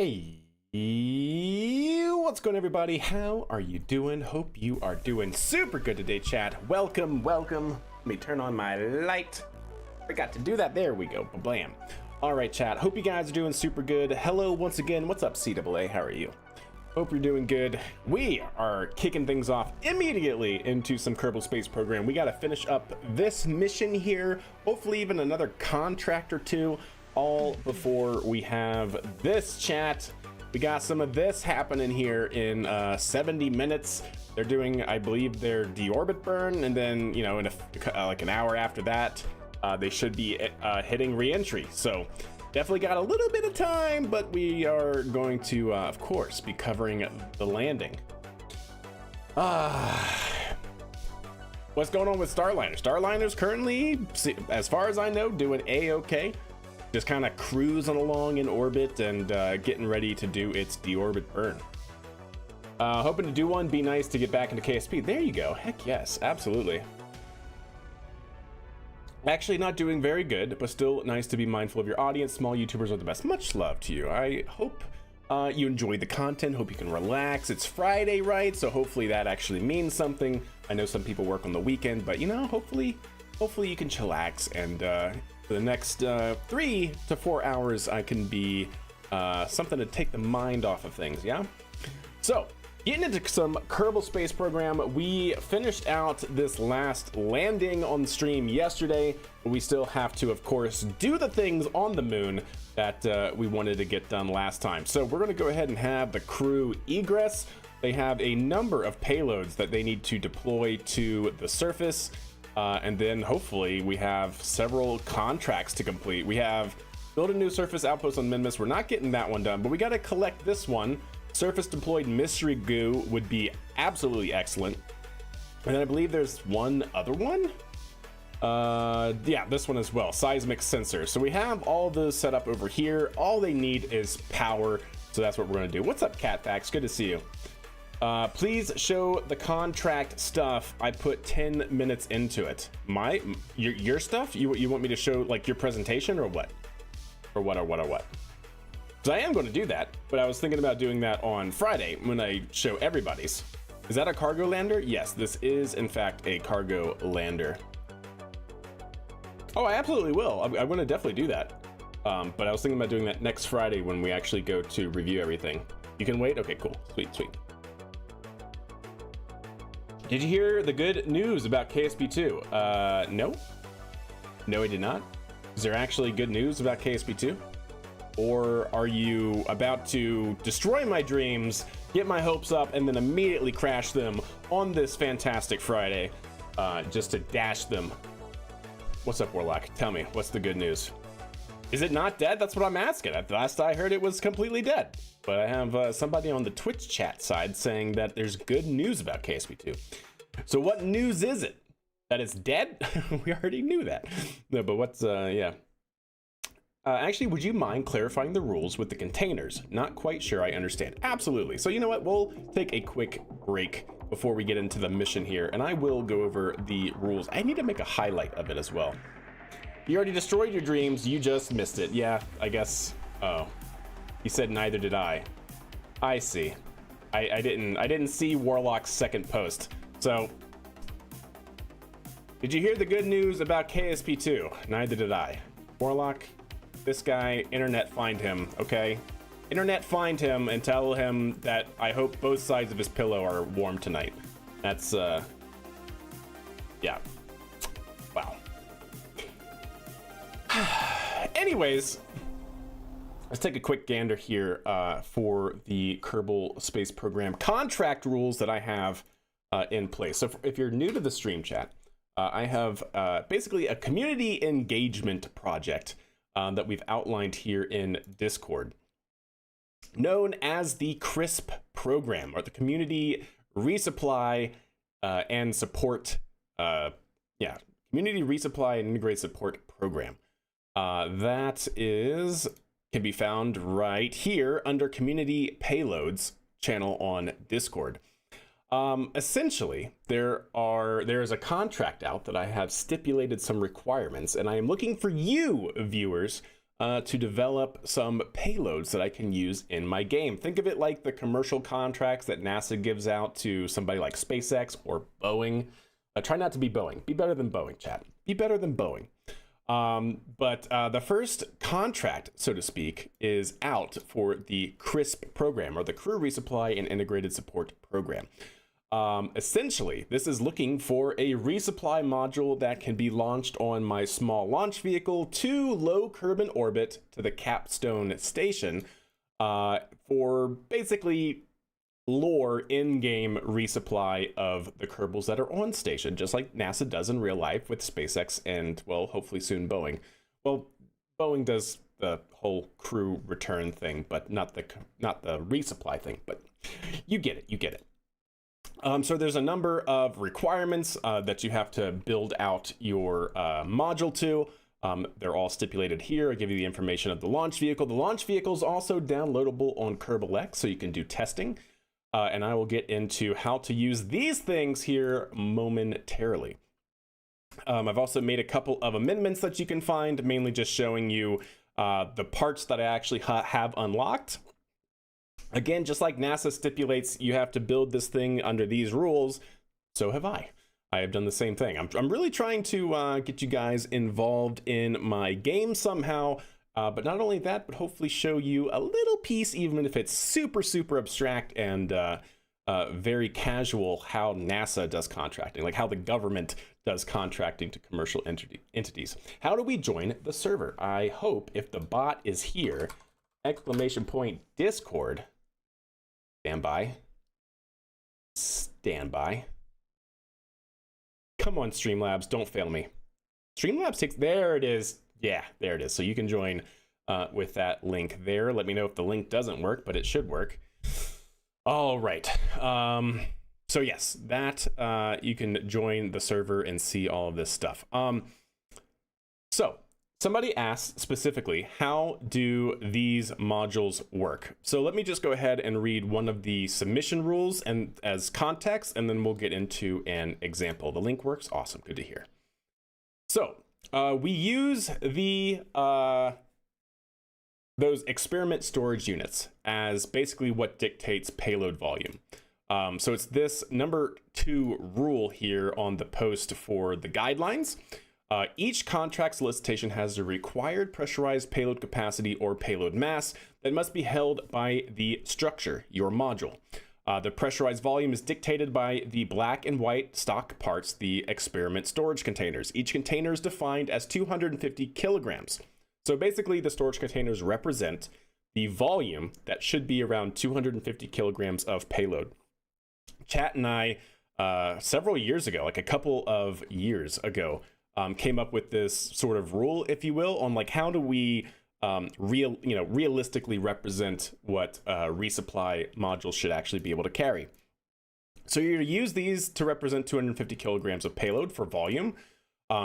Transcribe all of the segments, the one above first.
Hey, what's going on, everybody? How are you doing? Hope you are doing super good today, chat. Welcome. Let me turn on my light. Forgot to do that. There we go. Blam. All right, chat. Hope you guys are doing super good. Hello once again. What's up, CAA? How are you? Hope you're doing good. We are kicking things off immediately into some Kerbal Space Program. We got to finish up this mission here. Hopefully even another contract or two. All before we have this, chat. We got some of this happening here in 70 minutes. They're doing, I believe, their deorbit burn, and then, you know, in like an hour after that, they should be hitting re-entry. So definitely got a little bit of time, but we are going to, of course, be covering the landing. What's going on with Starliner? Starliner's currently, as far as I know, doing A-okay. Just kind of cruising along in orbit and getting ready to do its deorbit burn. Hoping to do one, be nice to get back into KSP. There you go. Heck yes, absolutely. Actually not doing very good, but still nice to be mindful of your audience. Small YouTubers are the best. Much love to you. I hope you enjoyed the content. Hope you can relax. It's Friday, right? So hopefully that actually means something. I know some people work on the weekend, but you know, hopefully you can chillax and for the next 3 to 4 hours, I can be something to take the mind off of things, yeah? So, getting into some Kerbal Space Program, we finished out this last landing on the stream yesterday, but we still have to, of course, do the things on the moon that we wanted to get done last time. So we're gonna go ahead and have the crew egress. They have a number of payloads that they need to deploy to the surface. And then hopefully we have several contracts to complete. We have build a new surface outpost on Minmus. We're not getting that one done, but we got to collect this one. Surface deployed mystery goo would be absolutely excellent. And then I believe there's one other one. Yeah, this one as well. Seismic sensor. So we have all those set up over here. All they need is power. So that's what we're going to do. What's up, Catfax? Good to see you. Please show the contract stuff. I put 10 minutes into it. Your stuff? You want me to show like your presentation or what? Or what? So I am going to do that, but I was thinking about doing that on Friday when I show everybody's. Is that a cargo lander? Yes, this is in fact a cargo lander. Oh, I absolutely will. I'm going to definitely do that. But I was thinking about doing that next Friday when we actually go to review everything. You can wait? Okay, cool. Sweet. Did you hear the good news about KSP 2? No, I did not. Is there actually good news about KSP 2? Or are you about to destroy my dreams, get my hopes up, and then immediately crash them on this fantastic Friday, just to dash them? What's up, Warlock? Tell me, what's the good news? Is it not dead? That's what I'm asking. At last I heard it was completely dead. But I have somebody on the Twitch chat side saying that there's good news about KSP 2. So what news is it? That it's dead? We already knew that. No, but what's, yeah. Actually, would you mind clarifying the rules with the containers? Not quite sure I understand. Absolutely. So you know what? We'll take a quick break before we get into the mission here, and I will go over the rules. I need to make a highlight of it as well. You already destroyed your dreams. You just missed it. Yeah, I guess. Oh. He said neither did I. I see. I didn't see Warlock's second post. So, did you hear the good news about KSP 2? Neither did I. Warlock, this guy, internet find him, okay? Internet find him and tell him that I hope both sides of his pillow are warm tonight. That's, yeah. Wow. Anyways, let's take a quick gander here for the Kerbal Space Program contract rules that I have in place. So if you're new to the stream chat, I have basically a community engagement project that we've outlined here in Discord, known as the CRISP program, or the Community Resupply and Support, Community Resupply and Integrated Support Program. That can be found right here under Community Payloads channel on Discord. Essentially, there is a contract out that I have stipulated some requirements, and I am looking for you, viewers, to develop some payloads that I can use in my game. Think of it like the commercial contracts that NASA gives out to somebody like SpaceX or Boeing. Try not to be Boeing. Be better than Boeing, chat. Be better than Boeing. But the first contract, so to speak, is out for the KSP program, or the Crew Resupply and Integrated Support Program. Essentially, this is looking for a resupply module that can be launched on my small launch vehicle to low Kerbin orbit to the Capstone station for basically lore in-game resupply of the Kerbals that are on station, just like NASA does in real life with SpaceX and, well, hopefully soon Boeing. Well, Boeing does the whole crew return thing, but not the resupply thing, but you get it. So there's a number of requirements that you have to build out your module to. They're all stipulated here. I give you the information of the launch vehicle. The launch vehicle is also downloadable on Kerbal X, so you can do testing. And I will get into how to use these things here momentarily. I've also made a couple of amendments that you can find, mainly just showing you the parts that I actually have unlocked. Again, just like NASA stipulates you have to build this thing under these rules, so have I. I have done the same thing. I'm really trying to get you guys involved in my game somehow, but not only that, but hopefully show you a little piece, even if it's super, super abstract and very casual, how NASA does contracting, like how the government does contracting to commercial entities. How do we join the server? I hope if the bot is here, ! Discord. Stand by. Come on, Streamlabs, don't fail me. Streamlabs takes, there it is. Yeah, there it is. So you can join with that link there. Let me know if the link doesn't work, but it should work. All right. So yes, that you can join the server and see all of this stuff. So somebody asked specifically, how do these modules work? So let me just go ahead and read one of the submission rules and as context, and then we'll get into an example. The link works. Awesome. Good to hear. So we use the those experiment storage units as basically what dictates payload volume. So it's this number 2 rule here on the post for the guidelines. Each contract solicitation has a required pressurized payload capacity or payload mass that must be held by the structure, your module. The pressurized volume is dictated by the black and white stock parts, the experiment storage containers. Each container is defined as 250 kilograms. So basically the storage containers represent the volume that should be around 250 kilograms of payload. Chat and I, several years ago, like a couple of years ago, came up with this sort of rule, if you will, on like how do we realistically represent what resupply modules should actually be able to carry. So you're going to use these to represent 250 kilograms of payload for volume.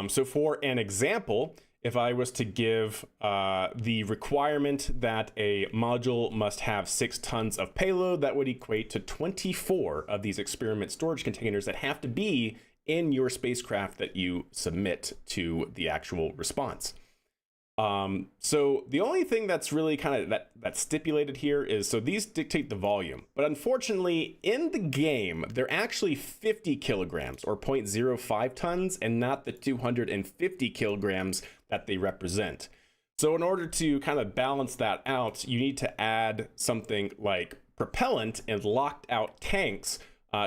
So for an example, if I was to give the requirement that a module must have 6 tons of payload, that would equate to 24 of these experiment storage containers that have to be in your spacecraft that you submit to the actual response. So the only thing that's really kind of that's stipulated here is, so these dictate the volume, but unfortunately in the game, they're actually 50 kilograms or 0.05 tons and not the 250 kilograms that they represent. So in order to kind of balance that out, you need to add something like propellant and locked out tanks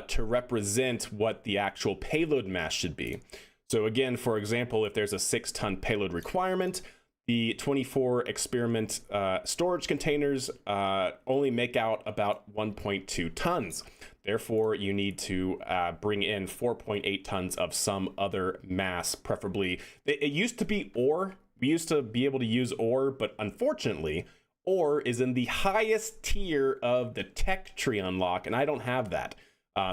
to represent what the actual payload mass should be. So again, for example, if there's a 6-ton payload requirement, the 24 experiment storage containers only make out about 1.2 tons. Therefore, you need to bring in 4.8 tons of some other mass, preferably. It used to be ore. We used to be able to use ore, but unfortunately, ore is in the highest tier of the tech tree unlock, and I don't have that.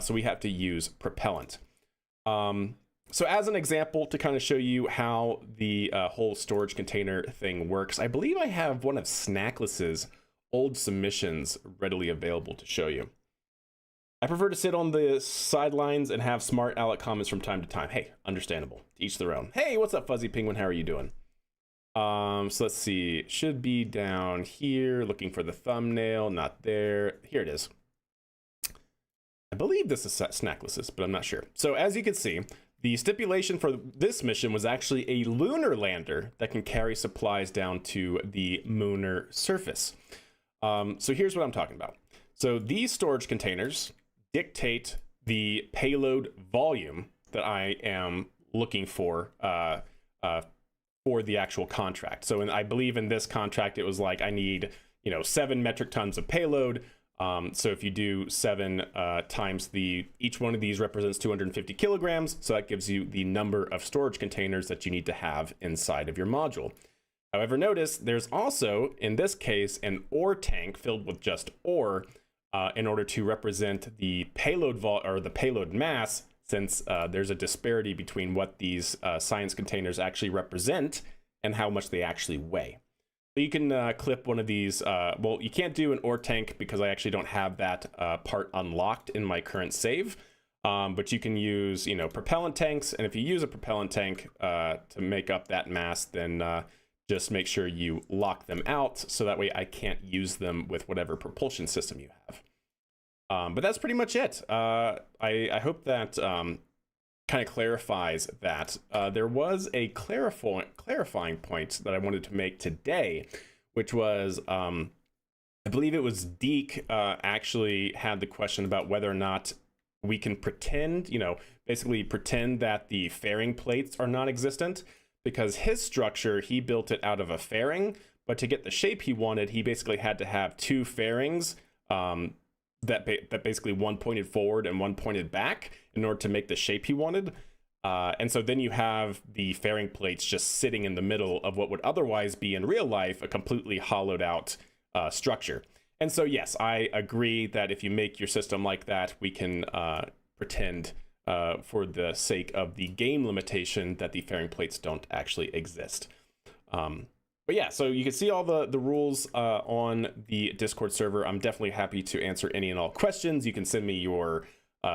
So we have to use propellant. So as an example, to kind of show you how the whole storage container thing works, I believe I have one of Snackless's old submissions readily available to show you. I prefer to sit on the sidelines and have smart aleck comments from time to time. Hey, understandable. To each their own. Hey, what's up, Fuzzy Penguin? How are you doing? So let's see, it should be down here, looking for the thumbnail, not there. Here it is. I believe this is Snackless's, but I'm not sure. So as you can see, the stipulation for this mission was actually a lunar lander that can carry supplies down to the lunar surface. So here's what I'm talking about. So these storage containers dictate the payload volume that I am looking for the actual contract. So I believe in this contract, it was like, I need, 7 metric tons of payload. So if you do 7 times each one of these represents 250 kilograms. So that gives you the number of storage containers that you need to have inside of your module. However, notice there's also, in this case, an ore tank filled with just ore in order to represent the payload the payload mass, since there's a disparity between what these science containers actually represent and how much they actually weigh. So you can clip one of these. Well, you can't do an ore tank because I actually don't have that part unlocked in my current save. But you can use, propellant tanks. And if you use a propellant tank to make up that mass, then just make sure you lock them out. So that way I can't use them with whatever propulsion system you have. But that's pretty much it. I hope that kind of clarifies that. There was a clarifying point that I wanted to make today, which was, I believe it was Deke actually had the question about whether or not we can pretend, basically pretend that the fairing plates are non-existent, because his structure, he built it out of a fairing, but to get the shape he wanted, he basically had to have 2 fairings that basically one pointed forward and one pointed back in order to make the shape he wanted. And so then you have the fairing plates just sitting in the middle of what would otherwise be in real life a completely hollowed out structure. And so, yes, I agree that if you make your system like that, we can pretend for the sake of the game limitation that the fairing plates don't actually exist. But yeah, so you can see all the rules on the Discord server. I'm definitely happy to answer any and all questions. You can send me your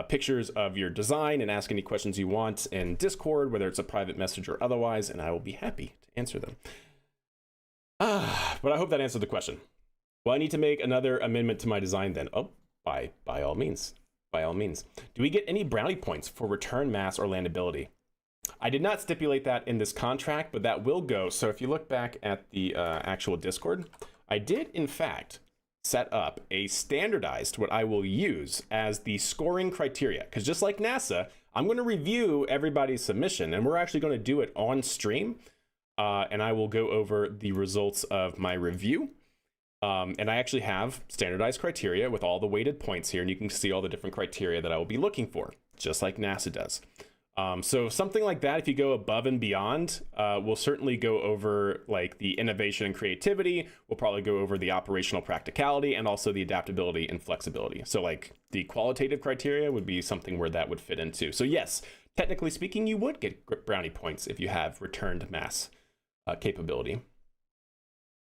pictures of your design and ask any questions you want in Discord, whether it's a private message or otherwise, and I will be happy to answer them. But I hope that answered the question. Well, I need to make another amendment to my design then. Oh, by all means. By all means. Do we get any brownie points for return mass or landability? I did not stipulate that in this contract, but that will go. So if you look back at the actual Discord, I did, in fact, set up a standardized, what I will use as the scoring criteria. Because just like NASA, I'm going to review everybody's submission, and we're actually going to do it on stream. And I will go over the results of my review. And I actually have standardized criteria with all the weighted points here, and you can see all the different criteria that I will be looking for, just like NASA does. So something like that, if you go above and beyond, we'll certainly go over like the innovation and creativity. We'll probably go over the operational practicality and also the adaptability and flexibility. So like the qualitative criteria would be something where that would fit into. So yes, technically speaking, you would get brownie points if you have returned mass capability.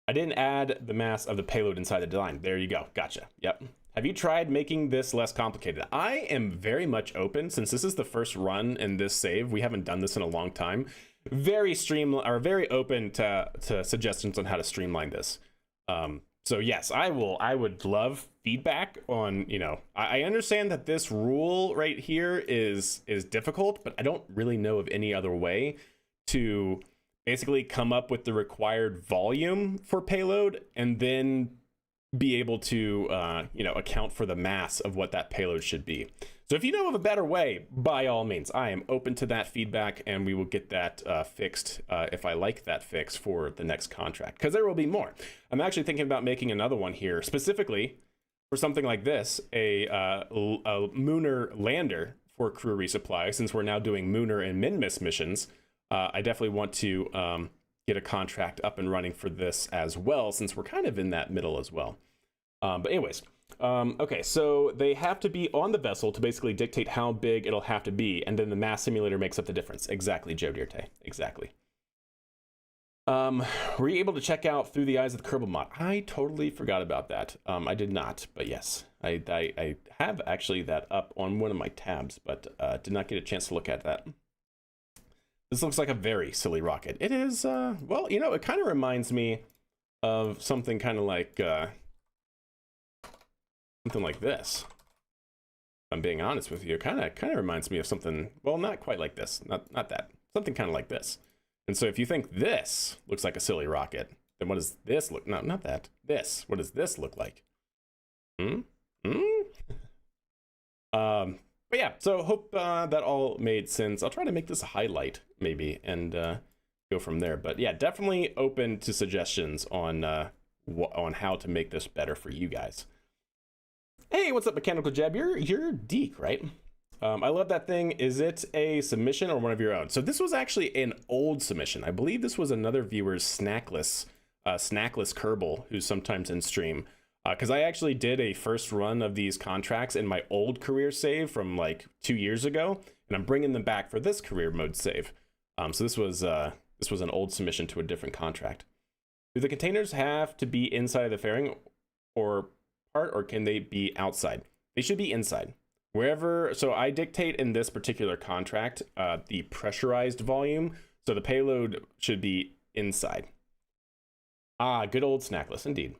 I didn't add the mass of the payload inside the design. There you go. Gotcha. Yep. Have you tried making this less complicated? I am very much open, since this is the first run in this save. We haven't done this in a long time. Very open to suggestions on how to streamline this. So yes, I would love feedback on, I understand that this rule right here is difficult, but I don't really know of any other way to basically come up with the required volume for payload and then be able to account for the mass of what that payload should be. So if you know of a better way, by all means, I am open to that feedback, and we will get that fixed if I like that fix for the next contract, because there will be more. I'm actually thinking about making another one here specifically for something like this, a lunar lander for crew resupply. Since we're now doing lunar and min-miss missions, I definitely want to get a contract up and running for this as well, since we're kind of in that middle as well. But anyways, okay, so they have to be on the vessel to basically dictate how big it'll have to be, and then the mass simulator makes up the difference. Exactly, Joe Dirte, exactly. Were you able to check out Through the Eyes of the Kerbal mod? I totally forgot about that. I did not, but yes, I have actually that up on one of my tabs, but did not get a chance to look at that. This looks like a very silly rocket. It is, well, you know, it kind of reminds me of something kind of like, something like this. If I'm being honest with you, it kind of reminds me of something, well, not quite like this, not that, something kind of like this. And so if you think this looks like a silly rocket, then what does this look, no, not that, this, what does this look like? But yeah, so hope that all made sense. I'll try to make this a highlight maybe and go from there. But yeah, definitely open to suggestions on how to make this better for you guys. Hey, what's up, Mechanical Jab? You're Deke, right? I love that thing. Is it a submission or one of your own? So this was actually an old submission. I believe this was another viewer's Snackless Kerbal, who's sometimes in stream. Because I actually did a first run of these contracts in my old career save from like 2 years ago, and I'm bringing them back for this career mode save. So this was an old submission to a different contract. Do the containers have to be inside of the fairing or part, or can they be outside? They should be inside. Wherever, so I dictate in this particular contract the pressurized volume, so the payload should be inside. Ah, good old Snackless, indeed.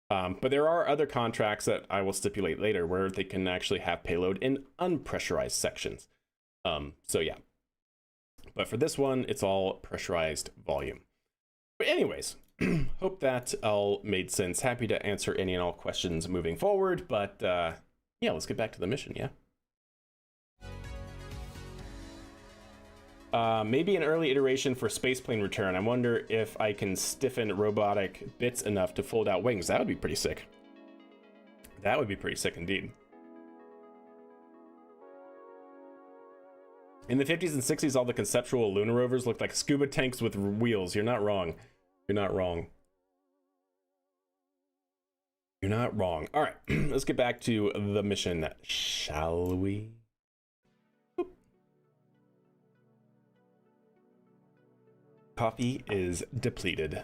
But there are other contracts that I will stipulate later where they can actually have payload in unpressurized sections. So yeah. But for this one, it's all pressurized volume. But anyways, hope that all made sense. Happy to answer any and all questions moving forward. But yeah, let's get back to the mission, yeah? Maybe an early iteration for spaceplane return. I wonder if I can stiffen robotic bits enough to fold out wings. That would be pretty sick. That would be pretty sick indeed. In the 50s and 60s, all the conceptual lunar rovers looked like scuba tanks with wheels. You're not wrong. You're not wrong. You're not wrong. All right, let's get back to the mission, shall we? Coffee is depleted.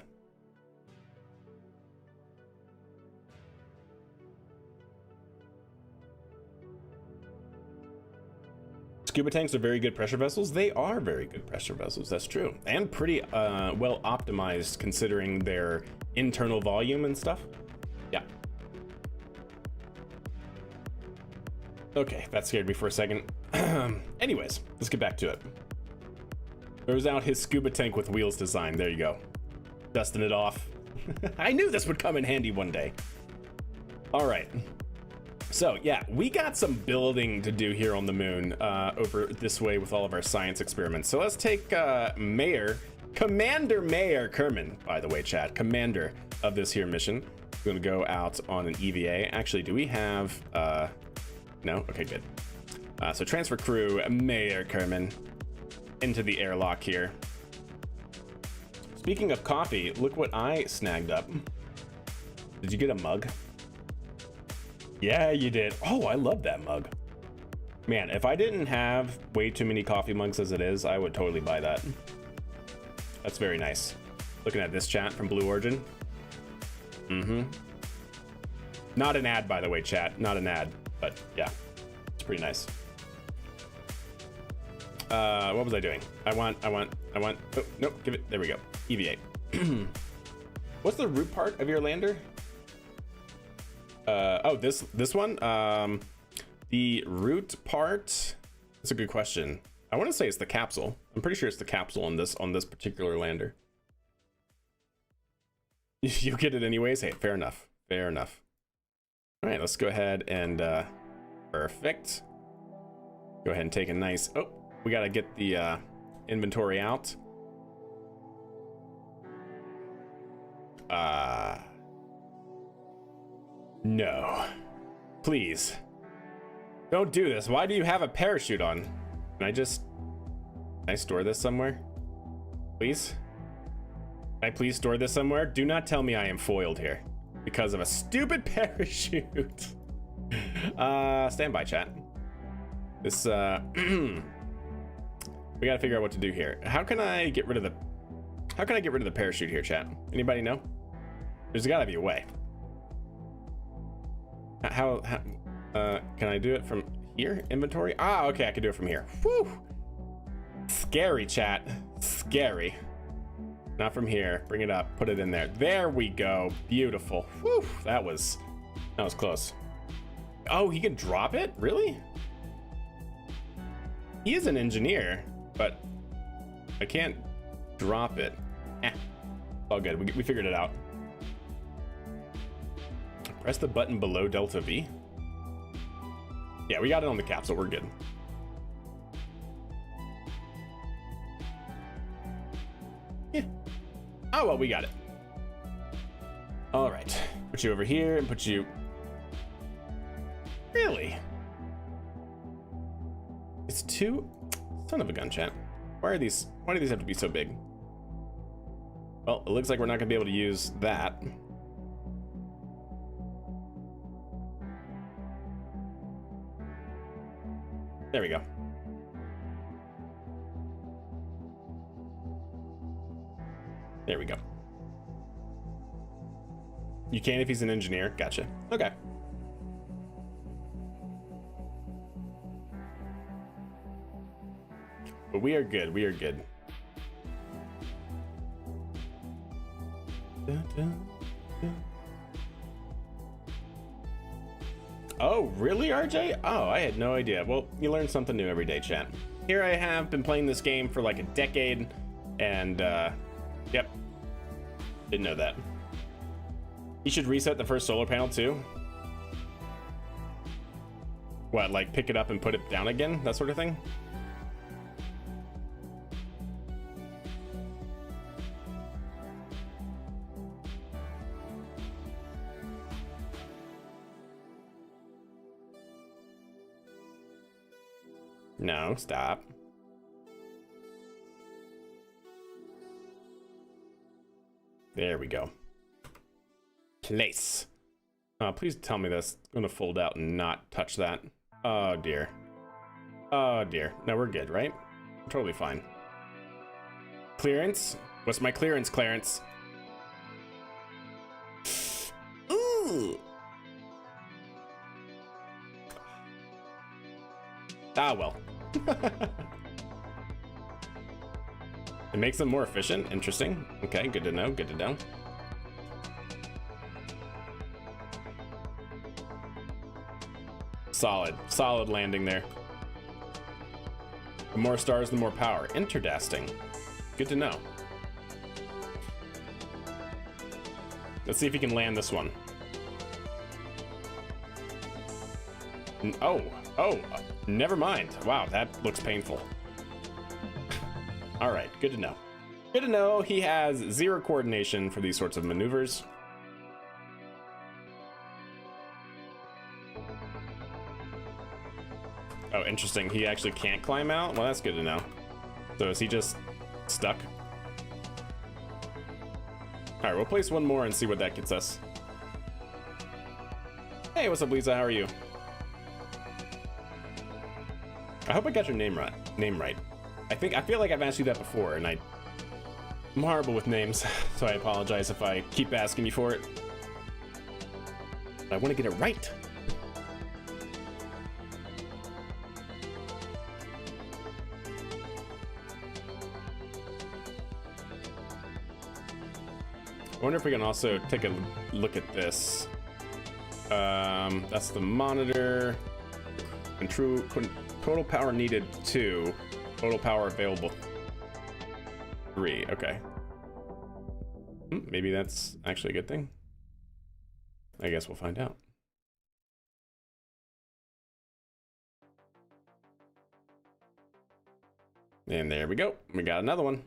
Scuba tanks are very good pressure vessels. They are very good pressure vessels, that's true. And pretty well optimized considering their internal volume and stuff. Yeah. Okay, that scared me for a second. Anyways, let's get back to it. Throws out his scuba tank with wheels design. There you go. Dusting it off. I knew this would come in handy one day. All right. So yeah, we got some building to do here on the moon over this way with all of our science experiments. So let's take Commander Mayor Kerman, by the way, chat, commander of this here mission. We're gonna go out on an EVA. Actually, do we have, no? Okay, good. So transfer crew, Mayor Kerman, into the airlock here. Speaking of coffee, look what I snagged up. Did you get a mug? Yeah, you did. Oh, I love that mug. Man, if I didn't have way too many coffee mugs as it is, I would totally buy that. That's very nice. Looking at this chat from Blue Origin. Mm-hmm. Not an ad, by the way, chat. Not an ad, but yeah, it's pretty nice. What was I doing? I want, oh, nope, give it, there we go. EVA. What's the root part of your lander? Oh, this one? The root part, that's a good question. I want to say it's the capsule. I'm pretty sure it's the capsule on this particular lander. You get it anyways? Hey, fair enough. Fair enough. All right, let's go ahead and, perfect. Go ahead and take a nice, oh, we got to get the inventory out. No. Please. Don't do this. Why do you have a parachute on? Can I store this somewhere? Please? Can I please store this somewhere? Do not tell me I am foiled here because of a stupid parachute. Stand by, chat. This, we gotta figure out what to do here. How can I get rid of the parachute here, chat? Anybody know? There's gotta be a way. How can I do it from here? Inventory? Ah, okay, I can do it from here. Whew. Scary, chat. Scary. Not from here. Bring it up. Put it in there. There we go. Beautiful. Whew. That was close. Oh, he could drop it? Really? He is an engineer, but I can't drop it. All good. We figured it out. Press the button below Delta V. Yeah, we got it on the capsule. We're good. Yeah. Oh, well, we got it. All right. Put you over here and put you... Really? It's two... Son of a gun, chat. Why do these have to be so big? Well, it looks like we're not gonna be able to use that. There we go. There we go. You can if he's an engineer. Gotcha. Okay. But we are good. We are good. Dun, dun, dun. Oh, really, RJ? Oh, I had no idea. Well, you learn something new every day, chat. Here I have been playing this game for like a decade, and yep, didn't know that. You should reset the first solar panel too. What, like pick it up and put it down again? That sort of thing? No, stop. There we go. Place. Please tell me that's gonna fold out and not touch that. Oh dear. Oh dear. No, we're good, right? Totally fine. Clearance? What's my clearance, Clarence? Ooh. Ah, well. It makes them more efficient. Interesting. Okay, good to know. Good to know. Solid landing there. The more stars, the more power. Interesting. Good to know. Let's see if he can land this one. Oh, never mind. Wow, that looks painful. All right, good to know. Good to know he has zero coordination for these sorts of maneuvers. Oh, interesting. He actually can't climb out? Well, that's good to know. So is he just stuck? All right, we'll place one more and see what that gets us. Hey, what's up, Lisa? How are you? I hope I got your name right. I feel like I've asked you that before, and I'm horrible with names, so I apologize if I keep asking you for it. But I want to get it right. I wonder if we can also take a look at this. That's the monitor. And total power needed 2. Total power available 3. Okay. Maybe that's actually a good thing. I guess we'll find out. And there we go. We got another one.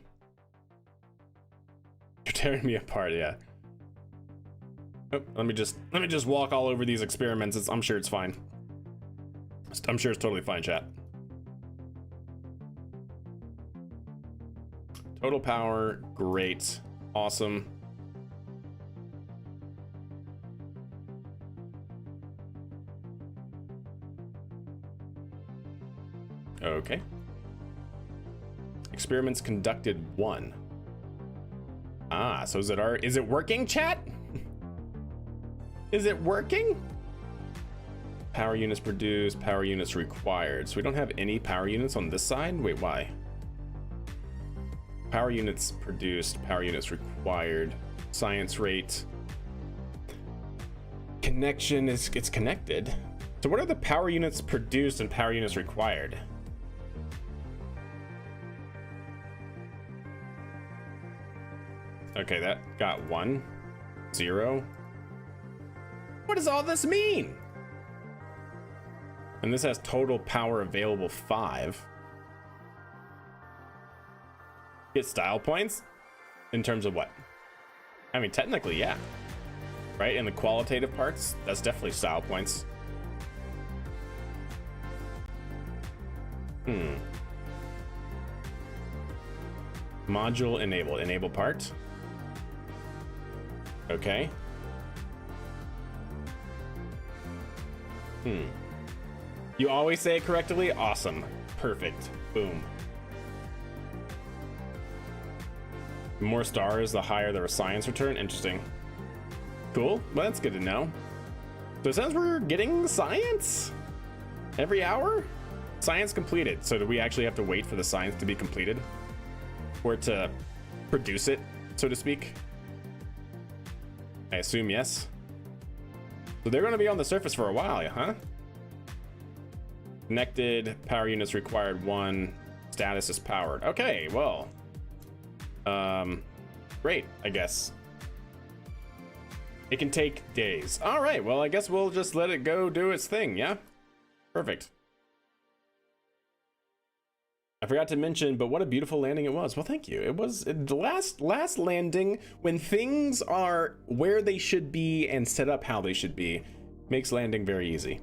You're tearing me apart, yeah. Oh, let me just walk all over these experiments. I'm sure it's fine. I'm sure it's totally fine, chat. Total power, great, awesome. Okay. Experiments conducted 1. Ah, so is it working, chat? Is it working? Power units produced, power units required. So we don't have any power units on this side? Wait, why? Power units produced, power units required, science rate. Connection is, it's connected. So what are the power units produced and power units required? Okay, that got 1, 0. What does all this mean? And this has total power available 5. Get style points? In terms of what? I mean, technically, yeah. Right? In the qualitative parts, that's definitely style points. Module enable. Enable part. Okay. You always say it correctly? Awesome. Perfect. Boom. The more stars, the higher the science return. Interesting. Cool. Well, that's good to know. So it sounds we're getting science every hour? Science completed. So do we actually have to wait for the science to be completed? Or to produce it, so to speak? I assume yes. So they're going to be on the surface for a while, huh? Connected, power units required 1, status is powered. Okay, well. Great, I guess. It can take days. All right, well, I guess we'll just let it go do its thing, yeah? Perfect. I forgot to mention, but what a beautiful landing it was. Well, thank you. It was the last landing, when things are where they should be and set up how they should be, makes landing very easy.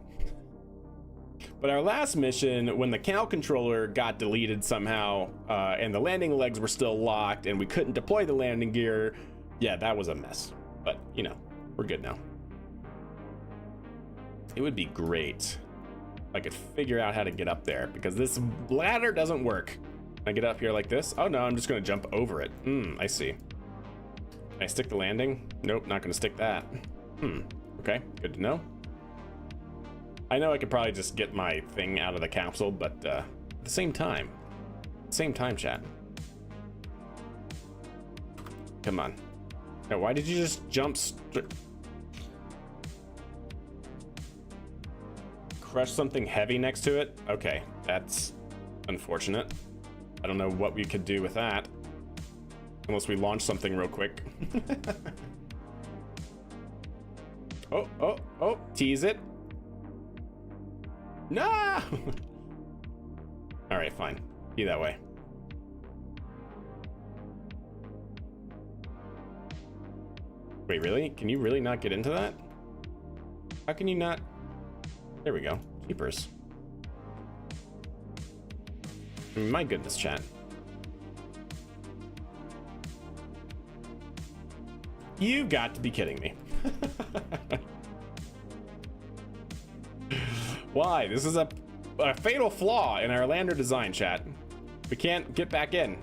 But our last mission, when the cow controller got deleted somehow, and the landing legs were still locked and we couldn't deploy the landing gear, yeah, that was a mess. But, you know, we're good now. It would be great if I could figure out how to get up there, because this ladder doesn't work. Can I get up here like this? Oh no, I'm just gonna jump over it. I see. Can I stick the landing? Nope, not gonna stick that. Okay, good to know. I know I could probably just get my thing out of the capsule, but at the same time, chat. Come on. Now, why did you just jump? Crush something heavy next to it? Okay, that's unfortunate. I don't know what we could do with that. Unless we launch something real quick. Oh, tease it. No! All right, fine. Be that way. Wait, really? Can you really not get into that? How can you not? There we go. Keepers. My goodness, chat. You've got to be kidding me. Why? This is a fatal flaw in our lander design, chat. We can't get back in.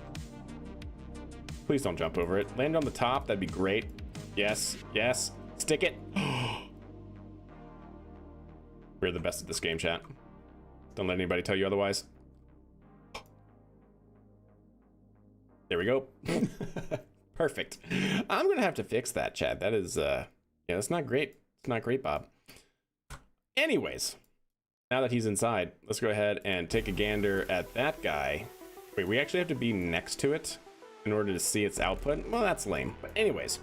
Please don't jump over it. Land on the top, that'd be great. Yes, yes. Stick it. We're the best at this game, chat. Don't let anybody tell you otherwise. There we go. Perfect. I'm gonna have to fix that, chat. That is, yeah, that's not great. It's not great, Bob. Anyways, now that he's inside, let's go ahead and take a gander at that guy. Wait, we actually have to be next to it in order to see its output? Well, that's lame. But anyways,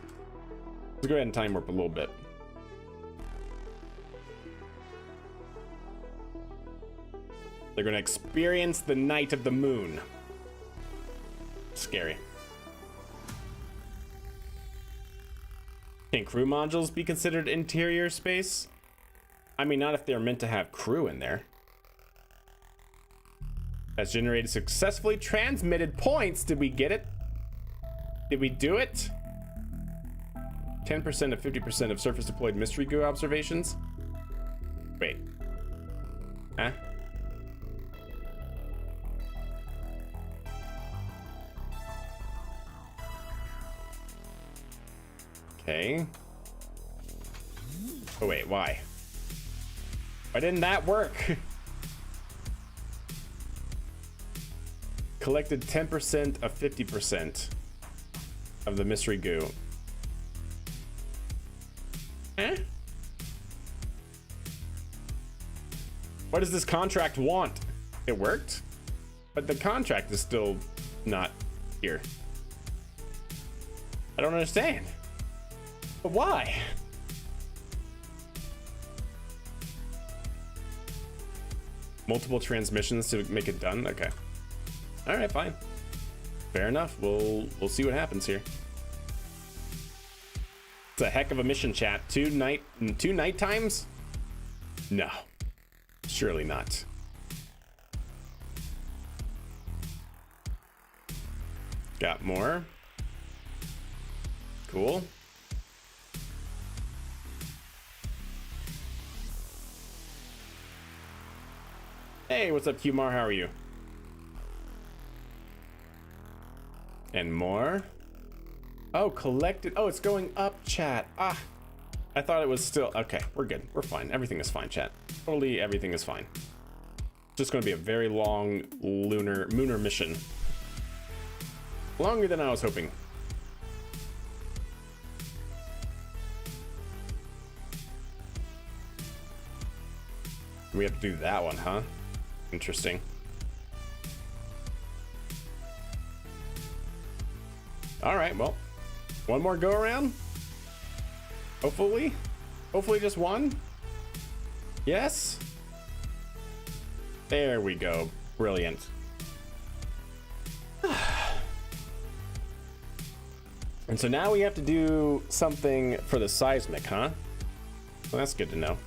let's go ahead and time warp a little bit. They're gonna experience the night of the moon. Scary. Can crew modules be considered interior space? I mean, not if they're meant to have crew in there. Has generated successfully transmitted points. Did we get it? Did we do it? 10% of 50% of surface deployed mystery goo observations? Wait. Huh? Okay. Oh wait, why? Why didn't that work? collected 10% of 50% of the mystery goo. Eh? What does this contract want? It worked, but the contract is still not here. I don't understand. But why? Multiple transmissions to make it done? Okay. All right, fine. Fair enough. We'll see what happens here. It's a heck of a mission, chat. Two night times? No. Surely not. Got more. Cool. Hey, what's up, Qmar? How are you? And more. Oh, collected. Oh, it's going up, chat. Ah, I thought it was still. Okay, we're good. We're fine. Everything is fine, chat. Totally everything is fine. Just going to be a very long lunar mission. Longer than I was hoping. We have to do that one, huh? Interesting. All right, well, one more go around. Hopefully just one. Yes. There we go. Brilliant. And so now we have to do something for the seismic, huh? Well, that's good to know.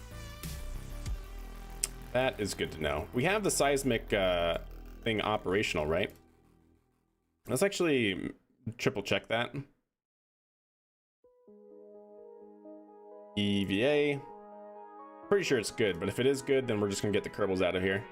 That is good to know. We have the seismic thing operational, right? Let's actually triple check that. EVA. Pretty sure it's good, but if it is good, then we're just gonna get the Kerbals out of here.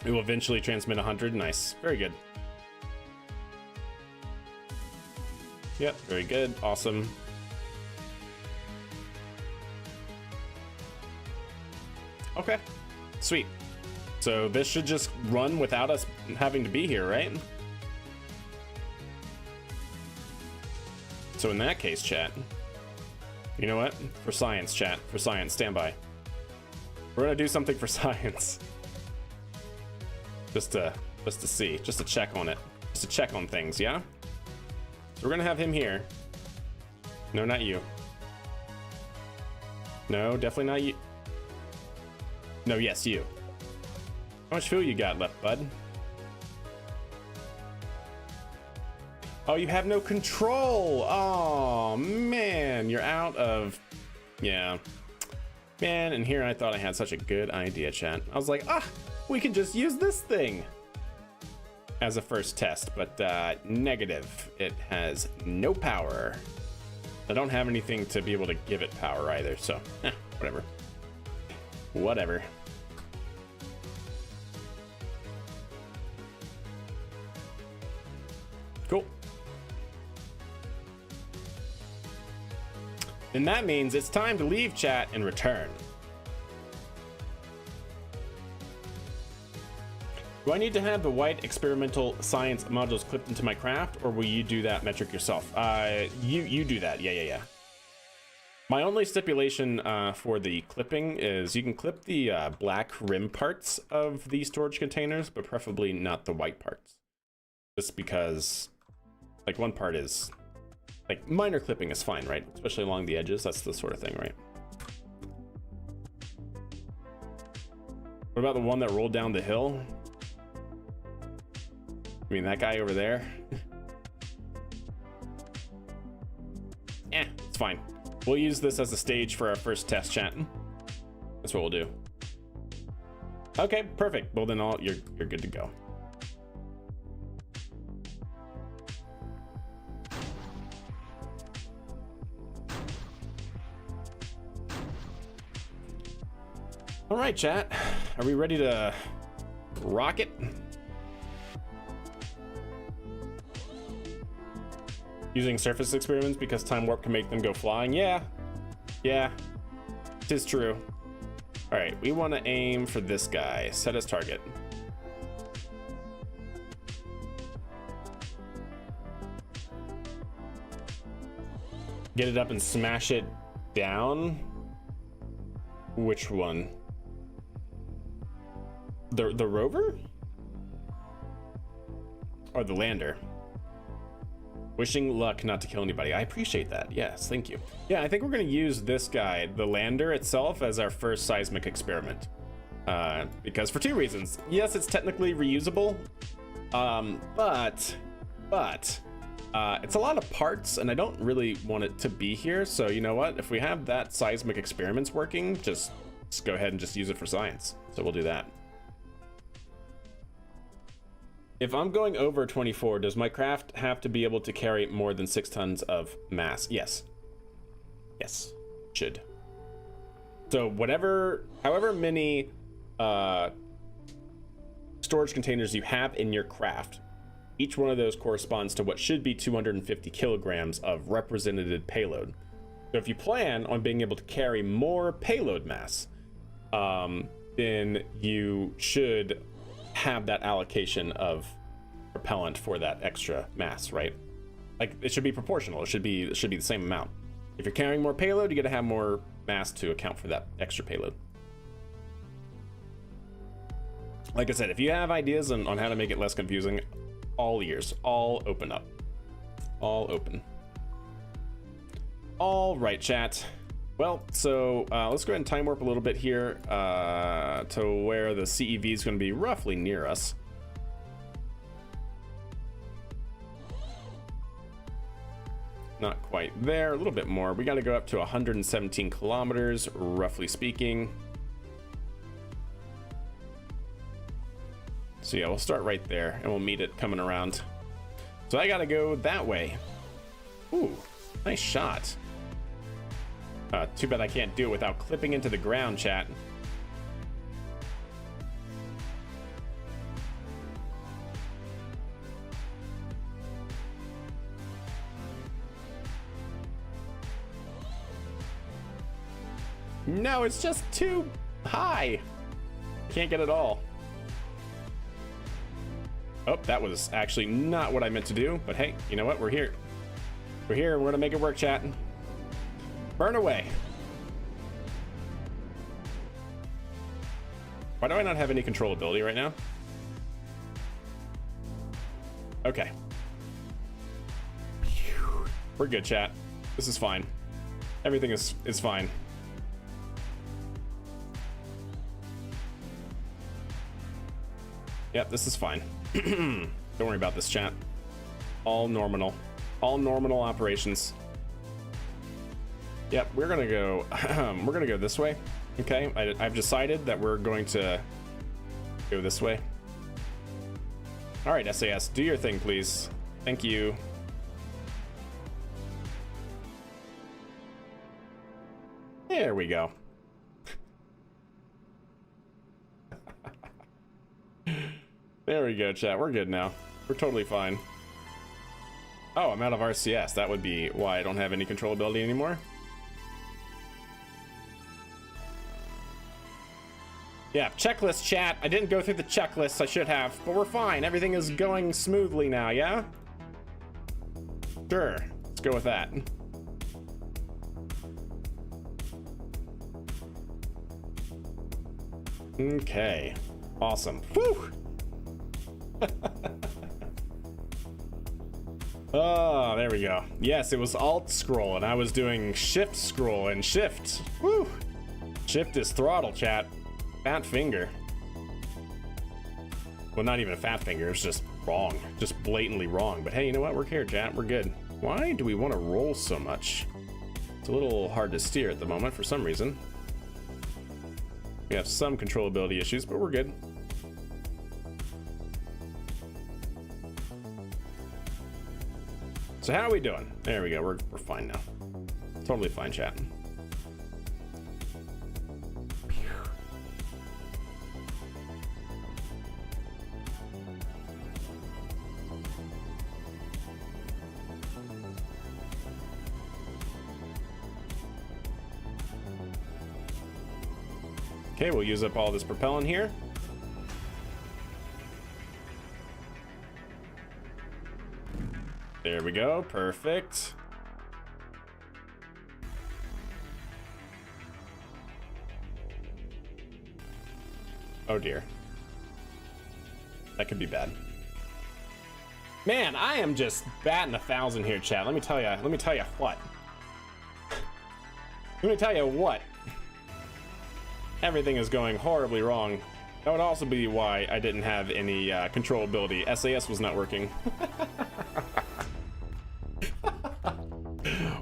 It will eventually transmit 100. Nice. Very good. Yep, very good. Awesome. Okay. Sweet. So this should just run without us having to be here, right? So in that case, chat, you know what? For science, chat. For science, stand by. We're gonna do something for science. Just to see, just to check on it, just to check on things, yeah? So we're gonna have him here. No, not you. No, definitely not you. No, yes, you. How much fuel you got left, bud? Oh, you have no control. Oh, man, you're out of, yeah. Man, and here I thought I had such a good idea, chat. I was like, we can just use this thing as a first test, but negative. It has no power. I don't have anything to be able to give it power either, so whatever. Whatever. Cool. And that means it's time to leave chat and return. Do I need to have the white experimental science modules clipped into my craft, or will you do that metric yourself? You do that. Yeah. My only stipulation for the clipping is you can clip the black rim parts of the storage containers, but preferably not the white parts. Just because, like, one part is, like, minor clipping is fine, right? Especially along the edges. That's the sort of thing, right? What about the one that rolled down the hill? I mean, that guy over there. It's fine. We'll use this as a stage for our first test, chat. That's what we'll do. Okay, perfect. Well, then you're good to go. All right, chat. Are we ready to rock it? Using surface experiments because time warp can make them go flying. Yeah, it is true. All right, we want to aim for this guy. Set as target. Get it up and smash it down. Which one? The rover? Or the lander? Wishing luck not to kill anybody. I appreciate that. Yes, thank you. Yeah, I think we're going to use this guy, the lander itself, as our first seismic experiment. Because for two reasons. Yes, it's technically reusable, but it's a lot of parts, and I don't really want it to be here. So you know what? If we have that seismic experiments working, just go ahead and just use it for science. So we'll do that. If I'm going over 24, does my craft have to be able to carry more than 6 tons of mass? Yes. Yes, should. So however many storage containers you have in your craft, each one of those corresponds to what should be 250 kilograms of represented payload. So if you plan on being able to carry more payload mass, then you should have that allocation of propellant for that extra mass, right? Like, it should be proportional. It should be the same amount. If you're carrying more payload, you got to have more mass to account for that extra payload. Like I said, if you have ideas on how to make it less confusing, all ears, all open up, all open. All right, chat. Well, so let's go ahead and time warp a little bit here to where the CEV is going to be roughly near us. Not quite there, a little bit more. We got to go up to 117 kilometers, roughly speaking. So yeah, we'll start right there and we'll meet it coming around. So I got to go that way. Ooh, nice shot. Too bad I can't do it without clipping into the ground, chat. No, it's just too high. Can't get it all. Oh, that was actually not what I meant to do, but hey, you know what? We're here. We're here, and we're gonna make it work, chat. Burn away. Why do I not have any controllability right now? Okay. We're good, chat. This is fine. Everything is fine. Yep, this is fine. Don't worry about this, chat. All normal. All normal operations. Yep, we're gonna go this way. Okay, I've decided that we're going to go this way. All right, SAS, do your thing, please. Thank you. There we go. There we go, chat. We're good now. We're totally fine. Oh, I'm out of RCS. That would be why I don't have any controllability anymore. Yeah, checklist, chat. I didn't go through the checklist. I should have, but we're fine. Everything is going smoothly now, yeah? Sure. Let's go with that. Okay. Awesome. Whew! Oh, there we go. Yes, it was alt scroll and I was doing shift scroll and shift. Woo! Shift is throttle, chat. Fat finger. Well, not even a fat finger, it's just wrong. Just blatantly wrong. But hey, you know what? We're here, chat. We're good. Why do we want to roll so much? It's a little hard to steer at the moment for some reason. We have some controllability issues, but we're good. So how are we doing? There we go. We're fine now. Totally fine, chat. Okay, we'll use up all this propellant here. There we go, perfect. Oh dear. That could be bad. Man, I am just batting 1,000 here, chat. Let me tell you what. Let me tell you what. Everything is going horribly wrong. That would also be why I didn't have any controllability. SAS was not working.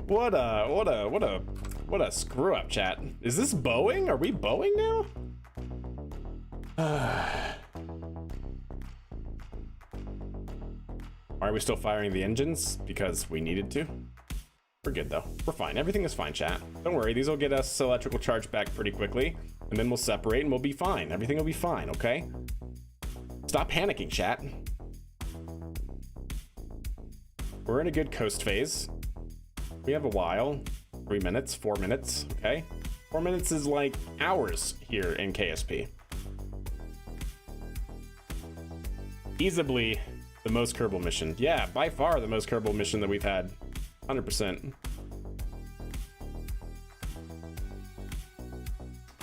What a screw up, chat. Is this Boeing? Are we Boeing now? Why are we still firing the engines? Because we needed to. We're good though. We're fine. Everything is fine, chat. Don't worry. These will get us electrical charge back pretty quickly, and then we'll separate and we'll be fine. Everything will be fine, okay? Stop panicking, chat. We're in a good coast phase. We have a while. 3 minutes, 4 minutes, okay? 4 minutes is like hours here in KSP. Easily the most Kerbal mission. Yeah, by far the most Kerbal mission that we've had. 100%.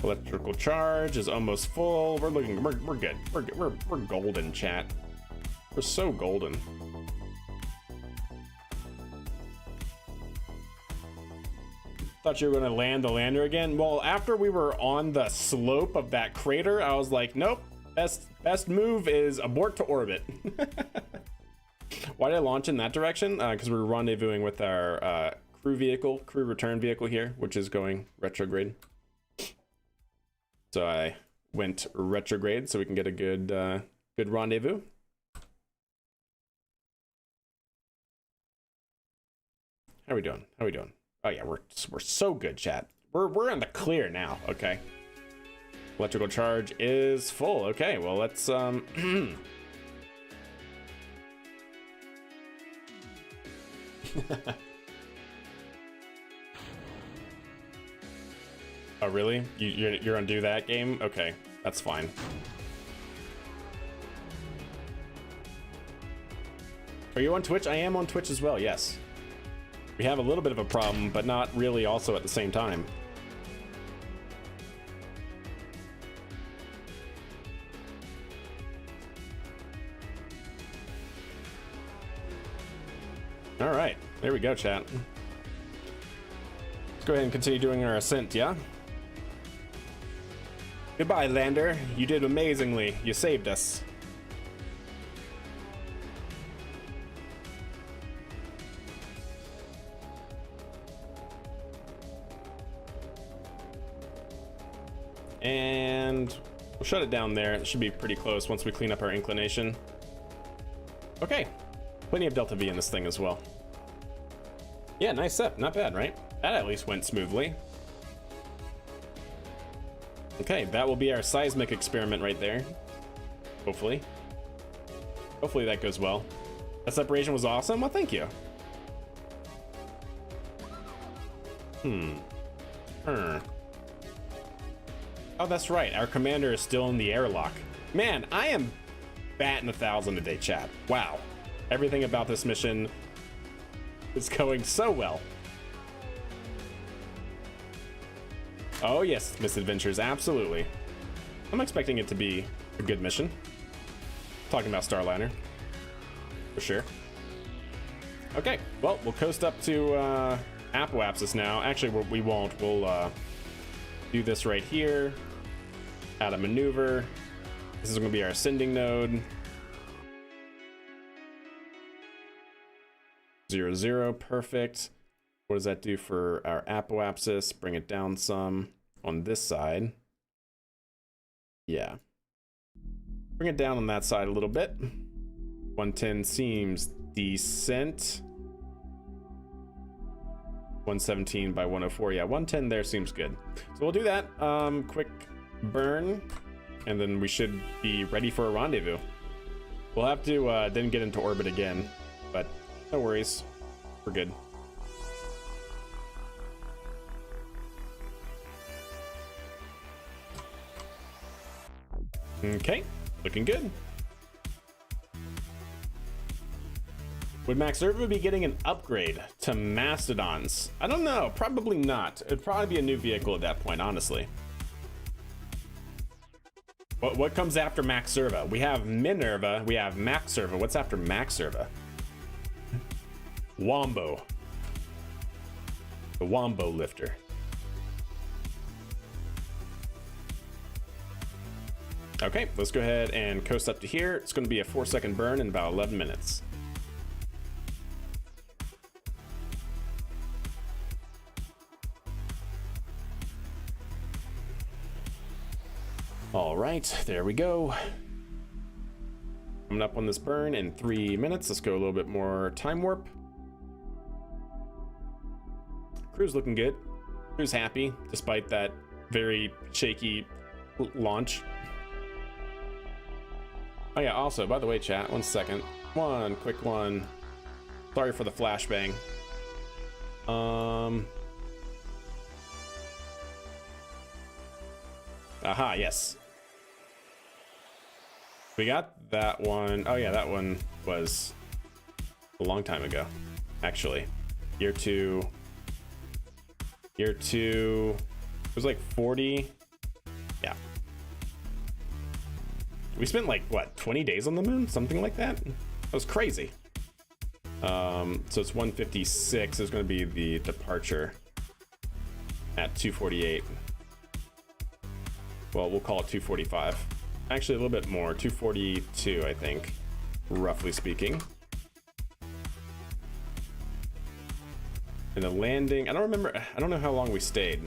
Electrical charge is almost full. We're good. We're golden, chat. We're so golden. Thought you were gonna land the lander again. Well, after we were on the slope of that crater, I was like, nope. Best move is abort to orbit. Why did I launch in that direction? Because we're rendezvousing with our crew return vehicle here, which is going retrograde. So I went retrograde so we can get a good rendezvous. How are we doing? Oh yeah, we're so good, chat. We're in the clear now. Okay. Electrical charge is full. Okay, well let's Oh really? You're gonna do that game? Okay, that's fine. Are you on Twitch? I am on Twitch as well, yes. We have a little bit of a problem, but not really also at the same time. All right, there we go, chat. Let's go ahead and continue doing our ascent, yeah? Goodbye, lander. You did amazingly. You saved us. And we'll shut it down there. It should be pretty close once we clean up our inclination. Okay, plenty of delta V in this thing as well. Yeah, nice set. Not bad, right? That at least went smoothly. Okay, that will be our seismic experiment right there. Hopefully. Hopefully that goes well. That separation was awesome. Well, thank you. Oh, that's right. Our commander is still in the airlock. Man, I am batting 1,000 today, chat. Wow. Everything about this mission is going so well. Oh yes, misadventures, absolutely. I'm expecting it to be a good mission. Talking about Starliner, for sure. Okay, well, we'll coast up to Apoapsis now. Actually, we won't. We'll do this right here. Add a maneuver. This is going to be our ascending node. 0, 0, perfect. What does that do for our apoapsis? Bring it down some on this side. Yeah. Bring it down on that side a little bit. 110 seems decent. 117 by 104. Yeah, 110 there seems good. So we'll do that. Quick burn, and then we should be ready for a rendezvous. We'll have to then get into orbit again, but no worries. We're good. Okay, looking good. Would Max Servo be getting an upgrade to Mastodons? I don't know, probably not. It'd probably be a new vehicle at that point, honestly. What comes after Max Servo? We have Minerva, we have Max Servo. What's after Max Servo? Wombo. The Wombo lifter. Okay, let's go ahead and coast up to here. It's going to be a 4-second burn in about 11 minutes. All right, there we go. Coming up on this burn in 3 minutes. Let's go a little bit more time warp. Crew's looking good. Crew's happy despite that very shaky launch. Oh yeah, also, by the way, chat, 1 second. One quick one. Sorry for the flashbang. Aha, yes. We got that one. Oh yeah, that one was a long time ago, actually. Year two. It was like 40. Yeah. We spent like, what, 20 days on the moon? Something like that? That was crazy. So it's 156 is going to be the departure at 248. Well, we'll call it 245. Actually, a little bit more, 242, I think, roughly speaking. And the landing, I don't know how long we stayed.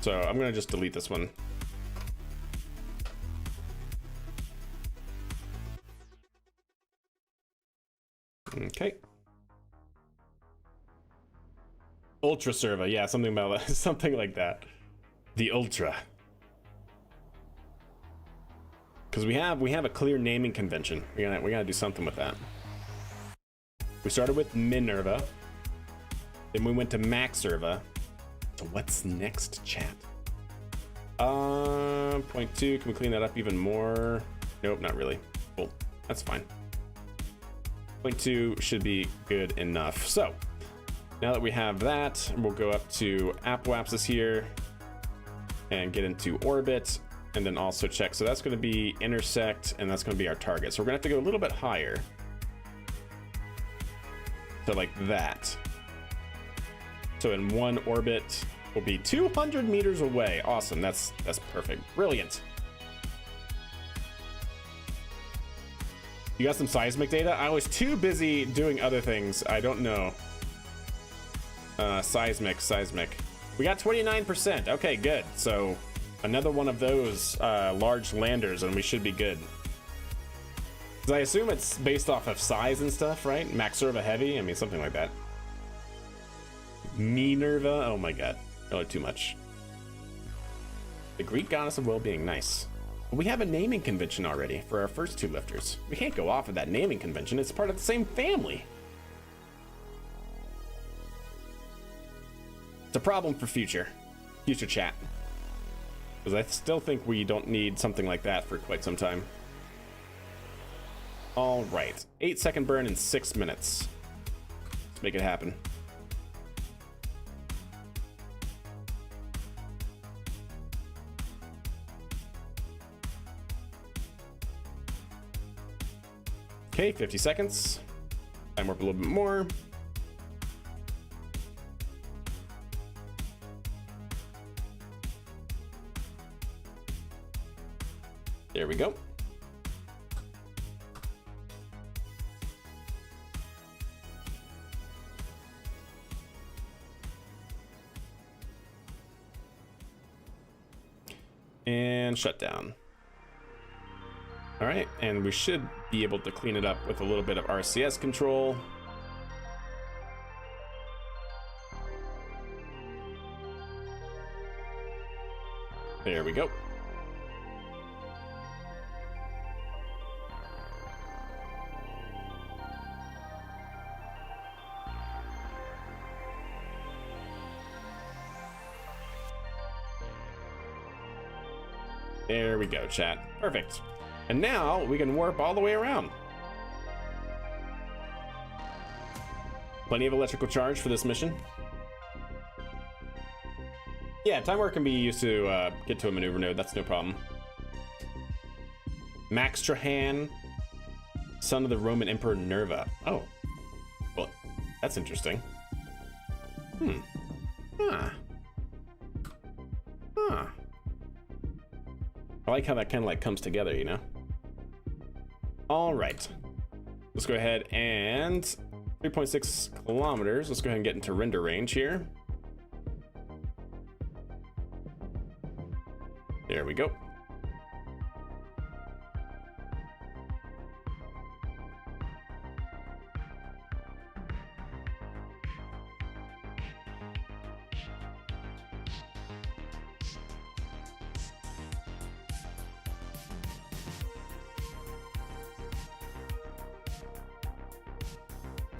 So I'm gonna just delete this one. Okay. Ultra Servo, yeah, something about that, something like that. The Ultra. Because we have a clear naming convention. We gotta do something with that. We started with Minerva, then we went to Max Servo. So what's next, chat? 0.2. Can we clean that up even more? Nope, not really. Cool, that's fine. 0.2 should be good enough. So now that we have that, we'll go up to Apoapsis here and get into orbit. And then also check. So that's going to be intersect, and that's going to be our target. So we're going to have to go a little bit higher. So like that. So in one orbit, we'll be 200 meters away. Awesome. That's perfect. Brilliant. You got some seismic data? I was too busy doing other things. I don't know. Seismic. We got 29%. Okay, good. So another one of those large landers, and we should be good. Because I assume it's based off of size and stuff, right? Max Servo heavy? I mean, something like that. Minerva? Oh my god. No, too much. The Greek goddess of well-being. Nice. We have a naming convention already for our first two lifters. We can't go off of that naming convention. It's part of the same family. It's a problem for future chat. Because I still think we don't need something like that for quite some time. All right, 8-second burn in 6 minutes. Let's make it happen. Okay, 50 seconds. Time warp a little bit more. There we go. And shut down. All right, and we should be able to clean it up with a little bit of RCS control. There we go. There we go, chat. Perfect. And now we can warp all the way around. Plenty of electrical charge for this mission. Yeah, time warp can be used to get to a maneuver node. That's no problem. Max Trahan, son of the Roman Emperor Nerva. Oh, well, that's interesting. Huh. I like how that kind of like comes together, you know? All right, let's go ahead and 3.6 kilometers. Let's go ahead and get into render range here. There we go.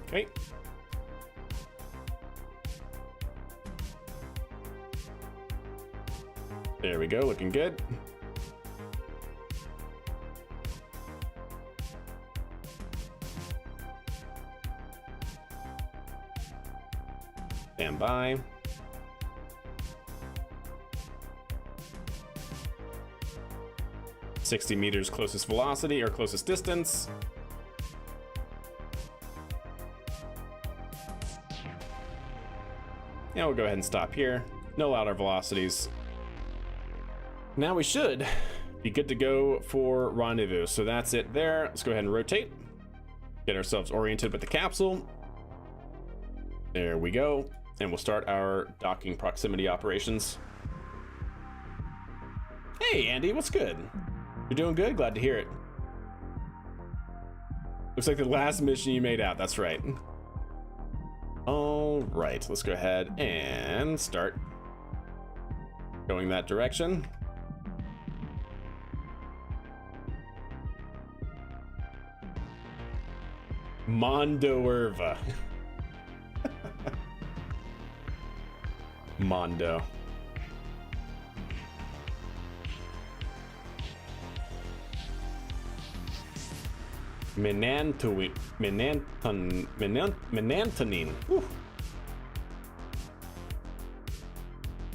Okay. There we go, looking good. Stand by. $60 meters closest velocity or closest distance. Yeah, we'll go ahead and stop here. Null out our velocities. Now we should be good to go for Rendezvous. So that's it there. Let's go ahead and rotate. Get ourselves oriented with the capsule. There we go. And we'll start our docking proximity operations. Hey, Andy, what's good? You're doing good? Glad to hear it. Looks like the last mission you made out. That's right. All right, let's go ahead and start going that direction. Mondo Irva. Mondo. Menantonin. Whew.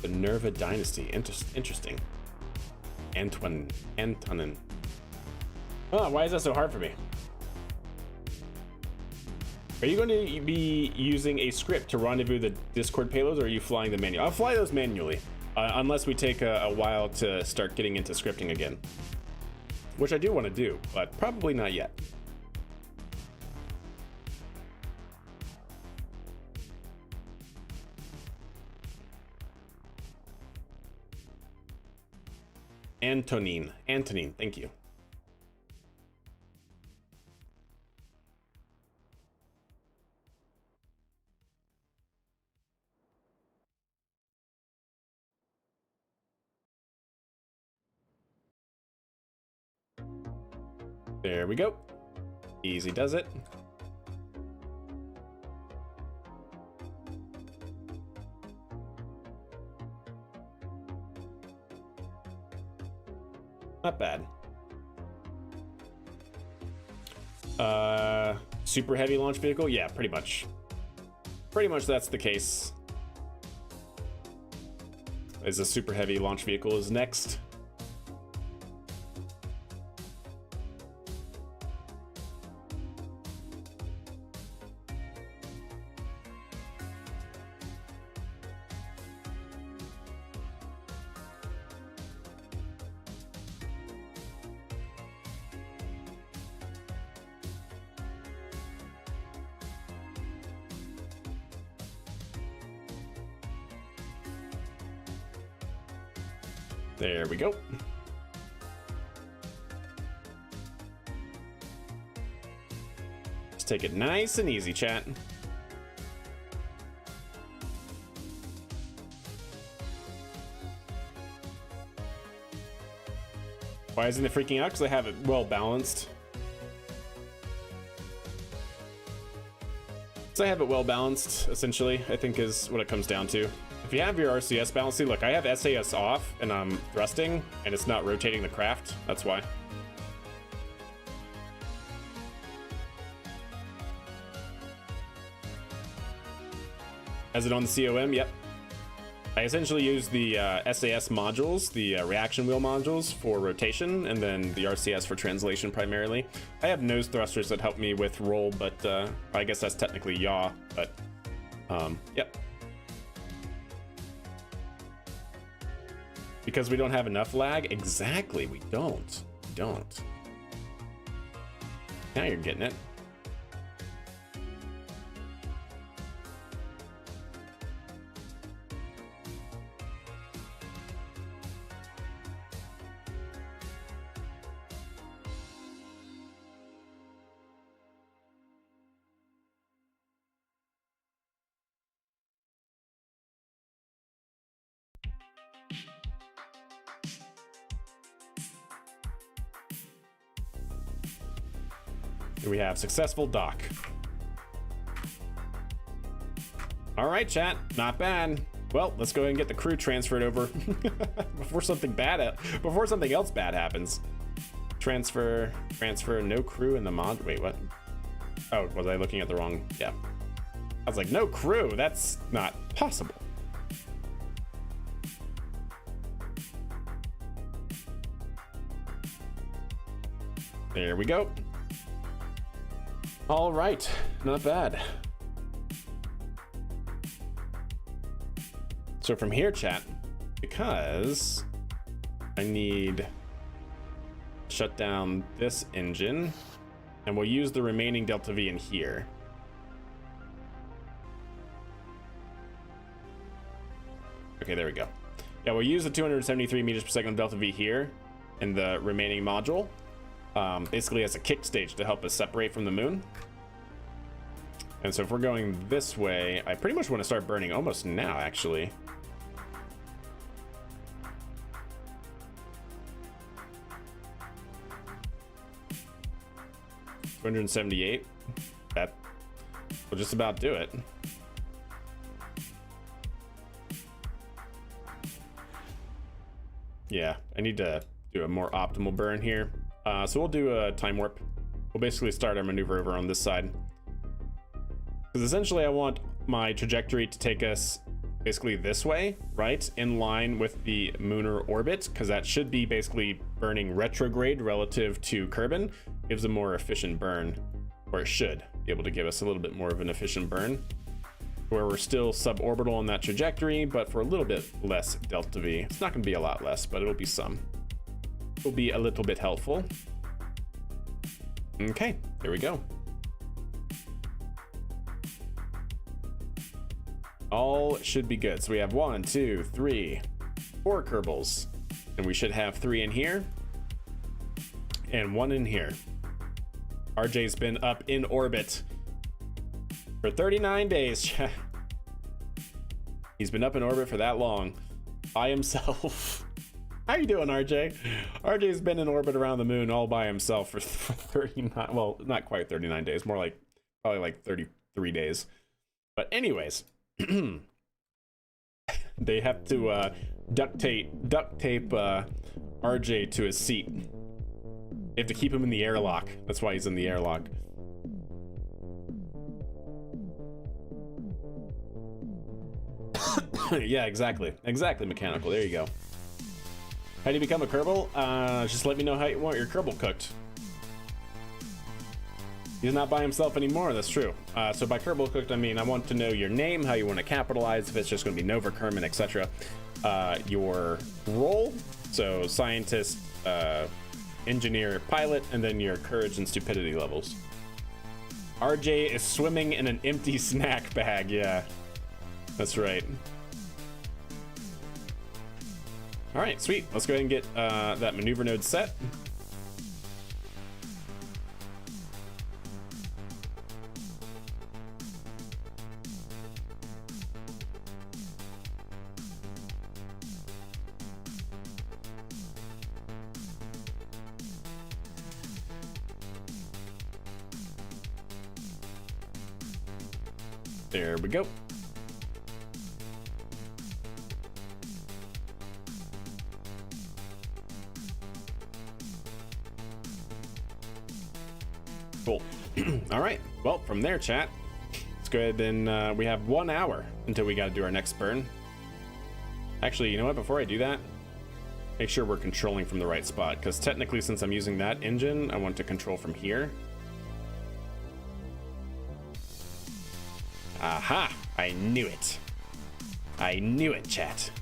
The Nerva dynasty. Interesting. Antonin. Oh, why is that so hard for me? Are you going to be using a script to rendezvous the Discord payloads, or are you flying them manually? I'll fly those manually, unless we take a while to start getting into scripting again. Which I do want to do, but probably not yet. Antonin, thank you. There we go. Easy does it. Not bad. Super heavy launch vehicle? Yeah, pretty much. Pretty much that's the case. As a super heavy launch vehicle is next. There we go. Let's take it nice and easy, chat. Why isn't it freaking out? Because I have it well balanced. So I have it well balanced, essentially, I think is what it comes down to. If you have your RCS balanced, see, look, I have SAS off and I'm thrusting and it's not rotating the craft. That's why. As it on the COM? Yep. I essentially use the SAS modules, the reaction wheel modules for rotation, and then the RCS for translation primarily. I have nose thrusters that help me with roll, but I guess that's technically yaw, but yep. Because we don't have enough lag? Exactly, we don't. We don't. Now you're getting it. Here we have successful dock. All right, chat, not bad. Well, let's go ahead and get the crew transferred over before something else bad happens. Transfer, no crew in the mod. Wait, what? Oh, was I looking at the wrong? Yeah. I was like, no crew. That's not possible. There we go. All right, not bad. So from here, chat, because I need shut down this engine, and we'll use the remaining Delta V in here. Okay, there we go. Yeah, we'll use the 273 meters per second Delta V here in the remaining module. Basically as a kick stage to help us separate from the moon. And so if we're going this way, I pretty much want to start burning almost now, actually. $278. That will just about do it. Yeah, I need to do a more optimal burn here. So we'll do a time warp. We'll basically start our maneuver over on this side. Because essentially I want my trajectory to take us basically this way, right? In line with the lunar orbit, because that should be basically burning retrograde relative to Kerbin. Gives a more efficient burn, or it should be able to give us a little bit more of an efficient burn. Where we're still suborbital on that trajectory, but for a little bit less Delta V. It's not gonna be a lot less, but it'll be some. Will be a little bit helpful. Okay, there we go. All should be good. So we have 1, 2, 3, 4 Kerbals, and we should have 3 in here and 1 in here. RJ's been up in orbit for 39 days. He's been up in orbit for that long by himself. How you doing, RJ? RJ's been in orbit around the moon all by himself for 39, well, not quite 39 days, more like probably like 33 days. But anyways, they have to duct tape RJ to his seat. They have to keep him in the airlock. That's why he's in the airlock. Yeah, exactly, mechanical. There you go. How do you become a Kerbal? Just let me know how you want your Kerbal cooked. He's not by himself anymore, that's true. So by Kerbal cooked, I mean I want to know your name, how you want to capitalize, if it's just going to be Nova, Kerman, etc. Your role, so scientist, engineer, pilot, and then your courage and stupidity levels. RJ is swimming in an empty snack bag, yeah. That's right. All right, sweet. Let's go ahead and get that maneuver node set. There we go. Cool. All right. Well, from there, chat, let's go ahead and we have 1 hour until we got to do our next burn. Actually, you know what? Before I do that, make sure we're controlling from the right spot, because technically, since I'm using that engine, I want to control from here. Aha! I knew it. I knew it, chat.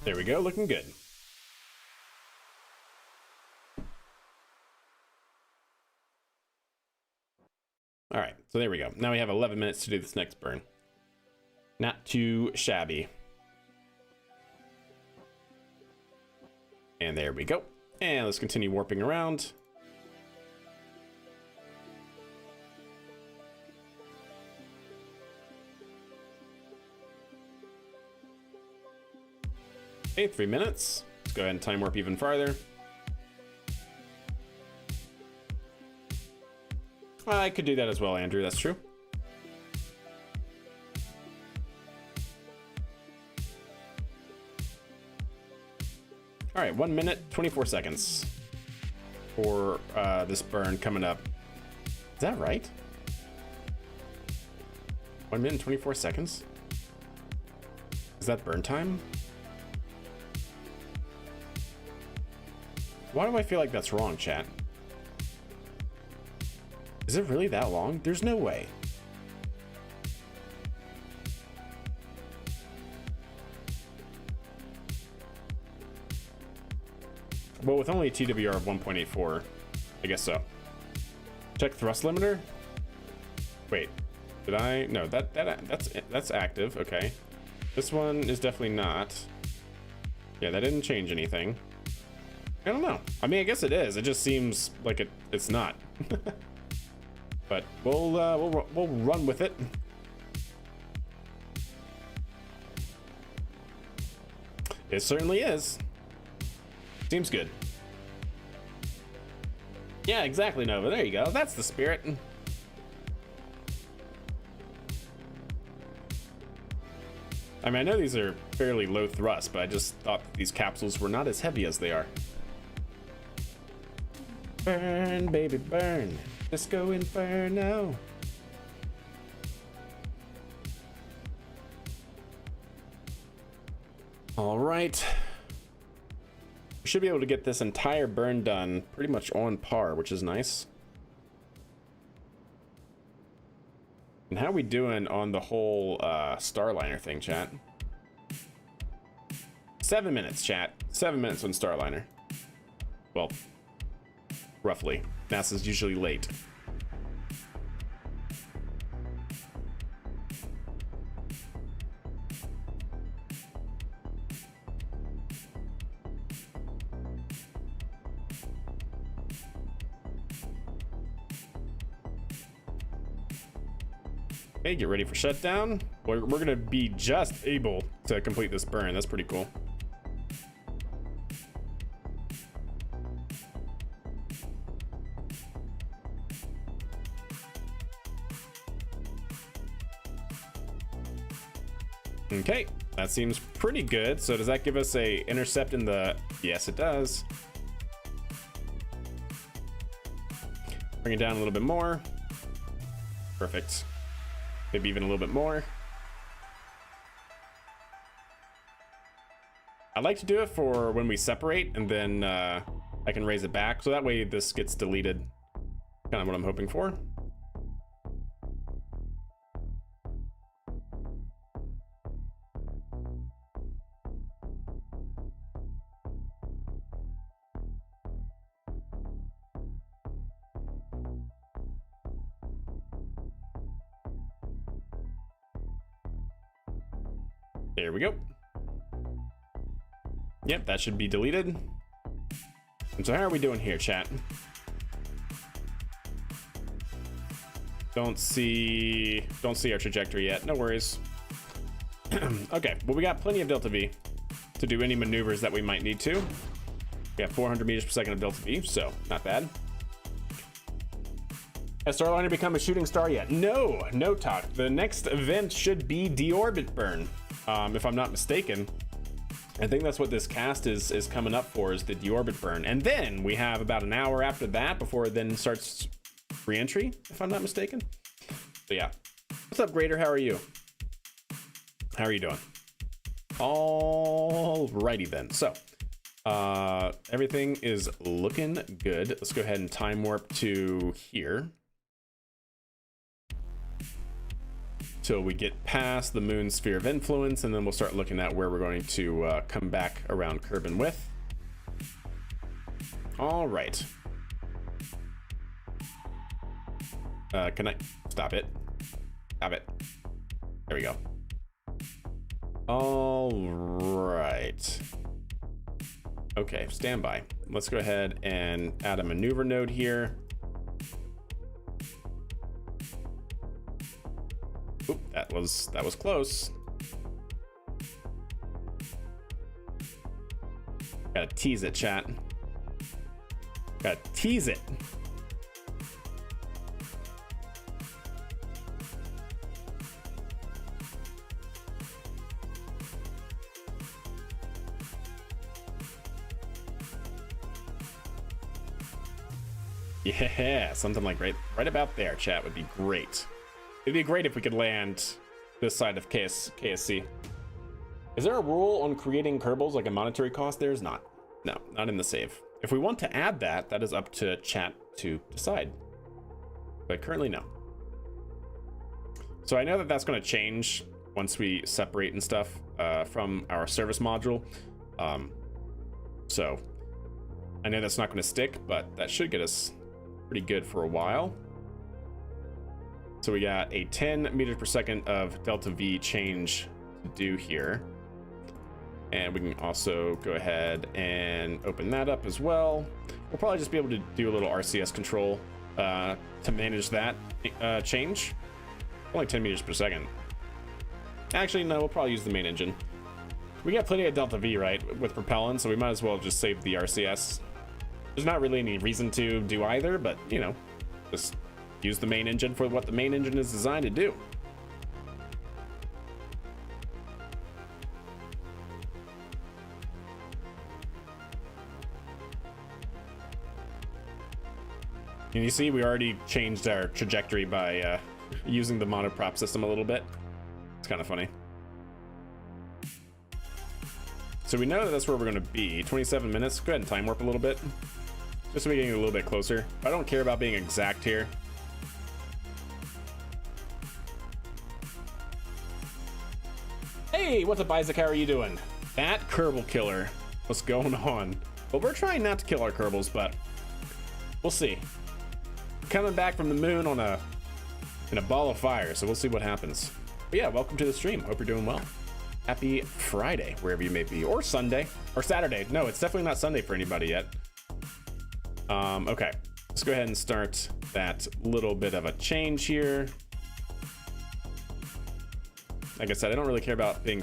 There we go, looking good. All right, so there we go. Now we have 11 minutes to do this next burn. Not too shabby. And there we go. And let's continue warping around. Okay, 3 minutes. Let's go ahead and time warp even farther. I could do that as well, Andrew. That's true. All right, 1 minute, 24 seconds for this burn coming up. Is that right? 1 minute, 24 seconds? Is that burn time? Why do I feel like that's wrong, chat? Is it really that long? There's no way. Well, with only a TWR of 1.84, I guess so. Check thrust limiter. Wait, did I? No, that's active. Okay, this one is definitely not. Yeah, that didn't change anything. I don't know. I mean, I guess it is. It just seems like it's not. But we'll run with it. It certainly is. Seems good. Yeah, exactly, Nova. There you go. That's the spirit. I mean, I know these are fairly low thrust, but I just thought that these capsules were not as heavy as they are. Burn, baby, burn. Disco Inferno. All right. We should be able to get this entire burn done pretty much on par, which is nice. And how are we doing on the whole Starliner thing, chat? 7 minutes, chat. 7 minutes on Starliner. Well, roughly. NASA's usually late. Okay, get ready for shutdown. We're gonna be just able to complete this burn. That's pretty cool. Okay, that seems pretty good. So does that give us a intercept in the... Yes, it does. Bring it down a little bit more. Perfect. Maybe even a little bit more. I like to do it for when we separate, and then I can raise it back. So that way this gets deleted. Kind of what I'm hoping for. There we go. Yep, that should be deleted. And so how are we doing here, chat? Don't see our trajectory yet. No worries. Okay, well, we got plenty of Delta V to do any maneuvers that we might need to. We have 400 meters per second of Delta V, so not bad. Has Starliner become a shooting star yet? No, no talk. The next event should be deorbit burn, if I'm not mistaken. I think that's what this cast is coming up for, is the deorbit burn. And then we have about an hour after that before it then starts re-entry, if I'm not mistaken. So yeah. What's up, Grader? How are you? How are you doing? Alrighty then. So everything is looking good. Let's go ahead and time warp to here. Till we get past the moon sphere of influence, and then we'll start looking at where we're going to come back around Kerbin with. All right. Can I stop it? Stop it. There we go. All right. Okay, standby. Let's go ahead and add a maneuver node here. Oop, that was close. Gotta tease it, chat. Gotta tease it. Yeah, something like right about there, chat, would be great. It'd be great if we could land this side of KSC. Is there a rule on creating Kerbals, like a monetary cost? There's not. No, not in the save. If we want to add that, that is up to chat to decide. But currently, no. So I know that that's going to change once we separate and stuff from our service module. So I know that's not going to stick, but that should get us pretty good for a while. So we got a 10 meters per second of Delta V change to do here. And we can also go ahead and open that up as well. We'll probably just be able to do a little RCS control to manage that change. Only 10 meters per second. Actually, no, we'll probably use the main engine. We got plenty of Delta V, right, with propellant, so we might as well just save the RCS. There's not really any reason to do either, but, you know, just use the main engine for what the main engine is designed to do. And you see, we already changed our trajectory by using the monoprop system a little bit. It's kind of funny. So we know that that's where we're going to be. 27 minutes. Go ahead and time warp a little bit, just so we get a little bit closer. I don't care about being exact here. Hey, what's up, Isaac? How are you doing? That Kerbal killer. What's going on? Well, we're trying not to kill our Kerbals, but we'll see. Coming back from the moon on in a ball of fire, so we'll see what happens. But yeah, welcome to the stream. Hope you're doing well. Happy Friday, wherever you may be, or Sunday, or Saturday. No, it's definitely not Sunday for anybody yet. Okay, let's go ahead and start that little bit of a change here. Like I said, I don't really care about being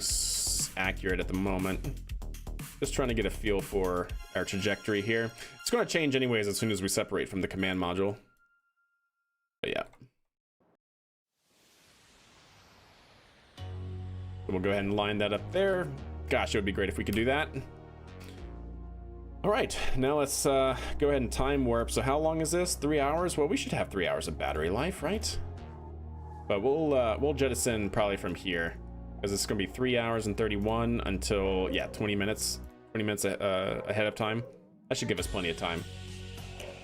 accurate at the moment. Just trying to get a feel for our trajectory here. It's going to change anyways as soon as we separate from the command module. But yeah. We'll go ahead and line that up there. Gosh, it would be great if we could do that. All right, now let's go ahead and time warp. So how long is this? 3 hours? Well, we should have 3 hours of battery life, right? But we'll jettison probably from here, because it's going to be 3 hours and 31 until, yeah, 20 minutes ahead of time. That should give us plenty of time.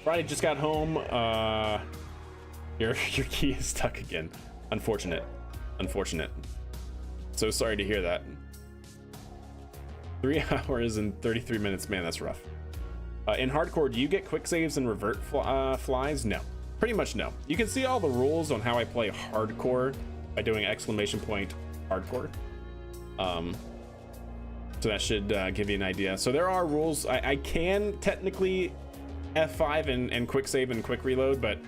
Friday just got home. Your key is stuck again. Unfortunate. So sorry to hear that. 3 hours and 33 minutes, man, that's rough. In hardcore, do you get quick saves and revert flies? No. Pretty much no. You can see all the rules on how I play hardcore by doing !hardcore. So that should give you an idea. So there are rules. I can technically F5 and quick save and quick reload, but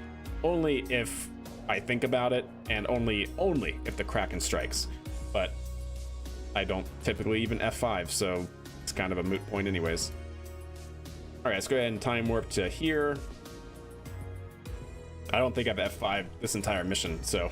only if I think about it, and only if the Kraken strikes. But I don't typically even F5, so it's kind of a moot point anyways. All right, let's go ahead and time warp to here. I don't think I've F5 this entire mission, so.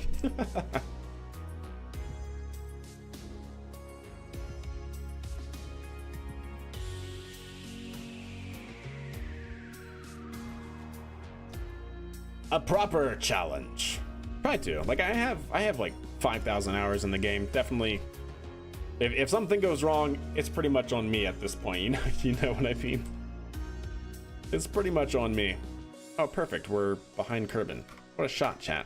A proper challenge. Try to. Like, I have like 5,000 hours in the game. Definitely, if something goes wrong, it's pretty much on me at this point. You know what I mean? It's pretty much on me. Oh, perfect. We're behind Kerbin. What a shot, chat.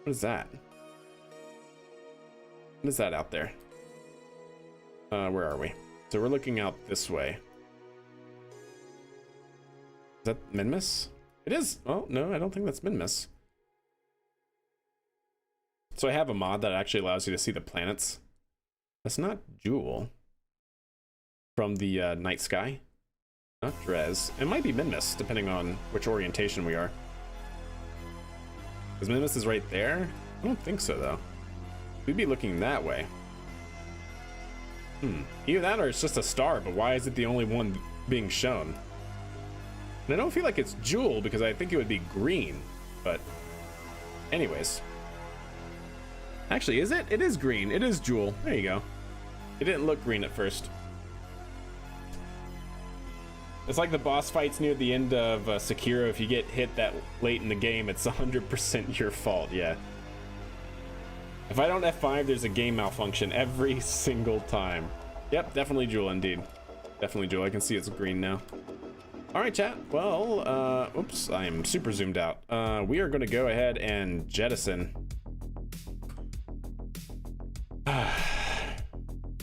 What is that? What is that out there? Where are we? So we're looking out this way. Is that Minmus? It is. Oh, no, I don't think that's Minmus. So I have a mod that actually allows you to see the planets. That's not Jewel from the night sky. Not Drez. It might be Minmus, depending on which orientation we are. Because Minmus is right there? I don't think so, though. We'd be looking that way. Either that or it's just a star, but why is it the only one being shown? And I don't feel like it's Jewel, because I think it would be green. But anyways. Actually, is it? It is green. It is Jewel. There you go. It didn't look green at first. It's like the boss fights near the end of Sekiro. If you get hit that late in the game, it's 100% your fault. Yeah. If I don't F5, there's a game malfunction every single time. Yep, definitely Jewel indeed. Definitely Jewel. I can see it's green now. All right, chat. Well, oops, I am super zoomed out. We are going to go ahead and jettison.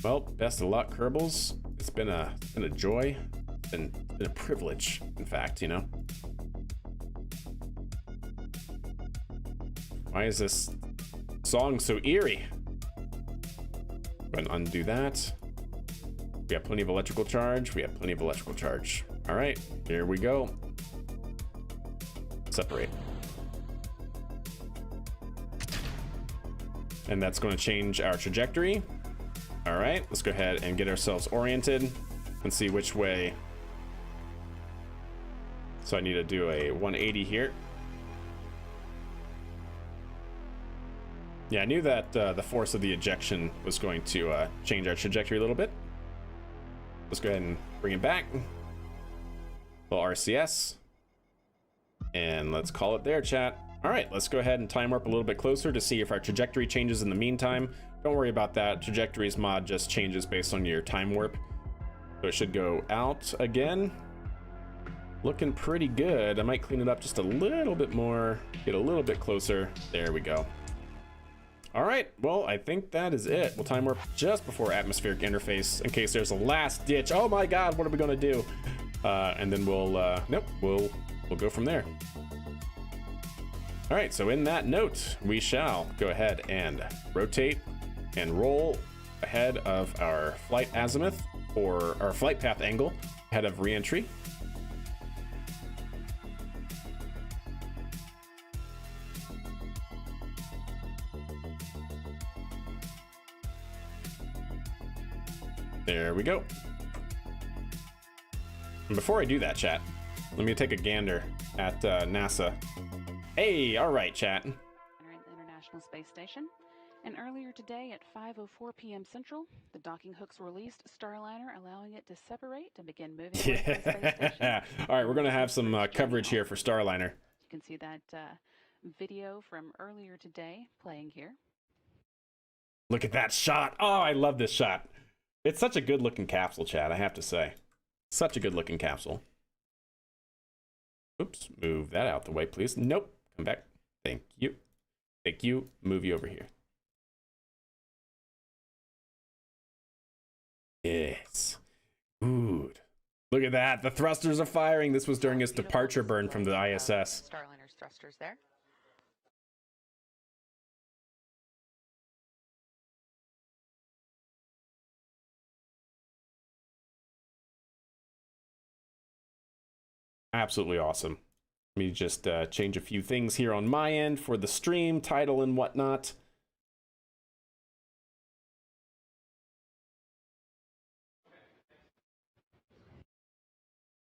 Well, best of luck, Kerbals. It's been a joy. It's been a privilege, in fact, you know. Why is this song so eerie? Go ahead and undo that. We have plenty of electrical charge. We have plenty of electrical charge. All right, here we go. Separate. And that's going to change our trajectory. All right, let's go ahead and get ourselves oriented and see which way. So I need to do a 180 here. Yeah, I knew that the force of the ejection was going to change our trajectory a little bit. Let's go ahead and bring it back. Little RCS. And let's call it there, chat. All right, let's go ahead and time warp a little bit closer to see if our trajectory changes in the meantime. Don't worry about that. Trajectories mod just changes based on your time warp. So it should go out again. Looking pretty good. I might clean it up just a little bit more, get a little bit closer. There we go. All right, well, I think that is it. We'll time warp just before atmospheric interface in case there's a last ditch. Oh my God, what are we gonna do? And then we'll, nope, we'll go from there. All right, so in that note, we shall go ahead and rotate and roll ahead of our flight azimuth, or our flight path angle, ahead of re-entry. There we go. And before I do that, chat, let me take a gander at NASA. Hey, all right, chat. The International Space Station. And earlier today at 5:04 p.m. Central, the docking hooks released Starliner, allowing it to separate and begin moving away from the space station. All right, we're going to have some coverage here for Starliner. You can see that video from earlier today playing here. Look at that shot. Oh, I love this shot. It's such a good looking capsule, chat, I have to say. Such a good looking capsule. Oops, move that out the way, please. Nope, come back. Thank you. Thank you. Move you over here. Yes. Good. Look at that. The thrusters are firing. This was during his departure burn from the ISS. Starliner's thrusters there. Absolutely awesome. Let me just change a few things here on my end for the stream title and whatnot.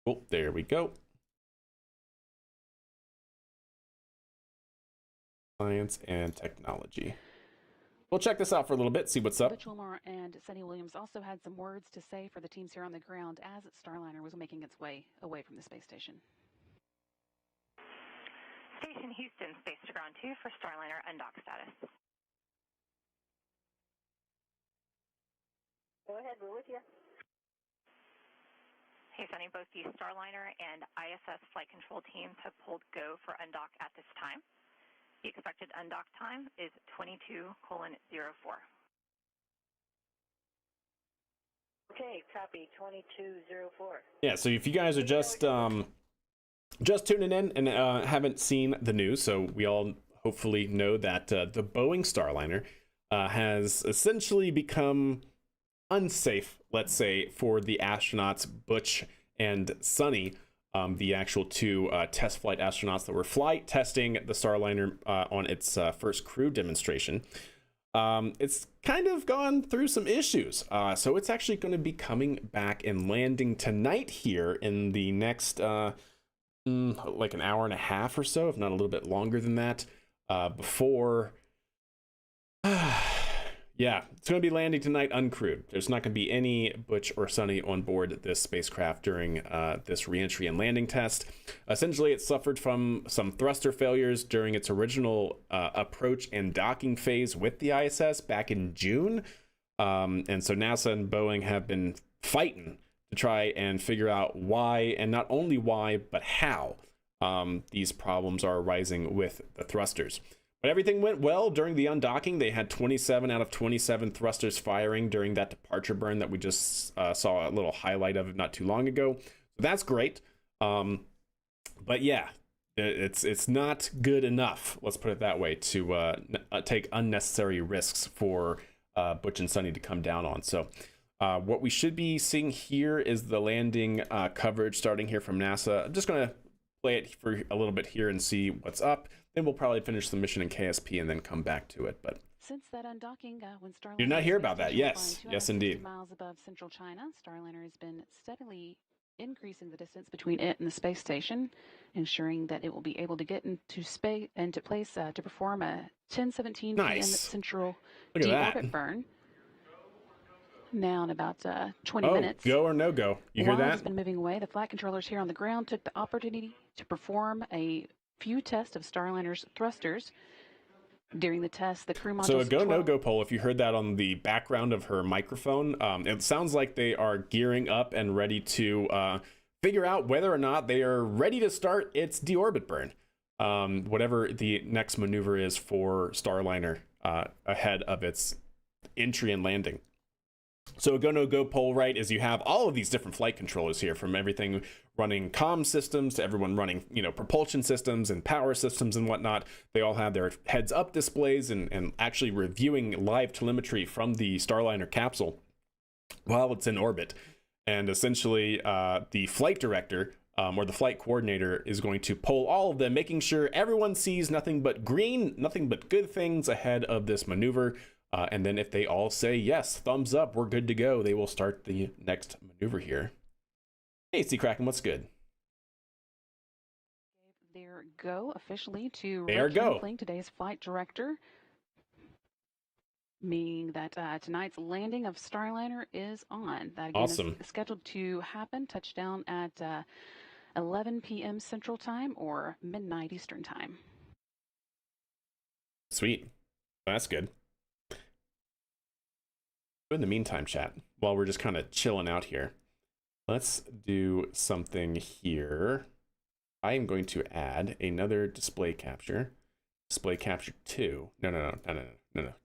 Oh, there we go. Science and technology. We'll check this out for a little bit, see what's up. Butch Wilmore and Sonny Williams also had some words to say for the teams here on the ground as Starliner was making its way away from the space station. Station Houston, space to ground 2 for Starliner undock status. Go ahead, we're with you. Hey, Sonny, both the Starliner and ISS flight control teams have pulled go for undock at this time. The expected undock time is 22:04. Okay, copy, 22:04. Yeah, so if you guys are just tuning in and haven't seen the news, so we all hopefully know that the Boeing Starliner has essentially become unsafe, let's say, for the astronauts Butch and Sonny, the actual two test flight astronauts that were flight testing the Starliner on its first crew demonstration. It's kind of gone through some issues, so it's actually going to be coming back and landing tonight here in the next like an hour and a half or so, if not a little bit longer than that, before yeah, it's going to be landing tonight uncrewed. There's not going to be any Butch or Sonny on board this spacecraft during this reentry and landing test. Essentially, it suffered from some thruster failures during its original approach and docking phase with the ISS back in June. And so NASA and Boeing have been fighting to try and figure out why, and not only why, but how these problems are arising with the thrusters. But everything went well during the undocking. They had 27 out of 27 thrusters firing during that departure burn that we just saw a little highlight of not too long ago. So that's great. But yeah, it's not good enough, let's put it that way, to take unnecessary risks for Butch and Sonny to come down on. So what we should be seeing here is the landing coverage starting here from NASA. I'm just going to play it for a little bit here and see what's up. Then we'll probably finish the mission in KSP and then come back to it. But Since that undocking, when Starliner did not hear about that. space Yes, station yes, flying 250 indeed. miles above central China, Starliner has been steadily increasing the distance between it and the space station, ensuring that it will be able to get into space into place to perform a 10:17 p.m. Nice. central Look at that. deorbit burn. Now in about 20 Oh, minutes. go or no go. You While hear it's that? been moving away, the flight controllers here on the ground took the opportunity to perform a few tests of Starliner's thrusters. During the test, the crew modules... So a go no go poll, if you heard that on the background of her microphone, it sounds like they are gearing up and ready to figure out whether or not they are ready to start its deorbit burn. Whatever the next maneuver is for Starliner ahead of its entry and landing. So a go no go poll, right, is you have all of these different flight controllers here, from everything running comm systems to everyone running, propulsion systems and power systems and whatnot. They all have their heads up displays and actually reviewing live telemetry from the Starliner capsule while it's in orbit. And essentially the flight director or the flight coordinator is going to poll all of them, making sure everyone sees nothing but green, nothing but good things ahead of this maneuver. And then if they all say yes, thumbs up, we're good to go, they will start the next maneuver here. Hey, Kraken, what's good? Their go officially to There Rick go. Hinkling, today's flight director, meaning that tonight's landing of Starliner is on. That again Awesome. is scheduled to happen, touchdown at 11 p.m. Central Time or midnight Eastern Time. Sweet. That's good. In the meantime, chat, while we're just kind of chilling out here, let's do something here. I am going to add another display capture. Display capture 2. No.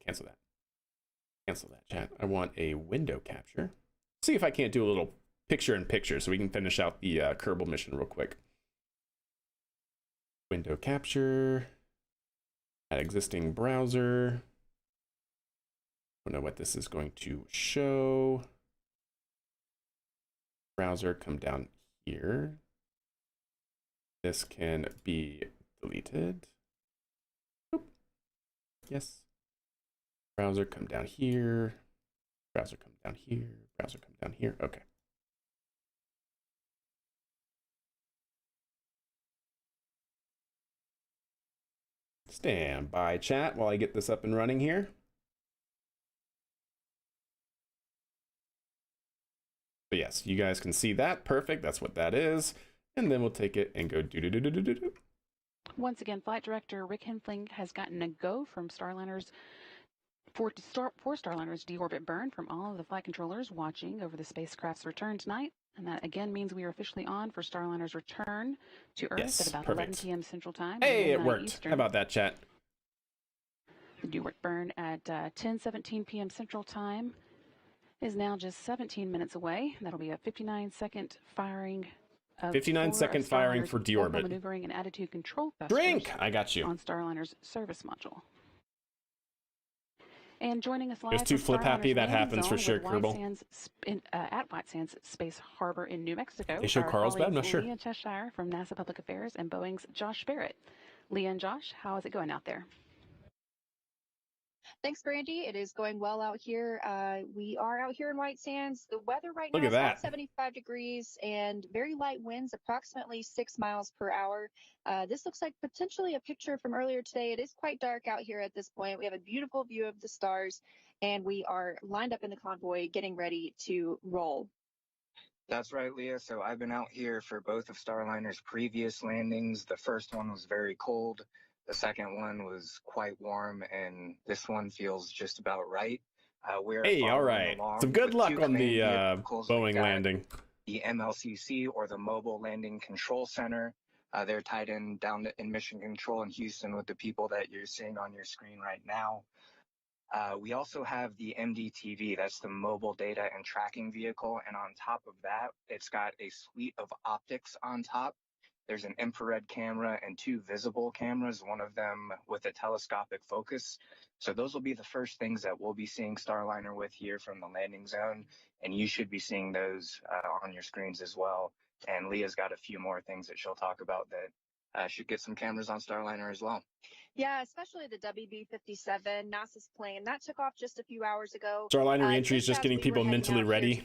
Cancel that. Cancel that, chat. I want a window capture. See if I can't do a little picture-in-picture so we can finish out the Kerbal mission real quick. Window capture. Add existing browser. Don't know what this is going to show. Browser, come down here. This can be deleted. Oop. Yes. Browser, come down here. Browser, come down here. Browser, come down here. Okay. Stand by, chat, while I get this up and running here. But yes, you guys can see that. Perfect. That's what that is. And then we'll take it and go do-do-do-do-do-do. Once again, Flight Director Rick Henfling has gotten a go from Starliner's for Starliner's deorbit burn from all of the flight controllers watching over the spacecraft's return tonight. And that again means we are officially on for Starliner's return to Earth at about 11 p.m. Central Time. Hey, it worked. Eastern. How about that, chat? The deorbit burn at 10:17 p.m. Central Time is now just 17 minutes away. That'll be a 59-second firing. 59-second firing for deorbit. Maneuvering and attitude control thrusters. Drink! I got you. On Starliner's service module. And joining us live Just too flip happy that happens for sure, Kerbal. At White Sands Space Harbor in New Mexico. They show Carlsbad? I'm not sure. Leah Cheshire from NASA Public Affairs and Boeing's Josh Barrett. Leah and Josh, how is it going out there? Thanks, Brandy. It is going well out here. We are out here in White Sands. The weather right Look now at is that. about 75 degrees and very light winds, approximately 6 miles per hour. This looks like potentially a picture from earlier today. It is quite dark out here at this point. We have a beautiful view of the stars, and we are lined up in the convoy getting ready to roll. That's right, Leah. So I've been out here for both of Starliner's previous landings. The first one was very cold. The second one was quite warm, and this one feels just about right. Hey, all right. Some good luck on the Boeing landing. The MLCC, or the Mobile Landing Control Center. They're tied in down in Mission Control in Houston with the people that you're seeing on your screen right now. We also have the MDTV, that's the Mobile Data and Tracking Vehicle, and on top of that, it's got a suite of optics on top. There's an infrared camera and 2 visible cameras, one of them with a telescopic focus. So those will be the first things that we'll be seeing Starliner with here from the landing zone, and you should be seeing those on your screens as well. And Leah's got a few more things that she'll talk about that should get some cameras on Starliner as well. Yeah, especially the WB-57, NASA's plane. That took off just a few hours ago. Starliner reentry is just getting people mentally ready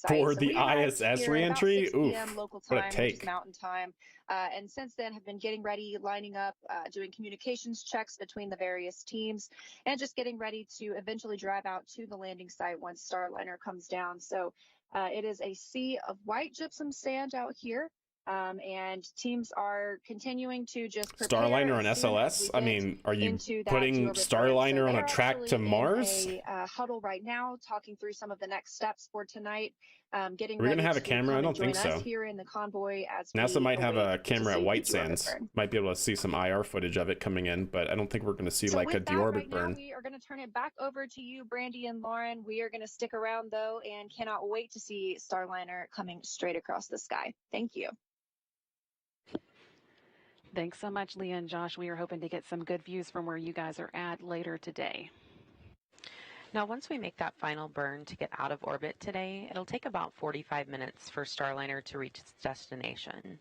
for the ISS reentry. Oof, what a take. Mountain time. And since then have been getting ready, lining up, doing communications checks between the various teams, and just getting ready to eventually drive out to the landing site once Starliner comes down. So it is a sea of white gypsum sand out here. And teams are continuing to just prepare. Starliner on SLS? I mean, are you putting Starliner on a track to Mars? In a huddle right now, talking through some of the next steps for tonight. We're going to have a camera? I don't think so. Here in the convoy as NASA might have a camera at White Sands. Might be able to see some IR footage of it coming in, but I don't think we're going to see like a deorbit burn. We are going to turn it back over to you, Brandy and Lauren. We are going to stick around though, and cannot wait to see Starliner coming straight across the sky. Thank you. Thanks so much, Leah and Josh. We are hoping to get some good views from where you guys are at later today. Now, once we make that final burn to get out of orbit today, it'll take about 45 minutes for Starliner to reach its destination.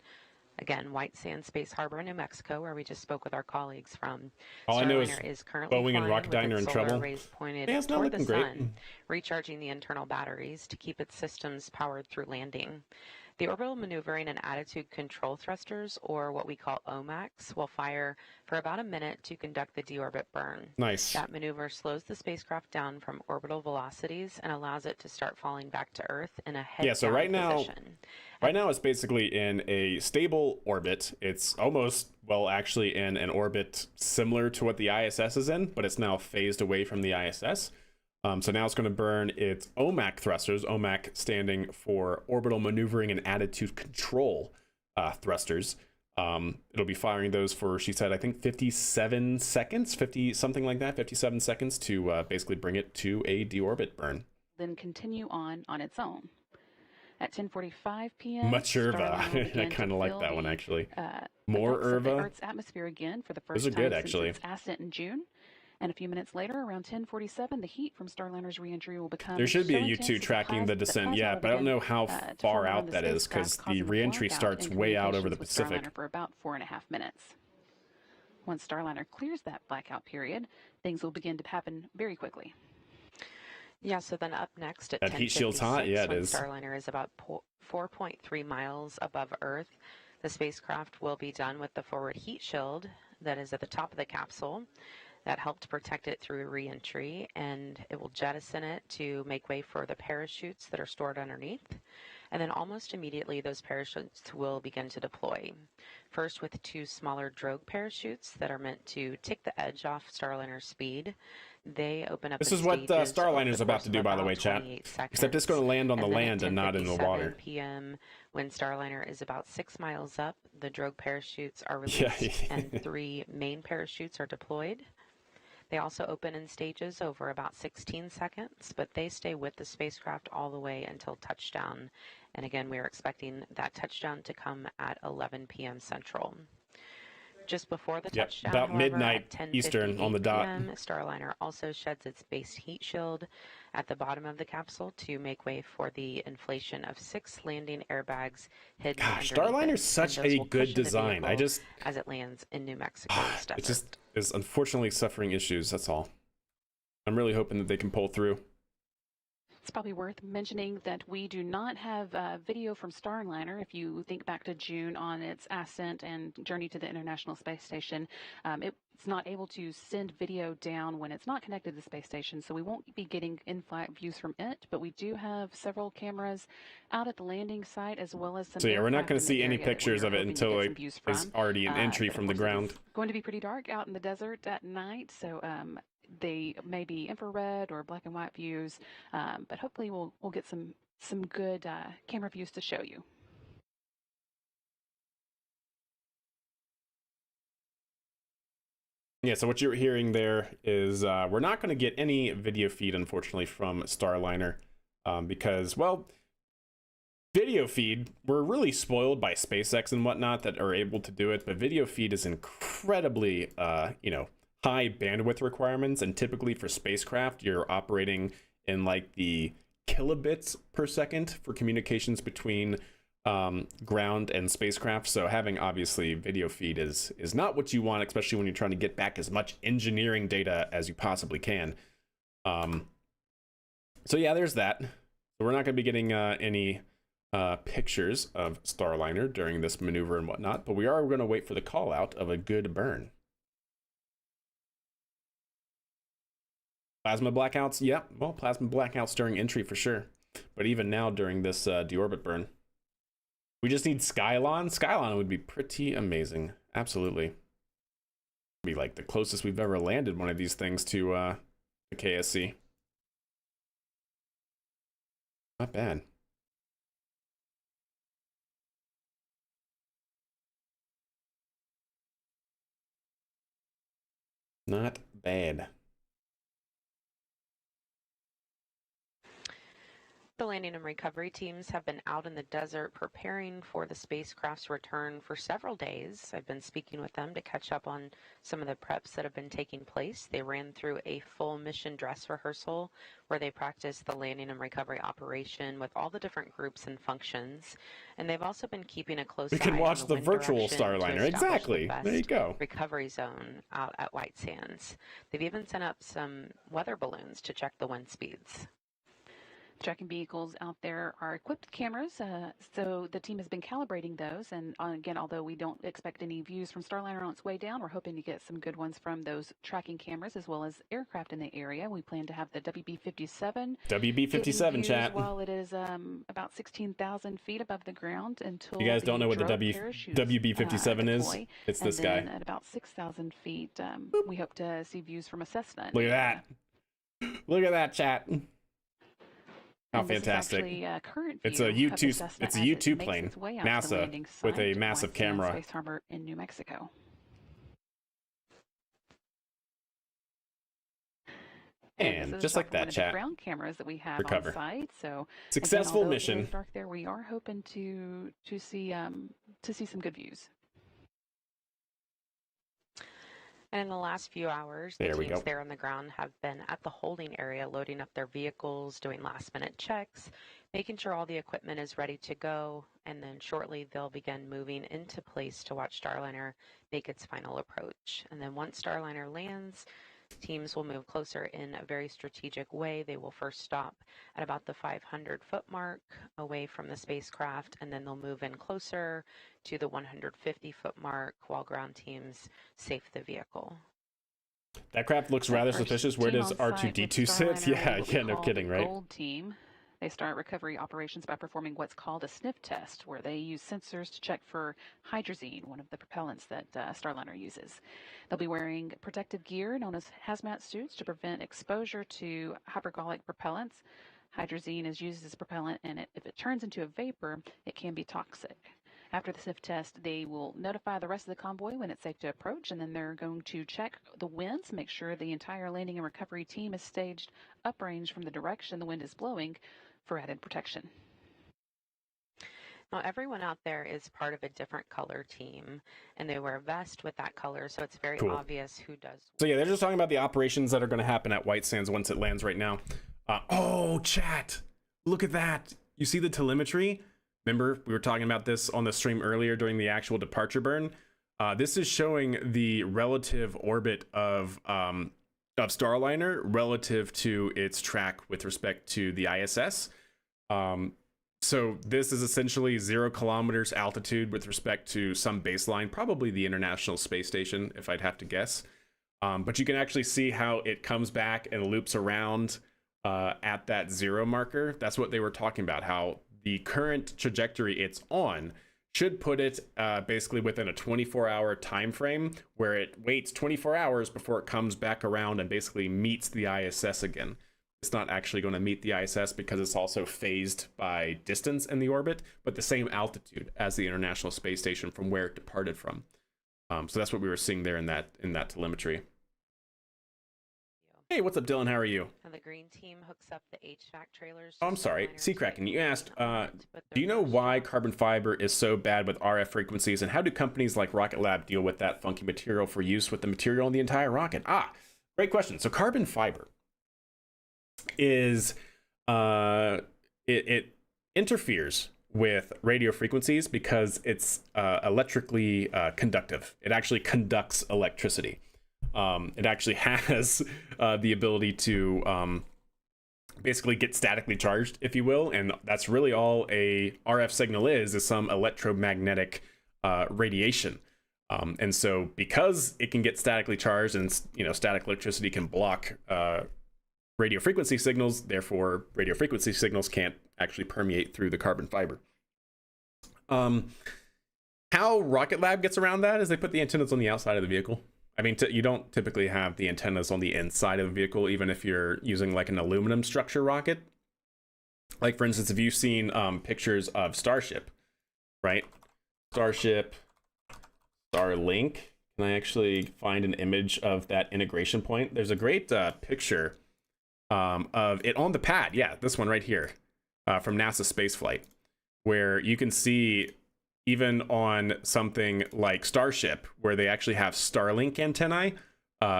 Again, White Sands Space Harbor, New Mexico, where we just spoke with our colleagues from. All I know Starliner is currently Boeing and Rocketdyne are in trouble. Pointed it's not toward the looking great. sun, recharging the internal batteries to keep its systems powered through landing. The orbital maneuvering and attitude control thrusters, or what we call OMACs, will fire for about a minute to conduct the deorbit burn. Nice. That maneuver slows the spacecraft down from orbital velocities and allows it to start falling back to Earth in a head-down so right position. Right now it's basically in a stable orbit. It's almost, well, actually in an orbit similar to what the ISS is in, but it's now phased away from the ISS. So now it's going to burn its OMAC thrusters, OMAC standing for Orbital Maneuvering and Attitude Control thrusters. It'll be firing those for, she said, I think 57 seconds, 50, something like that, 57 seconds to basically bring it to a deorbit burn. Then continue on its own. At 10:45 p.m. Much Irva. I kind of like that one, actually. More Irva. Earth's atmosphere again for the first time good, since actually. Its ascent in June. And a few minutes later, around 10:47, the heat from Starliner's reentry will become. There should be so a U2 tracking the descent, yeah, but I don't know how far out that is because the reentry starts way out over the Pacific. For about 4.5 minutes. Once Starliner clears that blackout period, things will begin to happen very quickly. Yeah, so then up next at 10:56, heat shield's hot, yeah, it is. Starliner is about 4.3 miles above Earth. The spacecraft will be done with the forward heat shield, that is at the top of the capsule that helped protect it through re-entry, and it will jettison it to make way for the parachutes that are stored underneath. And then almost immediately, those parachutes will begin to deploy. First with 2 smaller drogue parachutes that are meant to take the edge off Starliner's speed. They open up. This is what Starliner's about to do, by the way, chat. Except it's going to land on the land and not in the water. p.m. when Starliner is about 6 miles up, the drogue parachutes are released and 3 main parachutes are deployed. They also open in stages over about 16 seconds, but they stay with the spacecraft all the way until touchdown. And again, we are expecting that touchdown to come at 11 p.m. Central. Just before the touchdown, about however, midnight at Eastern on the dot. PM, Starliner also sheds its base heat shield at the bottom of the capsule to make way for the inflation of 6 landing airbags hidden underneath Starliner's it. such And those a will good cushion the design. vehicle as it lands in New Mexico's desert. It just is unfortunately suffering issues, that's all. I'm really hoping that they can pull through. It's probably worth mentioning that we do not have video from Starliner. If you think back to June on its ascent and journey to the International Space Station, it's not able to send video down when it's not connected to the space station, so we won't be getting in-flight views from it, but we do have several cameras out at the landing site as well as some. So yeah, we're not going to see any pictures of it until it is already an entry from the ground. It's going to be pretty dark out in the desert at night, so they may be infrared or black and white views, but hopefully we'll get some good camera views to show you. Yeah, so what you're hearing there is we're not going to get any video feed, unfortunately, from Starliner because, well, video feed, we're really spoiled by SpaceX and whatnot that are able to do it, but video feed is incredibly, high bandwidth requirements, and typically for spacecraft you're operating in like the kilobits per second for communications between ground and spacecraft. So having obviously video feed is not what you want, especially when you're trying to get back as much engineering data as you possibly can. So yeah, there's that. So we're not going to be getting any pictures of Starliner during this maneuver and whatnot, but we are going to wait for the call out of a good burn. Plasma blackouts, yeah, well, plasma blackouts during entry for sure. But even now during this deorbit burn. We just need Skylon. Skylon would be pretty amazing. Absolutely. Be like the closest we've ever landed one of these things to the KSC. Not bad. Not bad. The landing and recovery teams have been out in the desert preparing for the spacecraft's return for several days. I've been speaking with them to catch up on some of the preps that have been taking place. They ran through a full mission dress rehearsal where they practiced the landing and recovery operation with all the different groups and functions. And they've also been keeping a close eye on the wind watch the virtual direction Starliner. to establish Exactly. the best There you go. recovery zone out at White Sands. They've even sent up some weather balloons to check the wind speeds. Tracking vehicles out there are equipped with cameras, so the team has been calibrating those. And again, although we don't expect any views from Starliner on its way down, we're hoping to get some good ones from those tracking cameras as well as aircraft in the area. We plan to have the WB-57. WB-57, chat. While it is about 16,000 feet above the ground until you guys don't know what the parachutes, WB-57 is? It's this guy. At about 6,000 feet, we hope to see views from a Cessna. Look at that. Look at that, chat. How And fantastic. This is actually, current It's a view of the U-2, Cessna it's a as it U-2 makes plane, its way out to the NASA, landing with a site, massive White Sands camera. Space Harbor in New Mexico. And this is just like that, one of chat. the ground cameras that we have Recover. on site. So Successful again, although mission. It is dark there, we are hoping to see some good views. And in the last few hours, the teams there on the ground have been at the holding area, loading up their vehicles, doing last-minute checks, making sure all the equipment is ready to go, and then shortly they'll begin moving into place to watch Starliner make its final approach. And then once Starliner lands, Teams will move closer in a very strategic way. They will first stop at about the 500-foot mark away from the spacecraft, and then they'll move in closer to the 150-foot mark while ground teams safe the vehicle. That craft looks rather suspicious. Where does R2-D2 sit? Yeah, no kidding, right? Gold team. They start recovery operations by performing what's called a sniff test, where they use sensors to check for hydrazine, one of the propellants that Starliner uses. They'll be wearing protective gear known as hazmat suits to prevent exposure to hypergolic propellants. Hydrazine is used as a propellant, and if it turns into a vapor, it can be toxic. After the sniff test, they will notify the rest of the convoy when it's safe to approach, and then they're going to check the winds, make sure the entire landing and recovery team is staged uprange from the direction the wind is blowing for added protection. Now, everyone out there is part of a different color team, and they wear a vest with that color, so it's very obvious who does. So yeah, they're just talking about the operations that are going to happen at White Sands once it lands right now. Oh, chat, look at that. You see the telemetry? Remember, we were talking about this on the stream earlier during the actual departure burn. This is showing the relative orbit of Starliner relative to its track with respect to the ISS. So this is essentially 0 kilometers altitude with respect to some baseline, probably the International Space Station, if I'd have to guess. But you can actually see how it comes back and loops around at that 0 marker. That's what they were talking about, how the current trajectory it's on should put it basically within a 24-hour time frame, where it waits 24 hours before it comes back around and basically meets the ISS again. It's not actually going to meet the ISS because it's also phased by distance in the orbit, but the same altitude as the International Space Station from where it departed from. So that's what we were seeing there in that telemetry. Hey, what's up, Dylan? How are you? And the green team hooks up the HVAC trailers. Oh, I'm sorry, Seacracken. You asked, do you know why carbon fiber is so bad with RF frequencies, and how do companies like Rocket Lab deal with that funky material for use with the material in the entire rocket? Great question. So carbon fiber is it interferes with radio frequencies because it's electrically conductive. It actually conducts electricity. It actually has the ability to basically get statically charged, if you will, and that's really all a RF signal is some electromagnetic radiation. And so because it can get statically charged, and static electricity can block radio frequency signals, therefore radio frequency signals can't actually permeate through the carbon fiber. How Rocket Lab gets around that is they put the antennas on the outside of the vehicle. I mean, you don't typically have the antennas on the inside of the vehicle, even if you're using like an aluminum structure rocket. Like, for instance, if you've seen pictures of Starship, right? Starship, Starlink. Can I actually find an image of that integration point? There's a great picture of it on the pad. Yeah, this one right here from NASA spaceflight, where you can see even on something like Starship, where they actually have Starlink antennae,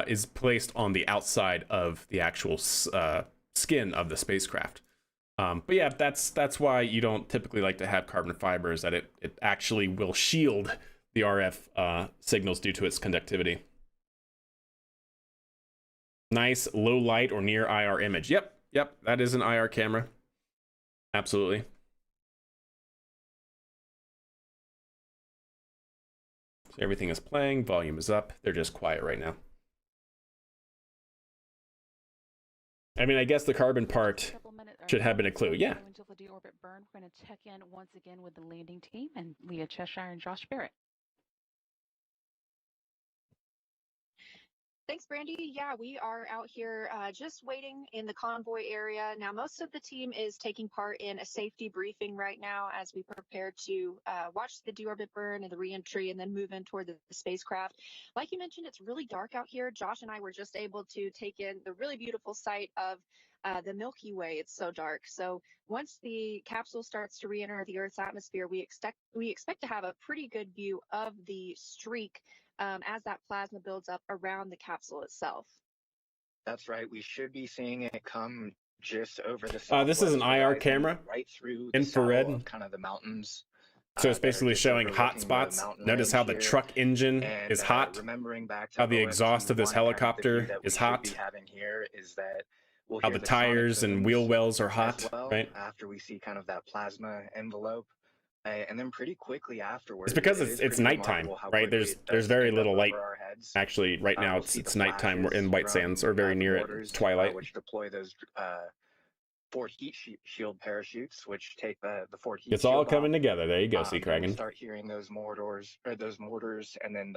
is placed on the outside of the actual skin of the spacecraft. But yeah, that's why you don't typically like to have carbon fibers, that it actually will shield the RF signals due to its conductivity. Nice low light or near IR image. Yep, that is an IR camera. Absolutely. So everything is playing, volume is up. They're just quiet right now. I mean, I guess the carbon part should have been a clue. Yeah. Until the deorbit burn, we're going to check in once again with the landing team and Leah Cheshire and Josh Barrett. Thanks, Brandy. Yeah, we are out here just waiting in the convoy area. Now, most of the team is taking part in a safety briefing right now as we prepare to watch the deorbit burn and the reentry and then move in toward the spacecraft. Like you mentioned, it's really dark out here. Josh and I were just able to take in the really beautiful sight of the Milky Way. It's so dark. So once the capsule starts to re-enter the Earth's atmosphere, we expect to have a pretty good view of the streak as that plasma builds up around the capsule itself. That's right. We should be seeing it come just over the this is an IR horizon, camera, right through infrared, the kind of the mountains So it's that are basically just showing hot overlooking the spots. mountain Notice how range the here. truck engine And is hot. remembering back to How the OFT exhaust of this 1, kind of the helicopter view that we is should hot. be having here is that we'll How hear the the sonic tires and booms wheel wells are as hot, well right? after we see kind of that plasma envelope. And then pretty quickly afterwards, It's because it is it's pretty nighttime, remarkable how right? quickly There's it does very sneak up little light. over our heads. Actually, right now We'll see it's the nighttime. We're flashes in White from, Sands, or very the near it. mortars, It's twilight. which deploy those forward heat shield parachutes, which take the forward heat It's all shield coming off. together. There you go, Sea And we Kraken. start hearing those mortars, and then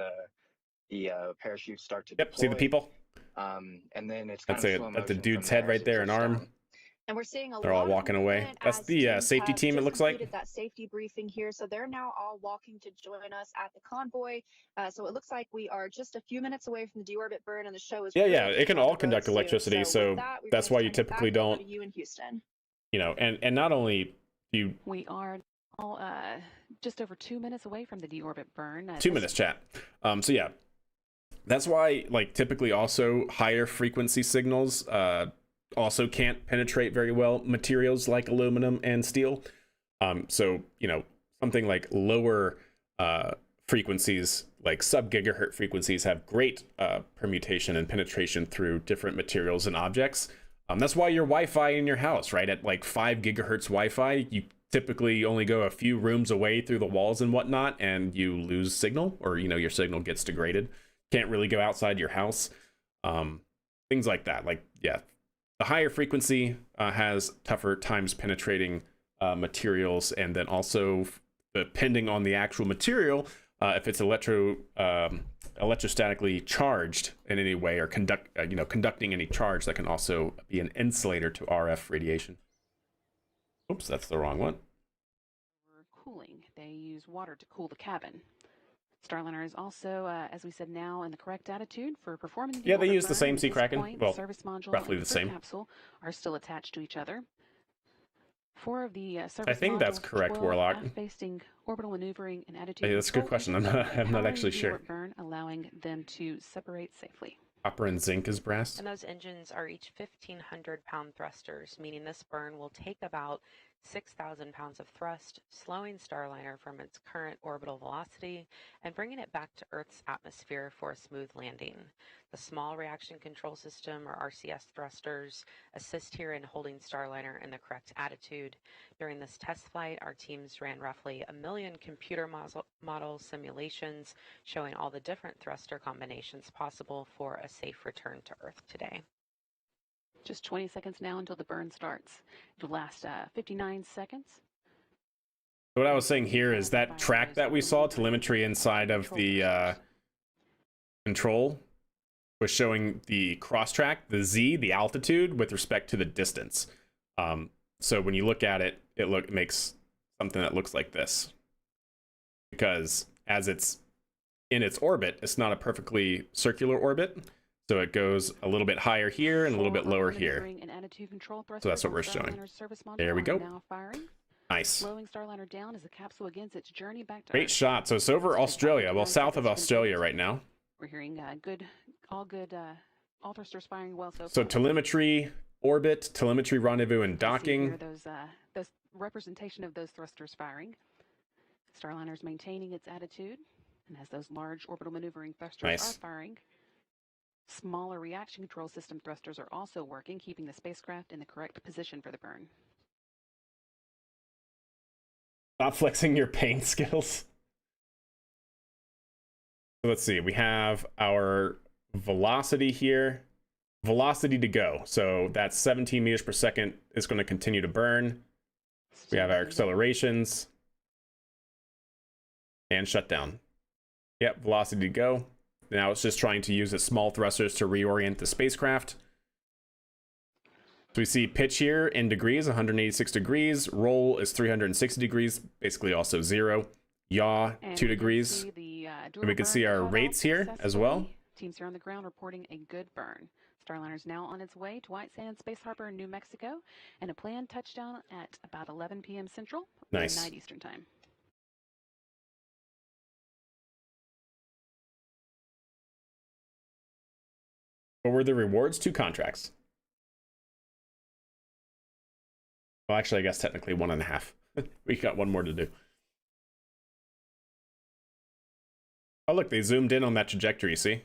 the parachutes start to Yep. deploy. See the people? And then it's kind That's of it. slow That's the motion dude's from head there right as it there, an drifts arm. down. And we're seeing a They're all lot walking of away. movement That's as the teams safety have team, it just looks like. completed that safety briefing here. So they're now all walking to join us at the convoy. So it looks like we are just a few minutes away from the deorbit burn, and the show is Yeah, really yeah. It just can on the all road conduct soon. electricity, so with that, we're that's going why to you turn it back typically over don't, to you in Houston. you know, and not only do you We are all just over 2 minutes away from the deorbit burn. 2 minutes chat. So yeah, that's why like typically also higher frequency signals also can't penetrate very well materials like aluminum and steel. So you know, something like lower frequencies, like sub-gigahertz frequencies, have great permutation and penetration through different materials and objects. That's why your Wi-Fi in your house, right, at like 5 gigahertz Wi-Fi, you typically only go a few rooms away through the walls and whatnot, and you lose signal, or you know, your signal gets degraded. Can't really go outside your house. Things like that. Like, yeah, the higher frequency has tougher times penetrating materials, and then also depending on the actual material, if it's electrostatically charged in any way, or conducting any charge, that can also be an insulator to RF radiation. Oops, that's the wrong one. For cooling, they use water to cool the cabin. Starliner is also, as we said, now in the correct attitude for performing the Yeah, they deorbit use the burn. same At Sea this Kraken. point, Well, the service module roughly and the crew same. capsule are still attached to each other. 4 of the service I think that's modules, correct, 12 Warlock. aft-facing orbital maneuvering and attitude Hey, that's a good control question. I'm systems not powering actually the sure. deorbit burn, allowing them to separate safely. Copper and zinc is brass. And those engines are each 1,500 pound thrusters, meaning this burn will take about 6,000 pounds of thrust, slowing Starliner from its current orbital velocity and bringing it back to Earth's atmosphere for a smooth landing. The small reaction control system, or RCS thrusters, assist here in holding Starliner in the correct attitude. During this test flight, our teams ran roughly 1 million computer model simulations showing all the different thruster combinations possible for a safe return to Earth today. Just 20 seconds now until the burn starts. It'll last 59 seconds. So what I was saying here is that track that we saw, telemetry inside of the control, was showing the cross track, the Z, the altitude, with respect to the distance. So when you look at it, it makes something that looks like this. Because as it's in its orbit, it's not a perfectly circular orbit. So it goes a little bit higher here and a little bit lower here. So that's what we're showing. There we go. Now firing. Nice. Slowing Starliner down as the capsule begins its journey back to Great Earth. shot. So it's over Australia, well, south of Australia right now. We're hearing all thrusters firing well so far. So telemetry, orbit, telemetry, rendezvous, and You see docking. here those representation of those thrusters firing. Starliner is maintaining its attitude, and as those large orbital maneuvering thrusters Nice. are firing, smaller reaction control system thrusters are also working, keeping the spacecraft in the correct position for the burn. Stop flexing your paint skills. So let's see. We have our velocity here. Velocity to go. So that's 17 meters per second. It's going to continue to burn. We have our accelerations. And shutdown. Yep, velocity to go. Now it's just trying to use its small thrusters to reorient the spacecraft. So we see pitch here in degrees, 186 degrees. Roll is 360 degrees, basically also 0. Yaw, 2 degrees. And we can see our rates here as well. Teams here on the ground reporting a good burn. Starliner is now on its way to White Sands Space Harbor in New Mexico, and a planned touchdown at about 11 p.m. Central, Nice. 9 Eastern Time. What were the rewards? 2 contracts. Well, actually, I guess technically 1.5. We got 1 more to do. Oh, look, they zoomed in on that trajectory, see?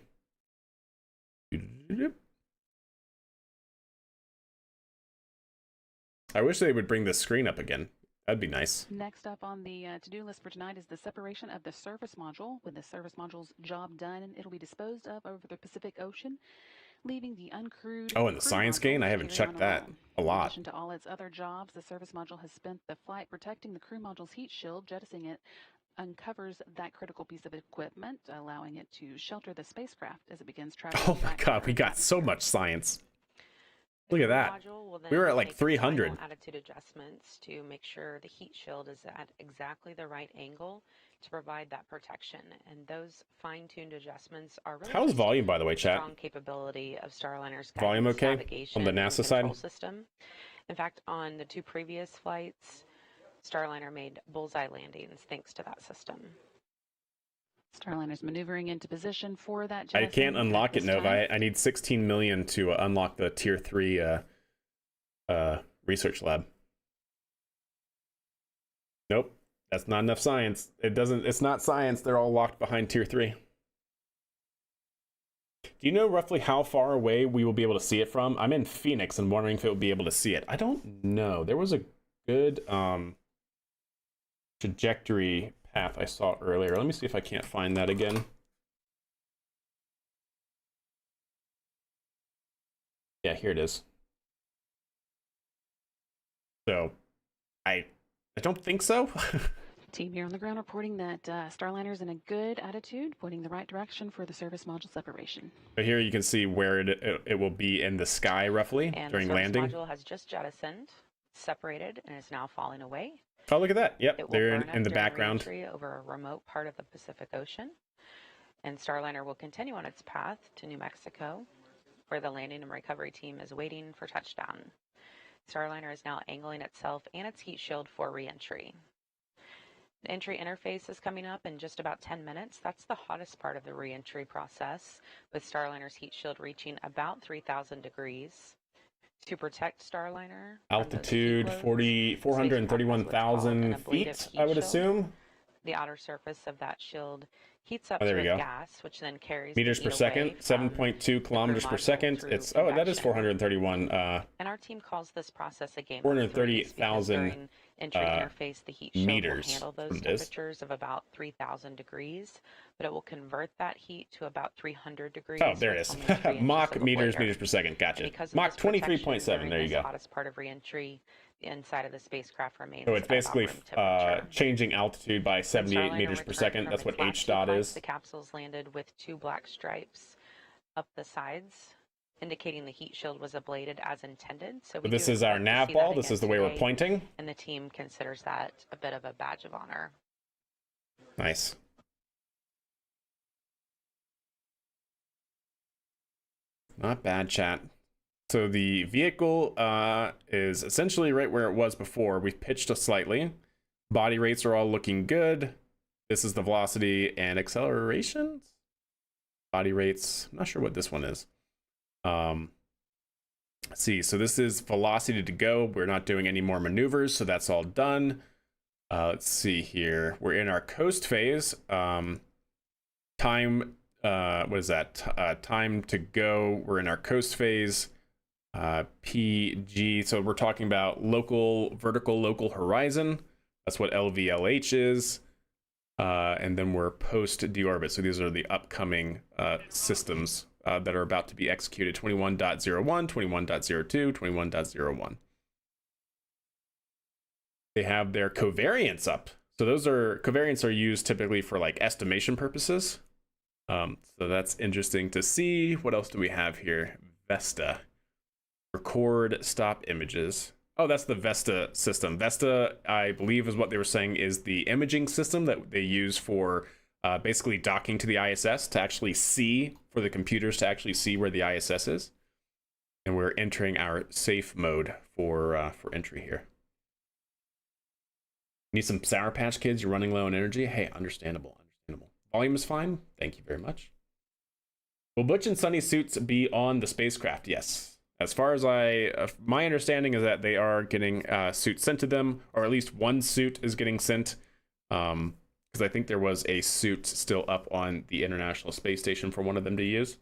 I wish they would bring this screen up again. That'd be nice. Next up on the to-do list for tonight is the separation of the service module. When the service module's job done, it'll be disposed of over the Pacific Ocean, leaving the uncrewed. Oh, and the crew science gain? module I to haven't carry checked on that alone. a In lot. addition to all its other jobs, the service module has spent the flight protecting the crew module's heat shield. Jettisoning it uncovers that critical piece of equipment, allowing it to shelter the spacecraft as it begins traveling. Oh my god, we got so much science. Look at that. We were at like 300. Attitude adjustments to make sure the heat shield is at exactly the right angle to provide that protection. And those fine-tuned adjustments are really How's volume, by the way, chat? strong capability of Starliner's Volume guidance, okay navigation, on the and NASA control side? system. In fact, on the 2 previous flights, Starliner made bullseye landings thanks to that system. Starliner's maneuvering into position for that I jettison can't unlock at it, this Nova. time. I need 16 million to unlock the tier 3 research lab. Nope, that's not enough science. It's not science. They're all locked behind tier 3. Do you know roughly how far away we will be able to see it from? I'm in Phoenix and wondering if it will be able to see it. I don't know. There was a good trajectory path I saw earlier. Let me see if I can't find that again. Yeah, here it is. So, I don't think so. Team here on the ground reporting that Starliner's in a good attitude, pointing the right direction for the service module separation. But here you can see where it will be in the sky roughly And during the service landing. module has just jettisoned, separated, and is now falling away. Oh, look at that. Yep, It will they're burn in up the during background. re-entry over a remote part of the Pacific Ocean. And Starliner will continue on its path to New Mexico, where the landing and recovery team is waiting for touchdown. Starliner is now angling itself and its heat shield for re-entry. The entry interface is coming up in just about 10 minutes. That's the hottest part of the re-entry process, with Starliner's heat shield reaching about 3,000 degrees. To protect Starliner, Altitude 431,000 feet, I would assume. The outer surface of that shield heats up Oh, there to we a go. gas, which then carries Meters the per heat second, away 7.2 kilometers per second. It's that is 431. And our team calls this process a game of 430,000 during entry interface, the heat shield meters. will handle those What it is. temperatures of about 3,000 degrees, but it will convert that heat to about 300 degrees. Oh, there it is. with only 3 inches Mach of a meters, flare. meters per second. And Gotcha. because of Mach this protection 23.7. There you during go. this hottest part of re-entry, the inside of the spacecraft remains So it's at basically about room temperature. changing altitude by When 78 Starliner meters per returned second. from That's its what last H 2 dot flights, is. The capsules landed with 2 black stripes up the sides, indicating the heat shield was ablated as intended. So So this is our nav ball. This is the way we're pointing. and the team considers that a bit of a badge of honor. Nice. Not bad, chat. So the vehicle is essentially right where it was before. We've pitched it slightly. Body rates are all looking good. This is the velocity and acceleration. Body rates. I'm not sure what this one is. Let's see. So this is velocity to go. We're not doing any more maneuvers, so that's all done. Let's see here. We're in our coast phase. Time. What is that? Time to go. We're in our coast phase. PG. So we're talking about vertical local horizon. That's what LVLH is. And then we're post deorbit. So these are the upcoming systems that are about to be executed. 21.01, 21.02, 21.01. They have their covariance up. So covariance are used typically for like estimation purposes. So that's interesting to see. What else do we have here? Vesta. Record stop images. Oh, that's the Vesta system. Vesta, I believe, is what they were saying is the imaging system that they use for basically docking to the ISS to actually see, for the computers to actually see where the ISS is. And we're entering our safe mode for entry here. Need some Sour Patch Kids? You're running low on energy? Hey, understandable. Volume is fine. Thank you very much. Will Butch and Sunny suits be on the spacecraft? Yes. As far as my understanding is that they are getting suits sent to them, or at least one suit is getting sent. Because because I think there was a suit still up on the International Space Station for one of them to use.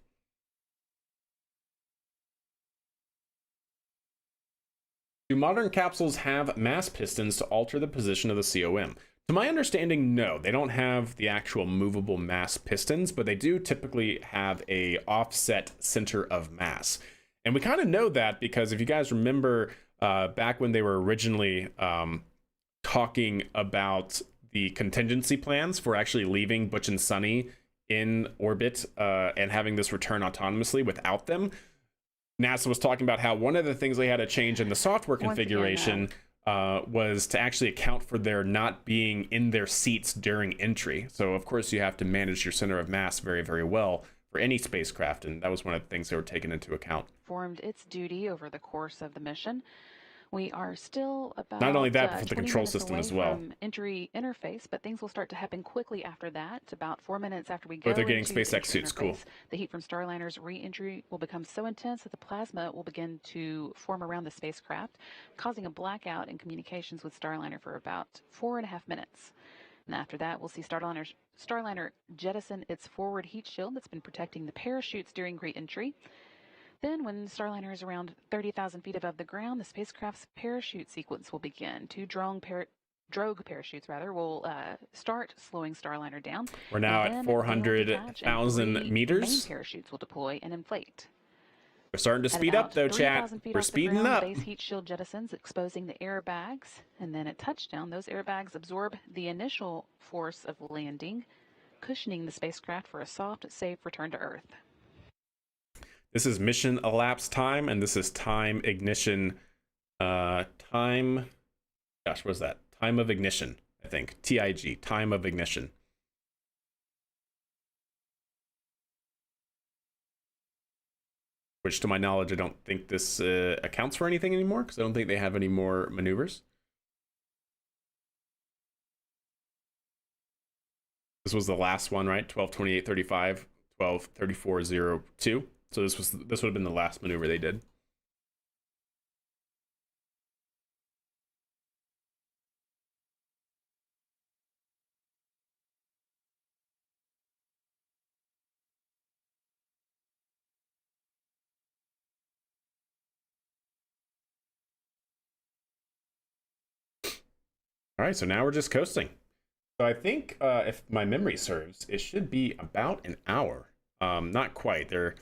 Do modern capsules have mass pistons to alter the position of the COM? To my understanding, no. They don't have the actual movable mass pistons, but they do typically have a offset center of mass. And we kind of know that because if you guys remember back when they were originally talking about the contingency plans for actually leaving Butch and Sunny in orbit and having this return autonomously without them, NASA was talking about how one of the things they had to change in the software configuration was to actually account for their not being in their seats during entry. So of course you have to manage your center of mass very, very well for any spacecraft, and that was one of the things they were taking into account. Performed its duty over the course of the mission. We are still about not only that, but for the 20 control minutes system away as well. From entry interface, but things will start to happen quickly after that. About 4 minutes after we go But they're getting into SpaceX entry suits, cool. interface, the heat from Starliner's re-entry will become so intense that the plasma will begin to form around the spacecraft, causing a blackout in communications with Starliner for about 4.5 minutes. And after that, we'll see Starliner jettison its forward heat shield that's been protecting the parachutes during re-entry. Then, when Starliner is around 30,000 feet above the ground, the spacecraft's parachute sequence will begin. Two drogue parachutes will start slowing Starliner down. We're now at 400,000 meters. Main parachutes will deploy and inflate. We're starting to speed up, though, chat. We're speeding up. Base heat shield jettisons, exposing the airbags, and then at touchdown, those airbags absorb the initial force of landing, cushioning the spacecraft for a soft, safe return to Earth. This is mission elapsed time, and this is time ignition. Gosh, what is that? Time of ignition, I think. TIG, time of ignition. Which, to my knowledge, I don't think this accounts for anything anymore, because I don't think they have any more maneuvers. This was the last one, right? 12:28:35, 12:34:02. So this would have been the last maneuver they did. All right, so now we're just coasting. So I think if my memory serves, it should be about an hour. Not quite. They're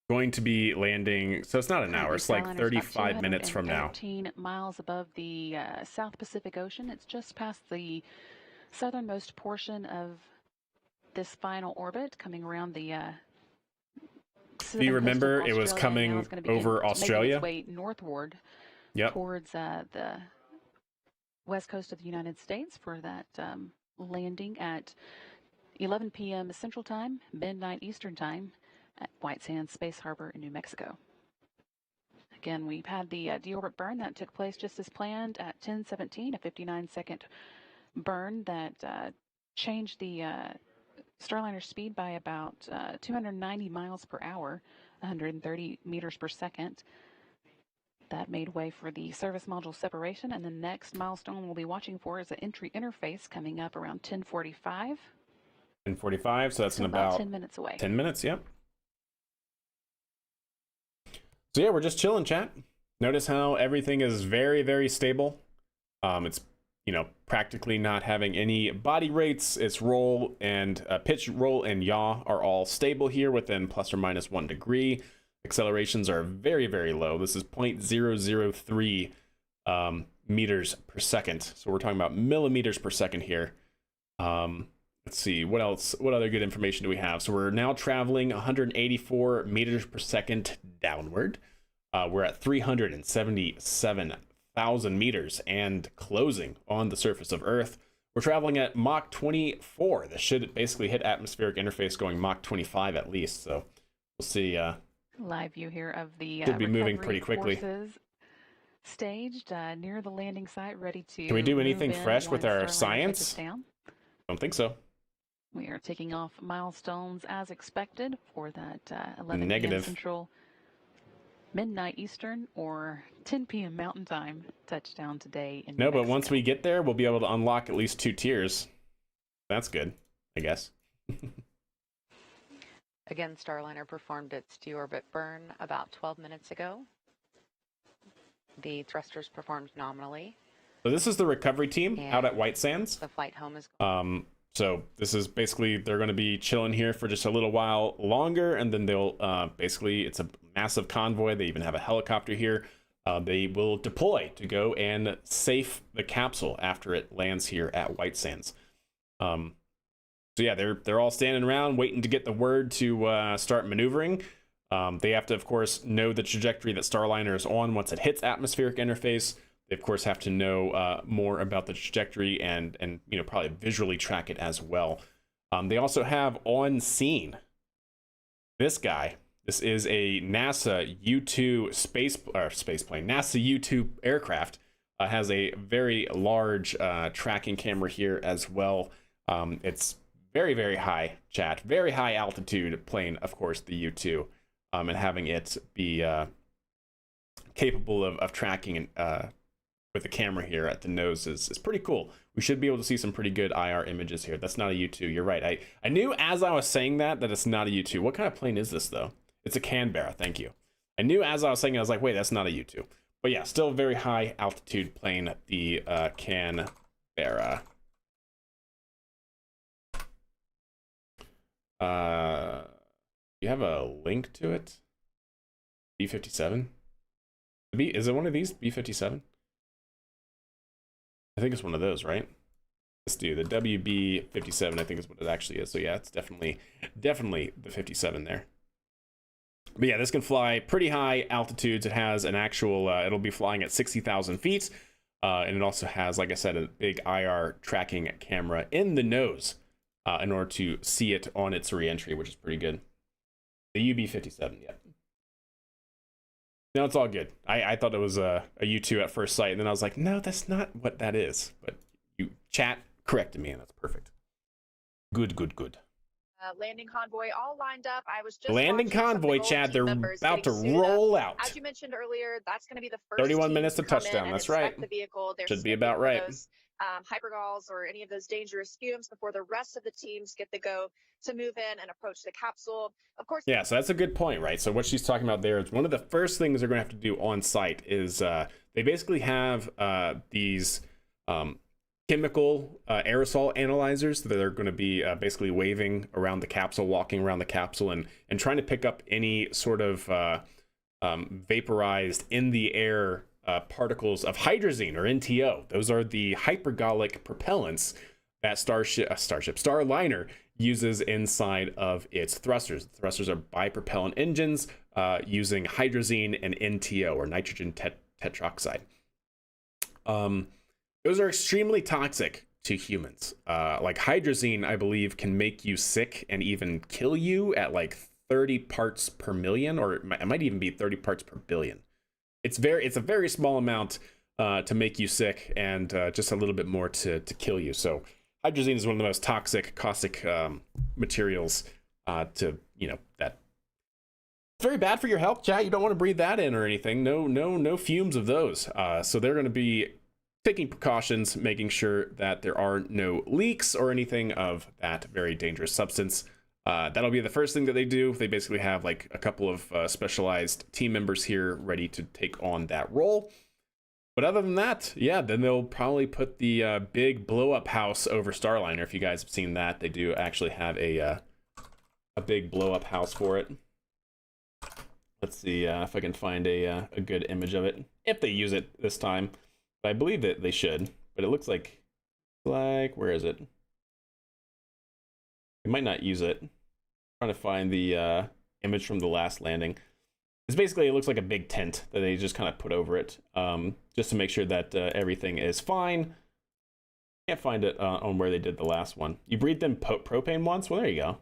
going to be landing, so it's not an hour, it's like 35 minutes from now. 13 miles above the South Pacific Ocean. It's just past the southernmost portion of this final orbit, coming around the do you remember it was coming over Australia? Its way northward towards the west coast of the United States for that landing at 11 p.m. Central Time, midnight Eastern Time, at White Sands Space Harbor in New Mexico. Again, we've had the deorbit burn that took place just as planned at 10:17, a 59-second burn that changed the Starliner speed by about 290 miles per hour, 130 meters per second. That made way for the service module separation, and the next milestone we'll be watching for is the entry interface coming up around 10:45. 10:45, so that's in about 10 minutes away. 10 minutes, yep. So yeah, we're just chilling, chat. Notice how everything is very, very stable. It's, practically not having any body rates. Its roll and pitch, roll, and yaw are all stable here within plus or minus 1 degree. Accelerations are very, very low. This is 0.003 meters per second. So we're talking about millimeters per second here. Let's see, what else? What other good information do we have? So we're now traveling 184 meters per second downward. We're at 377,000 meters and closing on the surface of Earth. We're traveling at Mach 24. This should basically hit atmospheric interface going Mach 25 at least. So we'll see. Live view here of the should be moving pretty quickly. Forces staged near the landing site, ready to. Can we do anything fresh with our science? Don't think so. We are taking off milestones as expected for that 11 Negative. p.m. Central midnight Eastern or 10 p.m. Mountain Time touchdown today in No, New but Mexico. once we get there, we'll be able to unlock at least 2 tiers. That's good, I guess. Again, Starliner performed its deorbit burn about 12 minutes ago. The thrusters performed nominally. So this is the recovery team out at White Sands. The flight home is... So this is basically, they're going to be chilling here for just a little while longer, and then they'll basically, it's a massive convoy. They even have a helicopter here. They will deploy to go and safe the capsule after it lands here at White Sands. So yeah, they're all standing around waiting to get the word to start maneuvering. They have to, of course, know the trajectory that Starliner is on once it hits atmospheric interface. They, of course, have to know more about the trajectory and you know, probably visually track it as well. They also have on scene this guy. This is a NASA U-2 spaceplane. NASA U-2 aircraft has a very large tracking camera here as well. It's very, very high, chat. Very high altitude plane, of course, the U-2. And having it be capable of tracking with the camera here at the nose is pretty cool. We should be able to see some pretty good IR images here. That's not a U-2. You're right. I knew as I was saying that it's not a U-2. What kind of plane is this, though? It's a Canberra. Thank you. I knew as I was saying it, I was like, wait, that's not a U-2. But yeah, still a very high altitude plane, the Canberra. You have a link to it? B-57? Is it one of these? B-57? I think it's one of those, right? Let's do the WB-57, I think is what it actually is. So yeah, it's definitely the 57 there. But yeah, this can fly pretty high altitudes. It has an actual, it'll be flying at 60,000 feet. And it also has, like I said, a big IR tracking camera in the nose in order to see it on its re-entry, which is pretty good. The UB-57, yeah. No, it's all good. I thought it was a U-2 at first sight, and then I was like, no, that's not what that is. But you chat corrected me, and that's perfect. Good. Landing convoy all lined up. I was just landing convoy, Chad. They're about to roll out. As you mentioned earlier, that's going to be the first 31 minutes to touchdown. That's right. The vehicle. Should be about right. Those, hypergalls or any of those dangerous fumes before the rest of the teams get the go to move in and approach the capsule. Of course. Yeah, so that's a good point, right? So what she's talking about there is one of the first things they're going to have to do on site is they basically have these chemical aerosol analyzers that are going to be basically waving around the capsule, walking around the capsule, and trying to pick up any sort of vaporized in the air particles of hydrazine or NTO. Those are the hypergolic propellants that Starliner uses inside of its thrusters. The thrusters are bipropellant engines using hydrazine and NTO, or nitrogen tetroxide. Those are extremely toxic to humans. Like hydrazine, I believe, can make you sick and even kill you at like 30 parts per million, or it might even be 30 parts per billion. It's a very small amount to make you sick, and just a little bit more to kill you. So hydrazine is one of the most toxic, caustic materials that it's very bad for your health, chat. You don't want to breathe that in or anything. No fumes of those. So they're going to be taking precautions, making sure that there are no leaks or anything of that very dangerous substance. That'll be the first thing that they do. They basically have like a couple of specialized team members here ready to take on that role. But other than that, yeah, then they'll probably put the big blow-up house over Starliner. If you guys have seen that, they do actually have a big blow-up house for it. Let's see if I can find a good image of it, if they use it this time. But I believe that they should, but it looks like where is it? They might not use it. I'm trying to find the image from the last landing. It's basically, it looks like a big tent that they just kind of put over it, just to make sure that everything is fine. Can't find it on where they did the last one. You breathed in propane once? Well, there you go.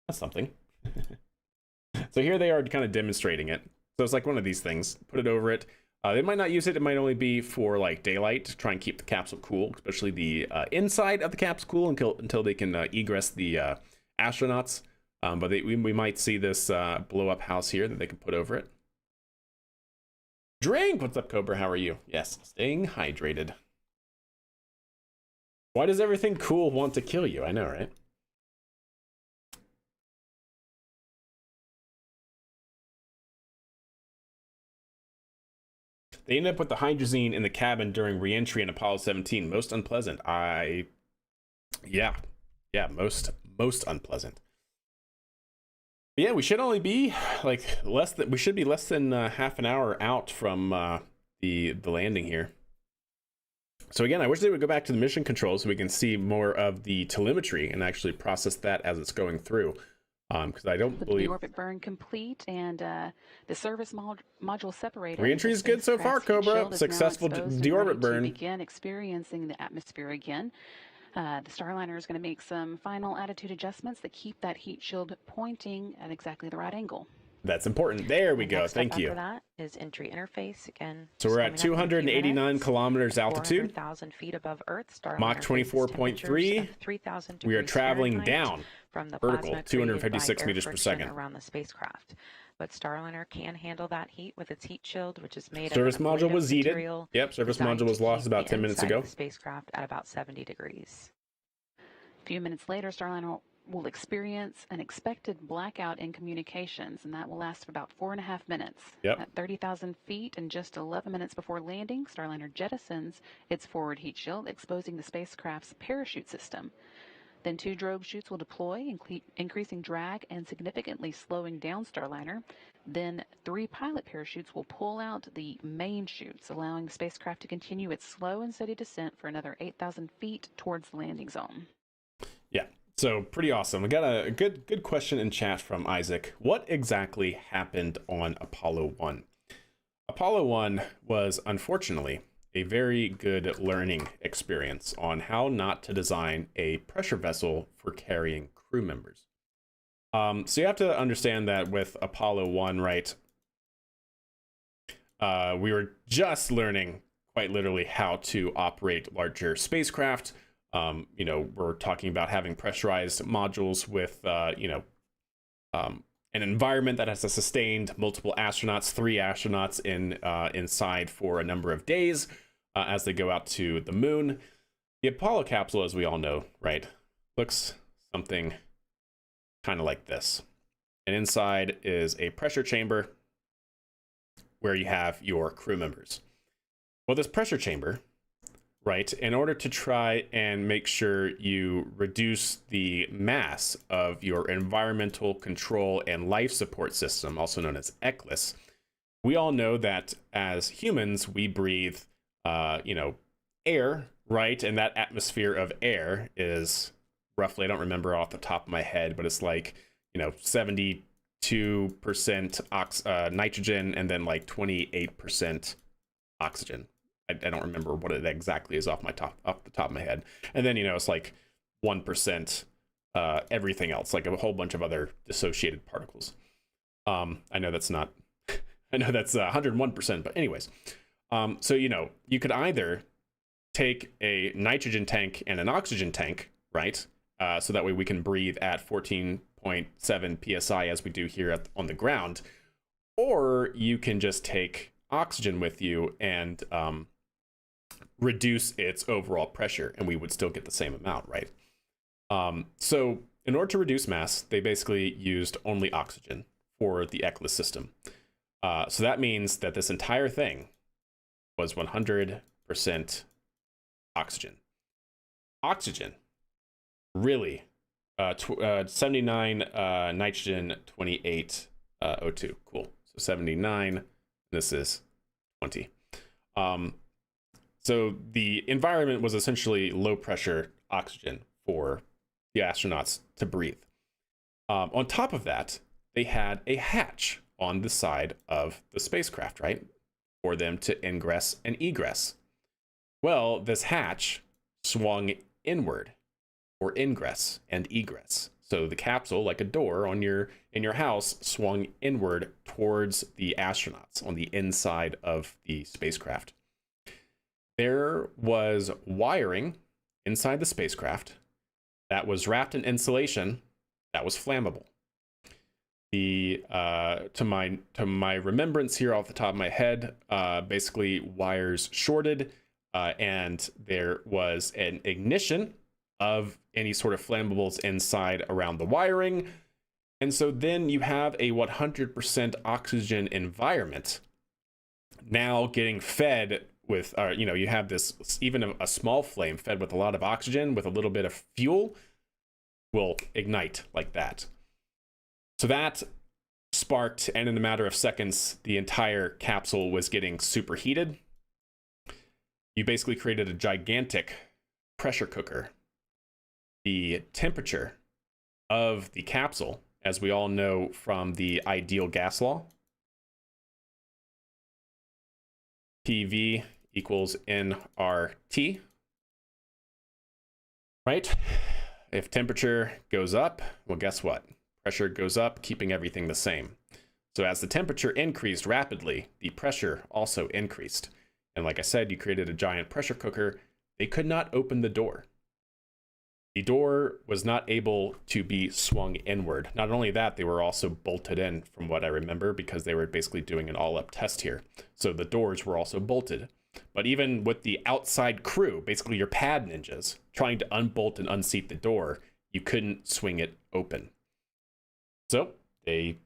That's something. So here they are kind of demonstrating it. So it's like one of these things. Put it over it. They might not use it. It might only be for like daylight to try and keep the capsule cool, especially the inside of the capsule cool until they can egress the astronauts. But we might see this blow up house here that they can put over it. Drink! What's up, Cobra? How are you? Yes, staying hydrated. Why does everything cool want to kill you? I know, right? They ended up with the hydrazine in the cabin during re-entry in Apollo 17. Most unpleasant. Yeah, most unpleasant. But yeah, we should only be like we should be less than half an hour out from the landing here. So again, I wish they would go back to the mission control so we can see more of the telemetry and actually process that as it's going through. Because I don't believe the orbit burn complete and the service module separated. Re-entry is good so far, Cobra. Successful deorbit burn. Begin experiencing the atmosphere again. The Starliner is going to make some final attitude adjustments that keep that heat shield pointing at exactly the right angle. That's important. There we go. Thank you. After that is entry interface again. So we're at 289 kilometers altitude. 400,000 feet above Earth. Starliner Mach 24.3. We are traveling down. From the vertical, 256 meters per second around the spacecraft. But Starliner can handle that heat with its heat shield, which is made service of module was heated. Material yep, service module was lost about 10 minutes ago. The spacecraft at about 70 degrees. A few minutes later, Starliner will experience an expected blackout in communications, and that will last for about 4.5 minutes. Yep. At 30,000 feet and just 11 minutes before landing, Starliner jettisons its forward heat shield, exposing the spacecraft's parachute system. Then 2 drogue chutes will deploy, increasing drag and significantly slowing down Starliner. Then 3 pilot parachutes will pull out the main chutes, allowing the spacecraft to continue its slow and steady descent for another 8,000 feet towards the landing zone. Yeah, so pretty awesome. We got a good question in chat from Isaac. What exactly happened on Apollo 1? Apollo 1 was, unfortunately, a very good learning experience on how not to design a pressure vessel for carrying crew members. So you have to understand that with Apollo 1, right, we were just learning quite literally how to operate larger spacecraft. We're talking about having pressurized modules with, an environment that has sustained multiple astronauts, 3 astronauts inside for a number of days as they go out to the moon. The Apollo capsule, as we all know, right, looks something kind of like this. And inside is a pressure chamber where you have your crew members. Well, this pressure chamber, right, in order to try and make sure you reduce the mass of your environmental control and life support system, also known as ECLIS, we all know that as humans, we breathe, air, right? And that atmosphere of air is roughly, I don't remember off the top of my head, but it's like, 72% nitrogen and then like 28% oxygen. I don't remember what it exactly is off the top of my head. And then, it's like 1% everything else, like a whole bunch of other dissociated particles. I know that's 101%, but anyways. So, you could either take a nitrogen tank and an oxygen tank, right? So that way we can breathe at 14.7 psi as we do here on the ground. Or you can just take oxygen with you and reduce its overall pressure, and we would still get the same amount, right? So in order to reduce mass, they basically used only oxygen for the ECLIS system. So that means that this entire thing was 100% oxygen. Oxygen, really, 79 nitrogen, 28 O2. Cool. So 79, this is 20. So the environment was essentially low pressure oxygen for the astronauts to breathe. On top of that, they had a hatch on the side of the spacecraft, right? For them to ingress and egress. Well, this hatch swung inward for ingress and egress. So the capsule, like a door in your house, swung inward towards the astronauts on the inside of the spacecraft. There was wiring inside the spacecraft that was wrapped in insulation that was flammable. The to my remembrance here off the top of my head, basically wires shorted, and there was an ignition of any sort of flammables inside around the wiring. And so then you have a 100% oxygen environment now getting fed with, you have this, even a small flame fed with a lot of oxygen with a little bit of fuel will ignite like that. So that sparked, and in a matter of seconds, the entire capsule was getting superheated. You basically created a gigantic pressure cooker. The temperature of the capsule, as we all know from the ideal gas law, PV equals nRT, right? If temperature goes up, well, guess what? Pressure goes up, keeping everything the same. So as the temperature increased rapidly, the pressure also increased. And like I said, you created a giant pressure cooker. They could not open the door. The door was not able to be swung inward. Not only that, they were also bolted in, from what I remember, because they were basically doing an all-up test here. So the doors were also bolted. But even with the outside crew, basically your pad ninjas, trying to unbolt and unseat the door, you couldn't swing it open. So they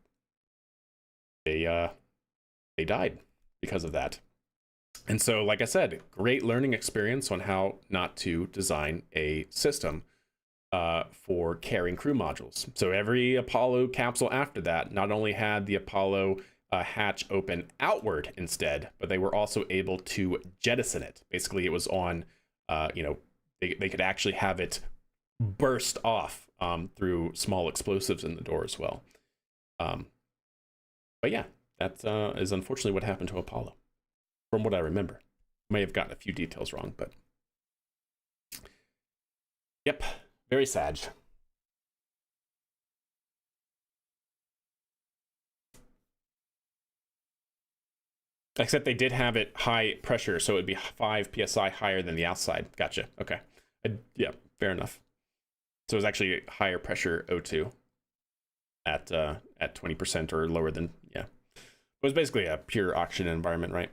died because of that. And so, like I said, great learning experience on how not to design a system for carrying crew modules. So every Apollo capsule after that not only had the Apollo hatch open outward instead, but they were also able to jettison it. Basically, it was on, they could actually have it burst off through small explosives in the door as well. But yeah, that is unfortunately what happened to Apollo, from what I remember. May have gotten a few details wrong, but yep, very sad. Except they did have it high pressure, so it would be 5 psi higher than the outside. Gotcha. Okay. Yeah, fair enough. So it was actually higher pressure O2 at 20% or lower than, yeah. It was basically a pure oxygen environment, right?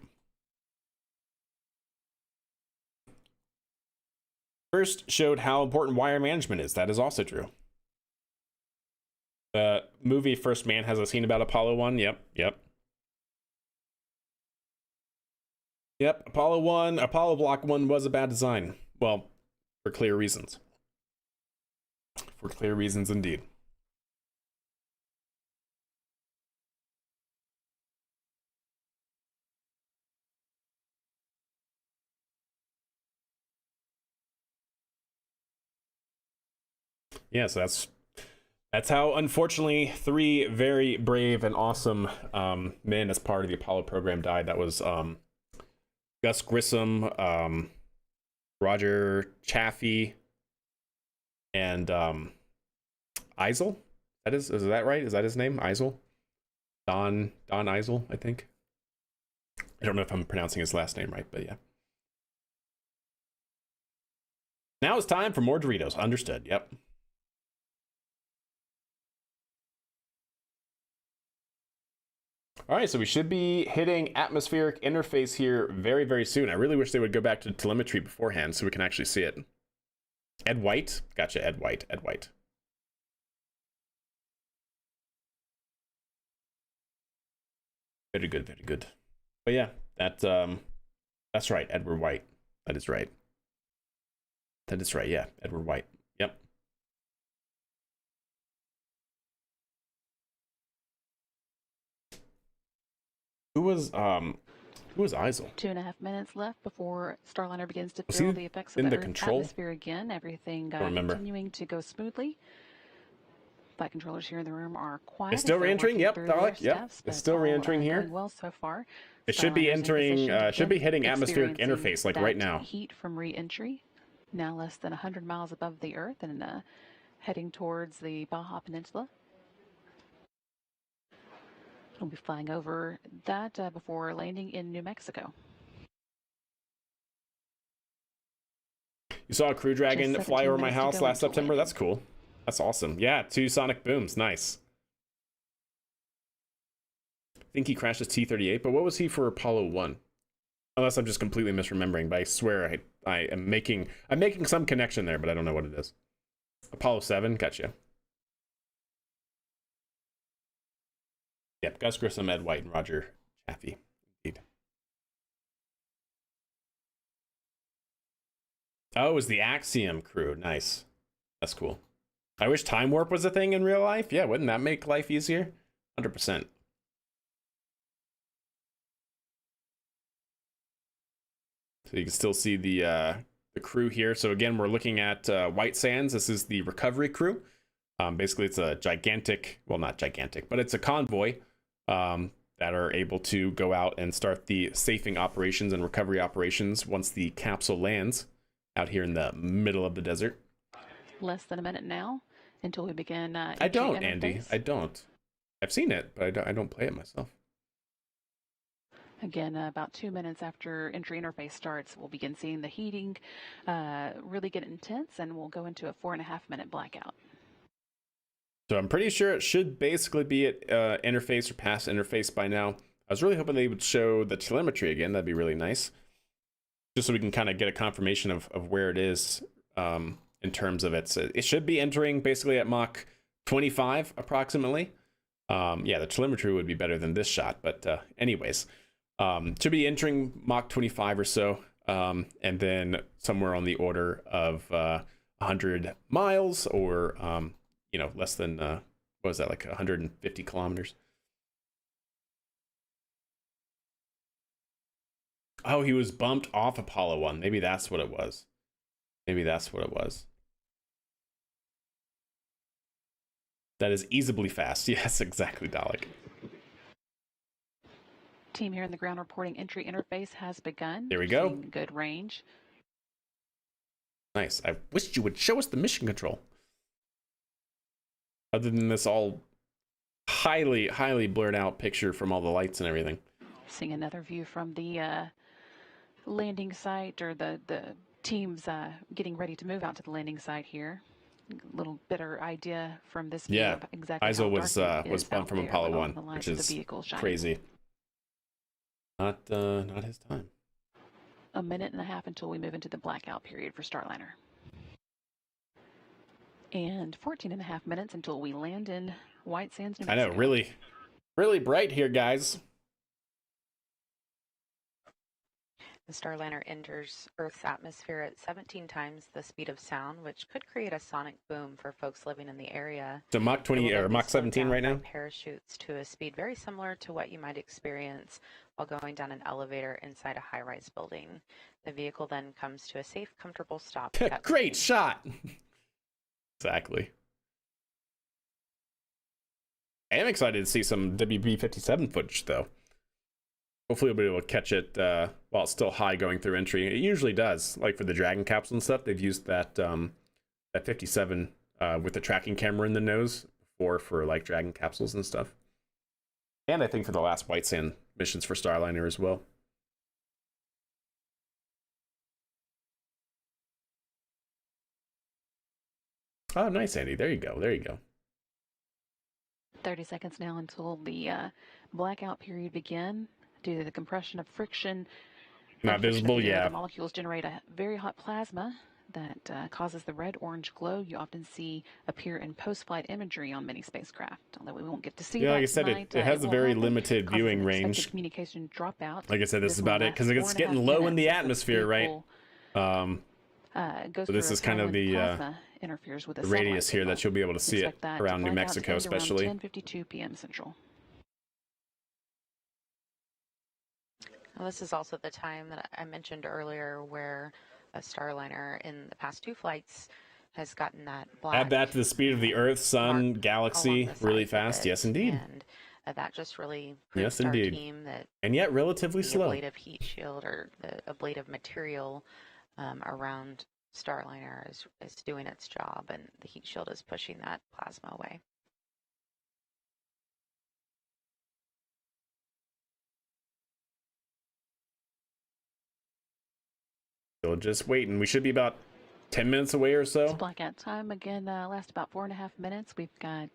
First showed how important wire management is. That is also true. The movie First Man has a scene about Apollo 1. Yep. Apollo Block 1 was a bad design. Well, for clear reasons. For clear reasons indeed. Yeah, so that's how, unfortunately, 3 very brave and awesome men as part of the Apollo program died. That was Gus Grissom, Roger Chaffee, and Eisel. Is that right? Is that his name? Eisel? Don Eisel, I think. I don't know if I'm pronouncing his last name right, but yeah. Now it's time for more Doritos. Understood. Yep. All right, so we should be hitting atmospheric interface here very, very soon. I really wish they would go back to telemetry beforehand so we can actually see it. Ed White? Gotcha, Ed White. Very good, very good. But yeah, that's right, Edward White. That is right. Yeah, Edward White. Yep. Who was Eisel? 2.5 minutes left before Starliner begins to feel the effects of in the the Earth control atmosphere again. Everything continuing to go smoothly. Flight controllers here in the room are quiet. It's still re-entering. Yep, Dalek. Yep, it's still re-entering here. Well, so far. It should be entering. Should be hitting atmospheric interface like right now. Heat from re-entry. Now less than 100 miles above the Earth and heading towards the Baja Peninsula. We'll be flying over that before landing in New Mexico. You saw a Crew Dragon fly over my house last September? That's cool. That's awesome. Yeah, 2 sonic booms. Nice. think he crashed his T-38, but what was he for Apollo 1? Unless I'm just completely misremembering, but I swear I am making some connection there, but I don't know what it is. Apollo 7, gotcha. Yep, Gus Grissom, Ed White, and Roger Chaffee. Indeed. Oh, it was the Axiom crew. Nice. That's cool. I wish time warp was a thing in real life. Yeah, wouldn't that make life easier? 100%. So you can still see the crew here. So again, we're looking at White Sands. This is the recovery crew. Basically, it's a gigantic, well, not gigantic, but it's a convoy that are able to go out and start the safing operations and recovery operations once the capsule lands out here in the middle of the desert. Less than a minute now until we begin. I don't, Andy. I don't. I've seen it, but I don't play it myself. Again, about 2 minutes after entry interface starts, we'll begin seeing the heating really get intense, and we'll go into a 4.5-minute blackout. So I'm pretty sure it should basically be at interface or past interface by now. I was really hoping they would show the telemetry again. That'd be really nice. Just so we can kind of get a confirmation of where it is in terms of it should be entering basically at Mach 25 approximately. Yeah, the telemetry would be better than this shot, but anyways, should be entering Mach 25 or so, and then somewhere on the order of 100 miles or less than what was that, like 150 kilometers. Oh, he was bumped off Apollo 1. Maybe that's what it was. That is easily fast. Yes, exactly, Dalek. Team here in the ground reporting entry interface has begun. There we go. Seeing good range. Nice. I wished you would show us the mission control. Other than this all highly, highly blurred out picture from all the lights and everything. Seeing another view from the landing site, or the teams getting ready to move out to the landing site here. A little better idea from this view of exactly ISO how was bumped from Apollo 1, which is crazy. Not his time. A minute and a half until we move into the blackout period for Starliner. And 14.5 minutes until we land in White Sands, New Mexico. I know, really, really bright here, guys. The Starliner enters Earth's atmosphere at 17 times the speed of sound, which could create a sonic boom for folks living in the area. So Mach 20 or Mach 17 right now? Parachutes to a speed very similar to what you might experience while going down an elevator inside a high-rise building. The vehicle then comes to a safe, comfortable stop. Great shot! Exactly. I am excited to see some WB-57 footage, though. Hopefully we'll be able to catch it while it's still high going through entry. It usually does. Like for the Dragon capsule and stuff, they've used that 57 with the tracking camera in the nose before for like Dragon capsules and stuff. And I think for the last White Sand missions for Starliner as well. Oh, nice, Andy. There you go. There you go. 30 seconds now until the blackout period begin. Due to the compression of friction, not visible, yeah. The molecules generate a very hot plasma that causes the red-orange glow you often see appear in post-flight imagery on many spacecraft. Although we won't get to see that like I said, tonight, it has a very limited viewing range. Communication dropout. Like I said, this is about it because it's getting low in the atmosphere, right? So this is kind of the interferes with the radius here that you'll be able to see it around New Mexico, especially. Around 10:52 p.m. Central. Well, this is also the time that I mentioned earlier where a Starliner in the past 2 flights has gotten that black. Add that to the speed of the Earth, Sun, galaxy really fast. Yes, indeed. And that just really proves our team that. And yet relatively slow. The ablative heat shield or the ablative material around Starliner is doing its job, and the heat shield is pushing that plasma away. So just waiting. We should be about 10 minutes away or so. Blackout time again lasts about 4.5 minutes. We've got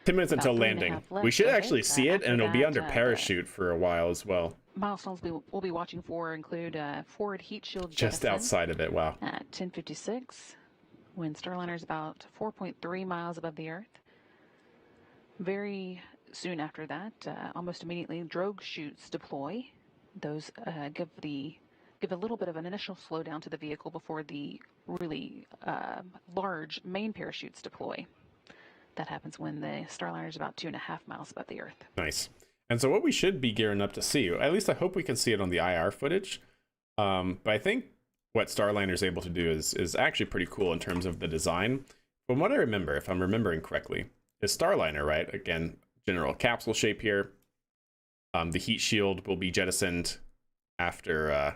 10 minutes About until 3.5 landing. left We should of actually it. see it, After and it'll be that, under the parachute for a while as well. milestones we'll be watching for include forward heat shield Just jettison outside of it, wow. at 10:56, when Starliner is about 4.3 miles above the Earth. Very soon after that, almost immediately, drogue chutes deploy. Those give a little bit of an initial slowdown to the vehicle before the really large main parachutes deploy. That happens when the Starliner is about 2.5 miles above the Earth. Nice. And so what we should be gearing up to see, at least I hope we can see it on the IR footage, but I think what Starliner is able to do is actually pretty cool in terms of the design. From what I remember, if I'm remembering correctly, is Starliner, right? Again, general capsule shape here. The heat shield will be jettisoned after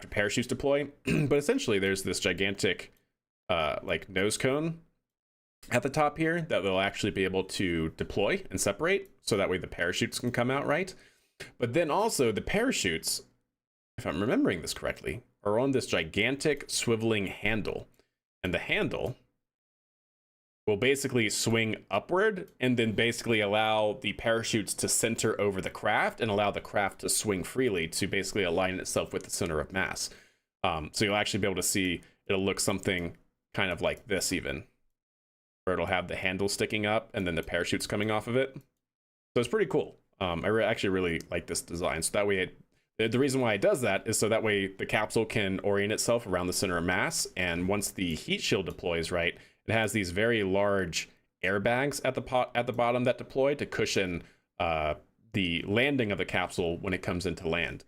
parachutes deploy, but essentially there's this gigantic like nose cone at the top here that they'll actually be able to deploy and separate, so that way the parachutes can come out right. But then also the parachutes, if I'm remembering this correctly, are on this gigantic swiveling handle, and the handle will basically swing upward and then basically allow the parachutes to center over the craft and allow the craft to swing freely to basically align itself with the center of mass. So you'll actually be able to see it'll look something kind of like this, even, where it'll have the handle sticking up and then the parachutes coming off of it. So it's pretty cool. I actually really like this design. So that way, the reason why it does that is so that way the capsule can orient itself around the center of mass. And once the heat shield deploys, right, it has these very large airbags at the bottom that deploy to cushion the landing of the capsule when it comes into land.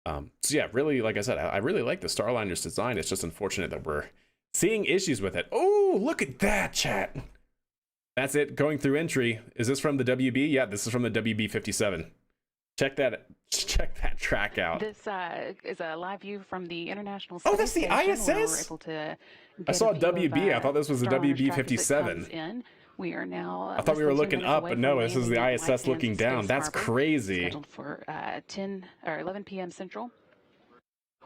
So yeah, really, like I said, I really like the Starliner's design. It's just unfortunate that we're seeing issues with it. Oh, look at that, chat. That's it, going through entry. Is this from the WB? Yeah, this is from the WB 57. Check that track out. This is a live view from the International Oh, Space that's the Station, ISS? where we're able to I saw get a view WB. of, I thought this was the Starliner's WB track as it 57. comes in. We are now I thought we were less than 2 looking minutes up, away but from no, this is the landing at ISS White looking Sands down. Space That's Harbor, crazy. scheduled for 10 p.m. Central.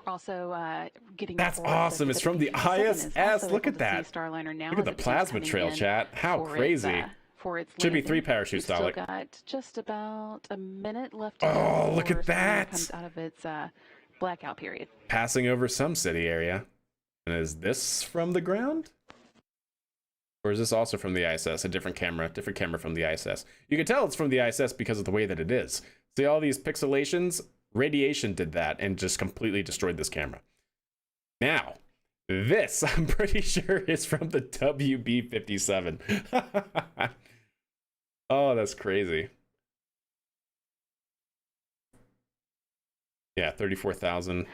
Also, getting That's reports awesome. that It's from the WB-57 is ISS. also Look able at to that. see Starliner now Look at as the it keeps plasma coming trail, in chat. How for crazy. for its Should be landing. 3 parachutes, We've still Dalek. got just about a minute left to Oh, go look before at Starliner that. comes out of its blackout period. Passing over some city area. And is this from the ground? Or is this also from the ISS? A different camera from the ISS. You can tell it's from the ISS because of the way that it is. See all these pixelations? Radiation did that and just completely destroyed this camera. Now, this, I'm pretty sure, is from the WB-57. Oh, that's crazy. Yeah, 34,000.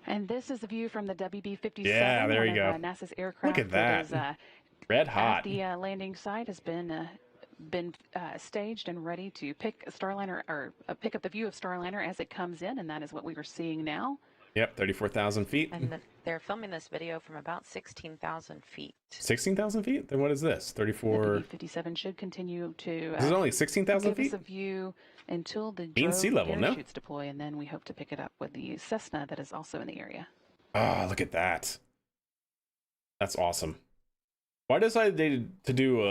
And this is a view from the WB-57. Yeah, there you go. NASA's aircraft Look at that. Red hot. At the landing site has been staged and ready to pick a Starliner, or pick up the view of Starliner as it comes in, and that is what we are seeing now. Yep, 34,000 feet. And they're filming this video from about 16,000 feet. 16,000 feet? Then what is this? 34. The WB-57 should continue to Is it only 16,000 give us feet? a view until the Mean sea drogue level, no? parachutes deploy, and then we hope to pick it up with the Cessna that is also in the area. Oh, look at that. That's awesome. Why decided they to do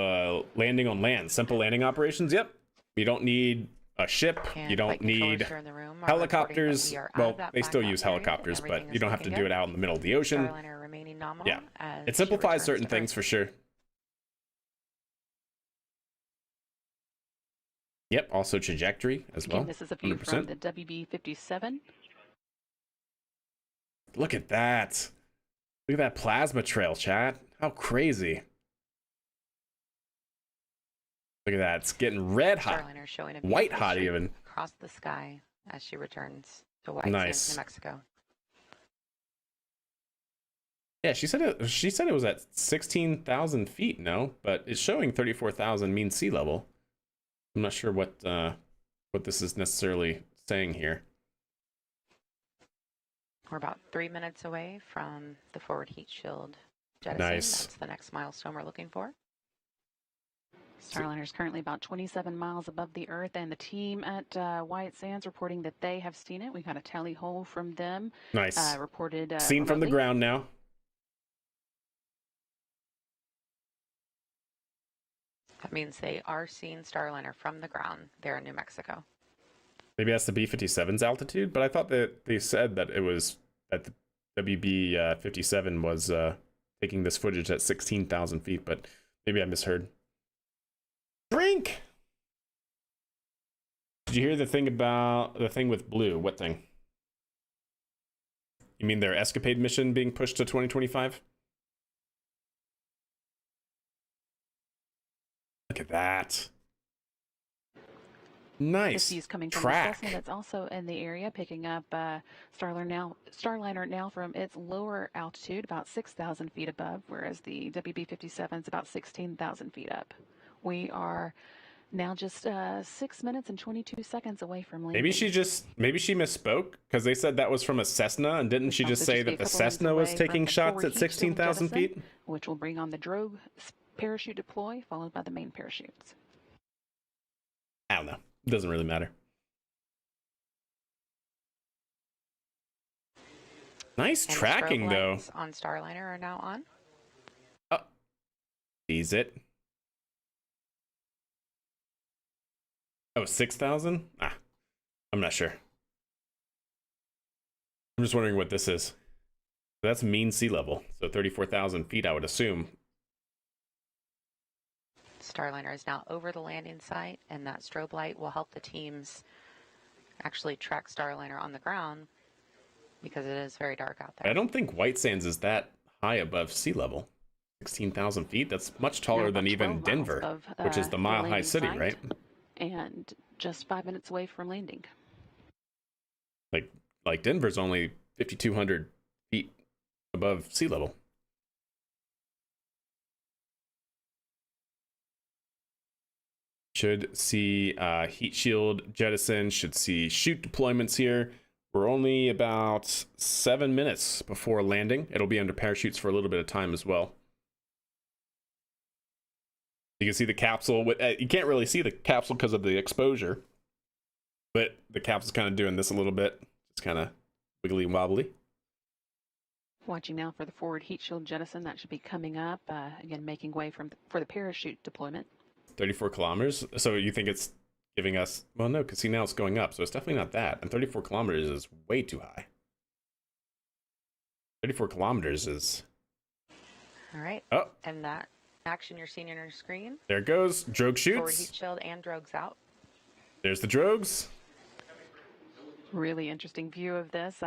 landing on land? Simple landing operations? Yep. You don't need a ship. And you don't flight controllers need here in the room are helicopters. reporting that we are out Well, of that they still blackout use period and helicopters, but everything you is don't have to looking do it good. out in the middle of the ocean. Starliner remaining nominal. Yeah. As It she simplifies returns certain to things Earth. for sure. Yep, also trajectory as well. Again, this is a view 100%. from the WB-57. Look at that. Look at that plasma trail, chat. How crazy. Look at that. It's getting red hot. Starliner showing a White beautiful hot streak even. across the sky as she returns to White Nice. Sands, New Mexico. Yeah, she said it was at 16,000 feet, no? But it's showing 34,000 mean sea level. I'm not sure what this is necessarily saying here. We're about 3 minutes away from the forward heat shield jettison. Nice. That's the next milestone we're looking for. Starliner is currently about 27 miles above the Earth, and the team at White Sands reporting that they have seen it. We got a tally hole from them. Nice. Reported Seen from the remotely. ground now. That means they are seeing Starliner from the ground there in New Mexico. Maybe that's the B-57's altitude, but I thought that they said that it was that the WB-57 was taking this footage at 16,000 feet, but maybe I misheard. Drink! Did you hear the thing about the thing with Blue? What thing? You mean their escapade mission being pushed to 2025? Look at that. Nice. This view's coming from track. the Cessna that's also in the area, picking up Starliner now from its lower altitude, about 6,000 feet above, whereas the WB-57 is about 16,000 feet up. We are now just 6 minutes and 22 seconds away from landing. Maybe she misspoke, because they said that was from a Cessna, and didn't she just say that the Cessna was taking shots at 16,000 feet? Which will bring on the drogue parachute deploy, followed by the main parachutes. I don't know. It doesn't really matter. Nice And tracking, the strobe though. lights on Starliner are now on. Oh, sees it. Oh, 6,000? Ah, I'm not sure. I'm just wondering what this is. That's mean sea level, so 34,000 feet, I would assume. Starliner is now over the landing site, and that strobe light will help the teams actually track Starliner on the ground because it is very dark out there. I don't think White Sands is that high above sea level. 16,000 feet? That's much taller than even Denver, which is the mile-high city, right? And just 5 minutes away from landing. Like Denver's only 5,200 feet above sea level. Should see heat shield jettison, should see chute deployments here. We're only about 7 minutes before landing. It'll be under parachutes for a little bit of time as well. You can see the capsule. You can't really see the capsule because of the exposure, but the capsule's kind of doing this a little bit. It's kind of wiggly and wobbly. Watching now for the forward heat shield jettison. That should be coming up. Again, making way for the parachute deployment. 34 kilometers. So you think it's giving us, well, no, because see, now it's going up. So it's definitely not that. And 34 kilometers is way too high. 34 kilometers is. All right. Oh. And that action you're seeing on your screen. There it goes. Drogue Forward shoots. heat shield and drogues out. There's the drogues. Really interesting view of this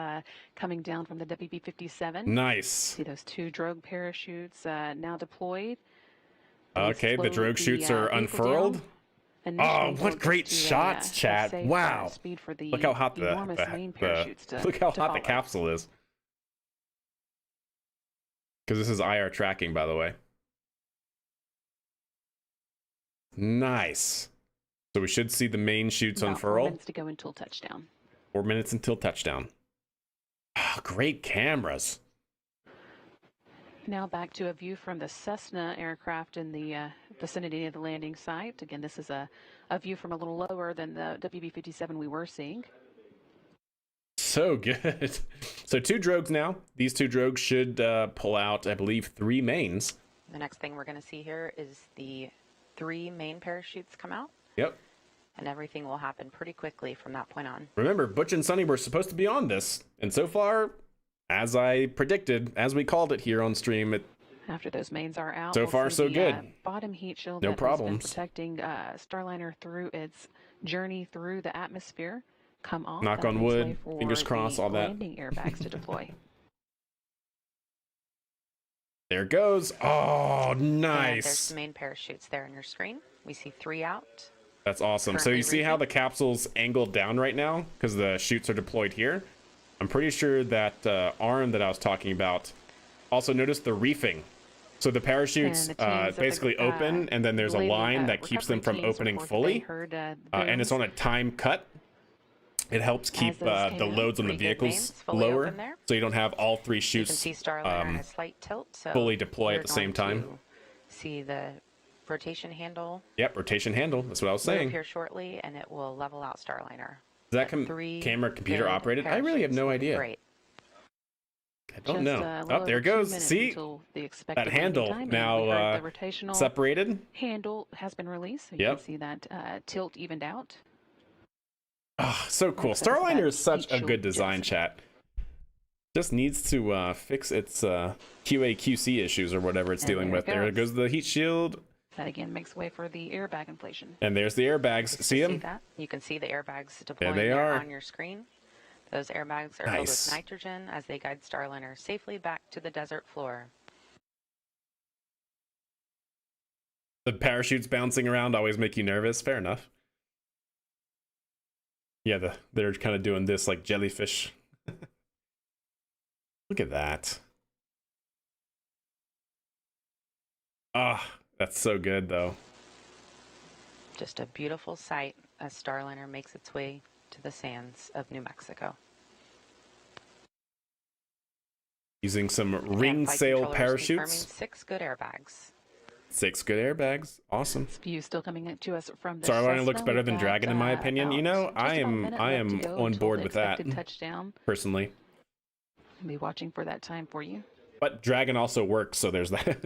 coming down from the WB-57. Nice. See those two drogue parachutes now deployed. Okay, the drogue chutes are unfurled. Oh, what great shots, chat! Wow, look how hot the capsule is. Because this is IR tracking, by the way. Nice. So we should see the main chutes unfurl. 4 minutes to go until touchdown. 4 minutes until touchdown. Oh, great cameras. Now back to a view from the Cessna aircraft in the vicinity of the landing site. Again, this is a view from a little lower than the WB-57 we were seeing. So good. So 2 drogues now. These 2 drogues should pull out, I believe, 3 mains. The next thing we're going to see here is the 3 main parachutes come out. Yep. And everything will happen pretty quickly from that point on. Remember, Butch and Sonny were supposed to be on this. And so far, as I predicted, as we called it here on stream, after those mains are out, so far so good. Bottom heat shield no that problems. Has been protecting Starliner through its journey through the atmosphere. Come off. Knock on wood. Fingers crossed. All that. Landing airbags to deploy. There it goes. Oh, nice. There's the main parachutes there on your screen. We see 3 out. That's awesome. So you see how the capsule's angled down right now because the chutes are deployed here. I'm pretty sure that arm that I was talking about. Also notice the reefing. So the parachutes basically open, and then there's a line that keeps them from opening fully. And it's on a time cut. It helps keep the loads on the vehicles lower, so you don't have all 3 chutes you can see Starliner at a slight tilt, so fully deploy at the same time. See the rotation handle. Yep, rotation handle. That's what I was saying. Here shortly, and it will level out Starliner. Is that camera computer operated? I really have no idea. Great. I don't just know. a Oh, little there over it 2 goes. minutes See? until the expected That landing handle time, and now we heard the rotational separated. handle has been released, so you Yep. can see that tilt evened out. Oh, so cool. Next up is Starliner that is such heat a shield good design, jettison. chat. Just needs to fix its QA QC issues or whatever it's And dealing there with. it There goes. goes the heat shield, That again makes way for the airbag inflation. and there's the airbags. Just to See them? that, you can see the airbags deploying they there are. on your screen. Those airbags are filled Nice. with nitrogen as they guide Starliner safely back to the desert floor. The parachutes bouncing around always make you nervous. Fair enough. Yeah, they're kind of doing this like jellyfish. Look at that. Ah, that's so good though. Just a beautiful sight as Starliner makes its way to the sands of New Mexico. Using some And ring flight sail controllers confirming parachutes. 6 good airbags. 6 good airbags. Awesome. This view still coming to us from the Starliner Cessna. looks better We've than got, Dragon in my opinion. You know, about just I about a am minute left to go on until board the with that expected touchdown. personally. I'll be watching for that time for you. But Dragon also works, so there's that.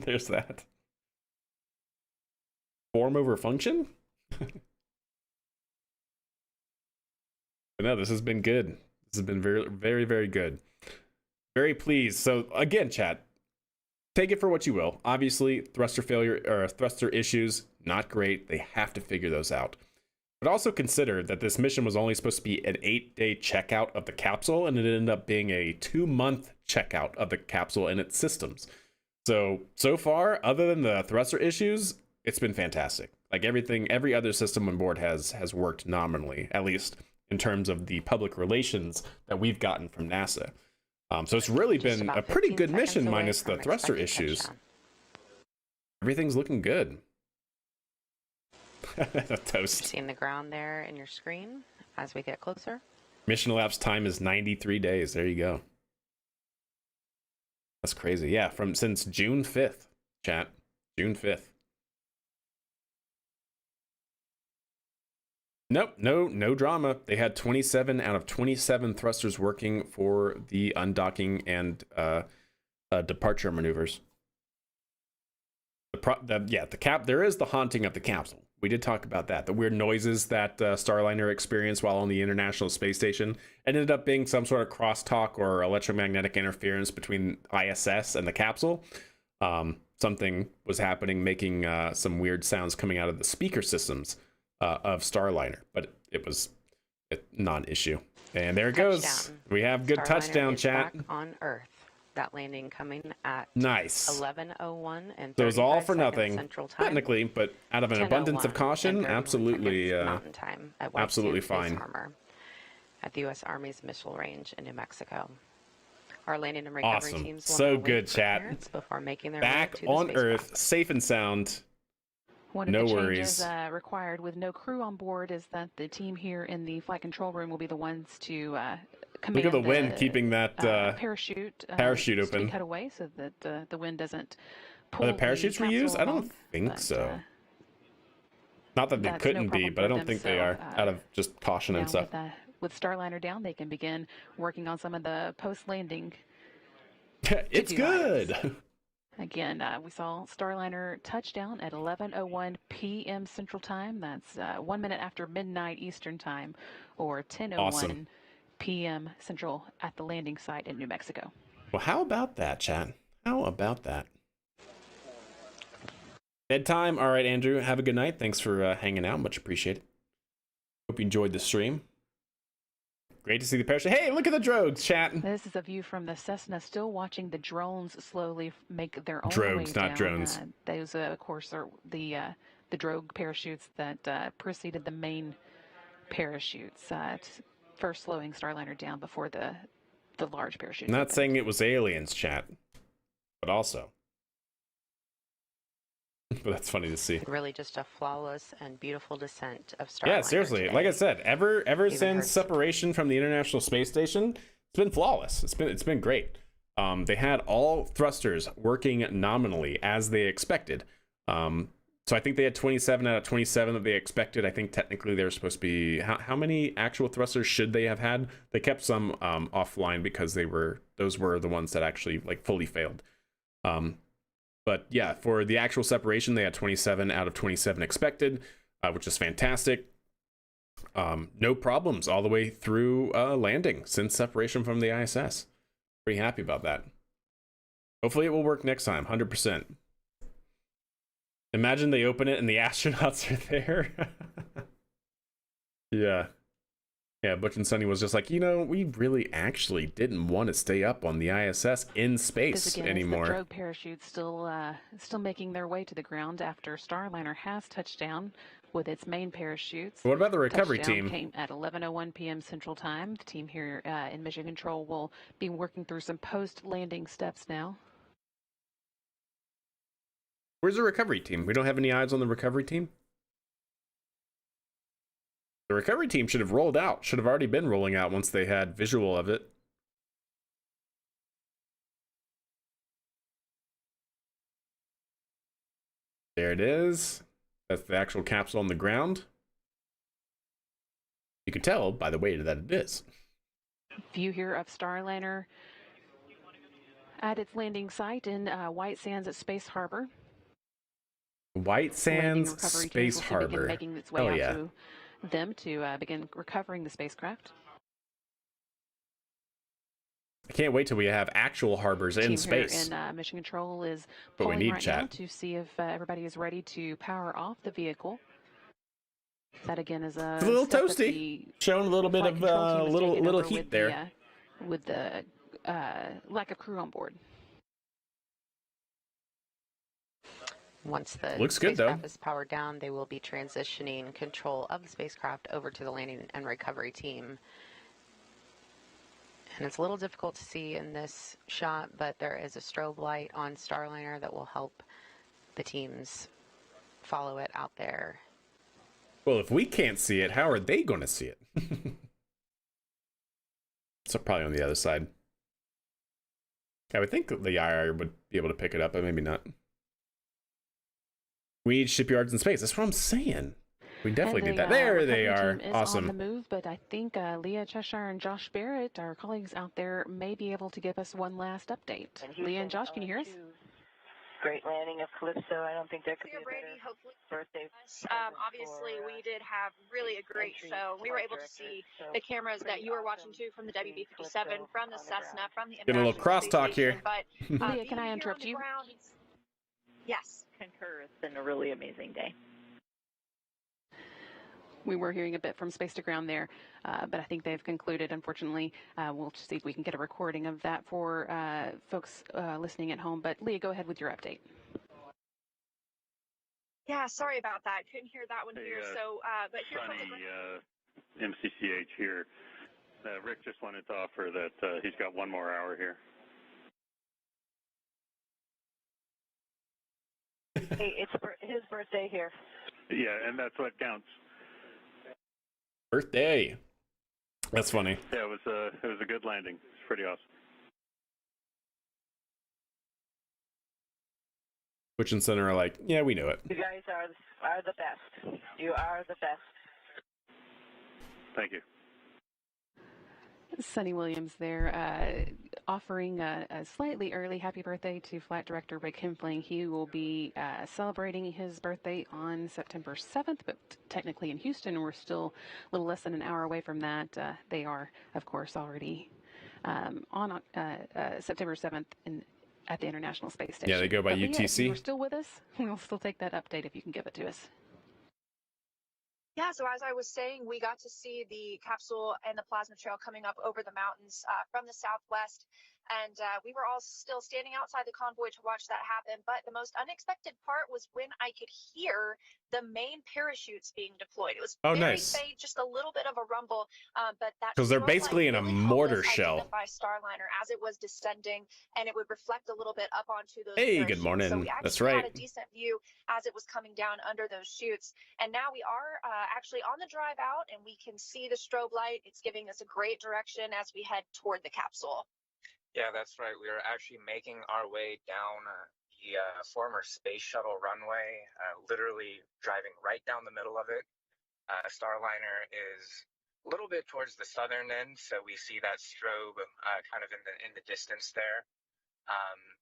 There's that. Form over function? But no, this has been good. This has been very, very, very good. Very pleased. So again, chat, take it for what you will. Obviously, thruster failure or thruster issues, not great. They have to figure those out. But also consider that this mission was only supposed to be an 8-day checkout of the capsule, and it ended up being a 2-month checkout of the capsule and its systems. So far, other than the thruster issues, it's been fantastic. Like every other system on board has worked nominally, at least in terms of the public relations that we've gotten from NASA. So it's really Just been about a pretty 15 good seconds mission away minus the from thruster expected issues. touchdown. Everything's looking good. You're Toast. seeing the ground there in your screen as we get closer. Mission elapsed time is 93 days. There you go. That's crazy. Yeah, since June 5th, chat. June 5th. Nope, no drama. They had 27 out of 27 thrusters working for the undocking and departure maneuvers. There is the haunting of the capsule. We did talk about that. The weird noises that Starliner experienced while on the International Space Station ended up being some sort of crosstalk or electromagnetic interference between ISS and the capsule. Something was happening, making some weird sounds coming out of the speaker systems of Starliner, but it was a non-issue. And there it goes. Touchdown. We have good Starliner touchdown, is chat. back on Earth. That landing coming at Nice. 11:01 and So it was all 35 for seconds nothing, Central Time. technically, but out of an abundance of 10:01 caution, and 31 absolutely, seconds Mountain Time at White absolutely Sands Base fine. Armor at the U.S. Army's Missile Range in New Mexico. Our landing and recovery Awesome. teams will So now wait good, for chat. clearance before making their Back way to the on spacecraft. Earth, safe and sound. One of No the worries. changes required with no crew on board is that the team here in the flight control room will be the ones to command Look at the wind keeping that parachute parachute to be open. cut away so that the wind doesn't pull Are the parachutes capsule reused? I don't along, think but, so. Not that they that's no couldn't be, problem but I for don't them, think they so, are, out of just caution now and stuff. with Starliner down, they can begin working on some of the post-landing. It's do good. Again, we saw Starliner touchdown at 11:01 p.m. Central Time. That's 1 minute after midnight Eastern Time, or 10:01 Awesome. p.m. Central at the landing site in New Mexico. Well, how about that, chat? How about that? Bedtime. All right, Andrew. Have a good night. Thanks for hanging out. Much appreciated. Hope you enjoyed the stream. Great to see the parachute. Hey, look at the drones, chat. This is a view from the Cessna, still watching the drones slowly make their own Drones, way not down. drones. Those, of course, are the drogue parachutes that preceded the main parachutes, first slowing Starliner down before the large parachute. I'm not saying it was aliens, chat, but also. But that's funny to see. Really just a flawless and beautiful descent of Starliner. Yeah, seriously. today. Like I said, ever Even since hurts. separation from the International Space Station, it's been flawless. It's been great. They had all thrusters working nominally as they expected. So I think they had 27 out of 27 that they expected. I think technically they were supposed to be how many actual thrusters should they have had? They kept some offline because they were those were the ones that actually like fully failed. But yeah, for the actual separation, they had 27 out of 27 expected, which is fantastic. No problems all the way through landing since separation from the ISS. Pretty happy about that. Hopefully it will work next time, 100%. Imagine they open it and the astronauts are there. Yeah. Yeah, Butch and Sunny was just like, we really actually didn't want to stay up on the ISS in space This again anymore. is the drogue parachute still making their way to the ground after Starliner has touched down with its main parachutes. What about the recovery Touchdown team? Came at 11:01 p.m. Central Time. The team here in Mission Control will be working through some post-landing steps now. Where's the recovery team? We don't have any eyes on the recovery team? The recovery team should have rolled out. Should have already been rolling out once they had visual of it. There it is. That's the actual capsule on the ground. You can tell by the weight that it is. View here of Starliner at its landing site in White Sands at Space Harbor. White Sands Space Harbor. Making its way out to them to begin recovering the spacecraft. I can't wait till we have actual harbors in space. Team here in Mission Control is but we polling need right chat now to see if everybody is ready to power off the vehicle. That again is a little toasty, showing a little bit of little heat there with the lack of crew on board. Once the looks good though is powered down, they will be transitioning control of the spacecraft over to the landing and recovery team. And it's a little difficult to see in this shot, but there is a strobe light on Starliner that will help the teams follow it out there. Well, if we can't see it, how are they going to see it? So probably on the other side. I would think the IR would be able to pick it up, but maybe not. We need shipyards in space. That's what I'm saying. We definitely need that. There they are. Awesome. On the move, but I think Leah Cheshire and Josh Barrett, our colleagues out there, may be able to give us one last update. Leah and Josh, can you hear us? Great landing of Calypso. I don't think there could be a Brady, better hopefully. birthday. Obviously, we did have really a great show. We were able to see the cameras that you were watching too from the WB-57, from the Cessna, from the Getting a little crosstalk here. But Leah, can I interrupt you? Yes. Concur. It's been a really amazing day. We were hearing a bit from space to ground there, but I think they've concluded, unfortunately. We'll see if we can get a recording of that for folks listening at home. But Leah, go ahead with your update. Yeah, sorry about that. Couldn't hear that one here. So, but here's Sunny, MCCH here. Rick just wanted to offer that he's got one more hour here. Hey, it's his birthday here. Yeah, and that's what counts. Birthday. That's funny. Yeah, it was a good landing. It's pretty awesome. Butch and Center are like, yeah, we knew it. You guys are the best. You are the best. Thank you. Sunny Williams there, offering a slightly early happy birthday to Flight Director Rick Hempling. He will be celebrating his birthday on September 7th, but technically in Houston, we're still a little less than an hour away from that. They are, of course, already on September 7th at the International Space Station. Yeah, they go by but UTC. If you're still with us, we'll still take that update if you can give it to us. Yeah, so as I was saying, we got to see the capsule and the plasma trail coming up over the mountains from the southwest. And we were all still standing outside the convoy to watch that happen. But the most unexpected part was when I could hear the main parachutes being deployed. It was very faint, just a little bit of a rumble. But that because they're basically in a mortar shell by Starliner as it was descending, and it would reflect a little bit up onto those. Hey, good morning. So we actually That's right. had a decent view as it was coming down under those chutes. And now we are actually on the drive out, and we can see the strobe light. It's giving us a great direction as we head toward the capsule. Yeah, that's right. We are actually making our way down the former space shuttle runway, literally driving right down the middle of it. Starliner is a little bit towards the southern end, so we see that strobe kind of in the distance there.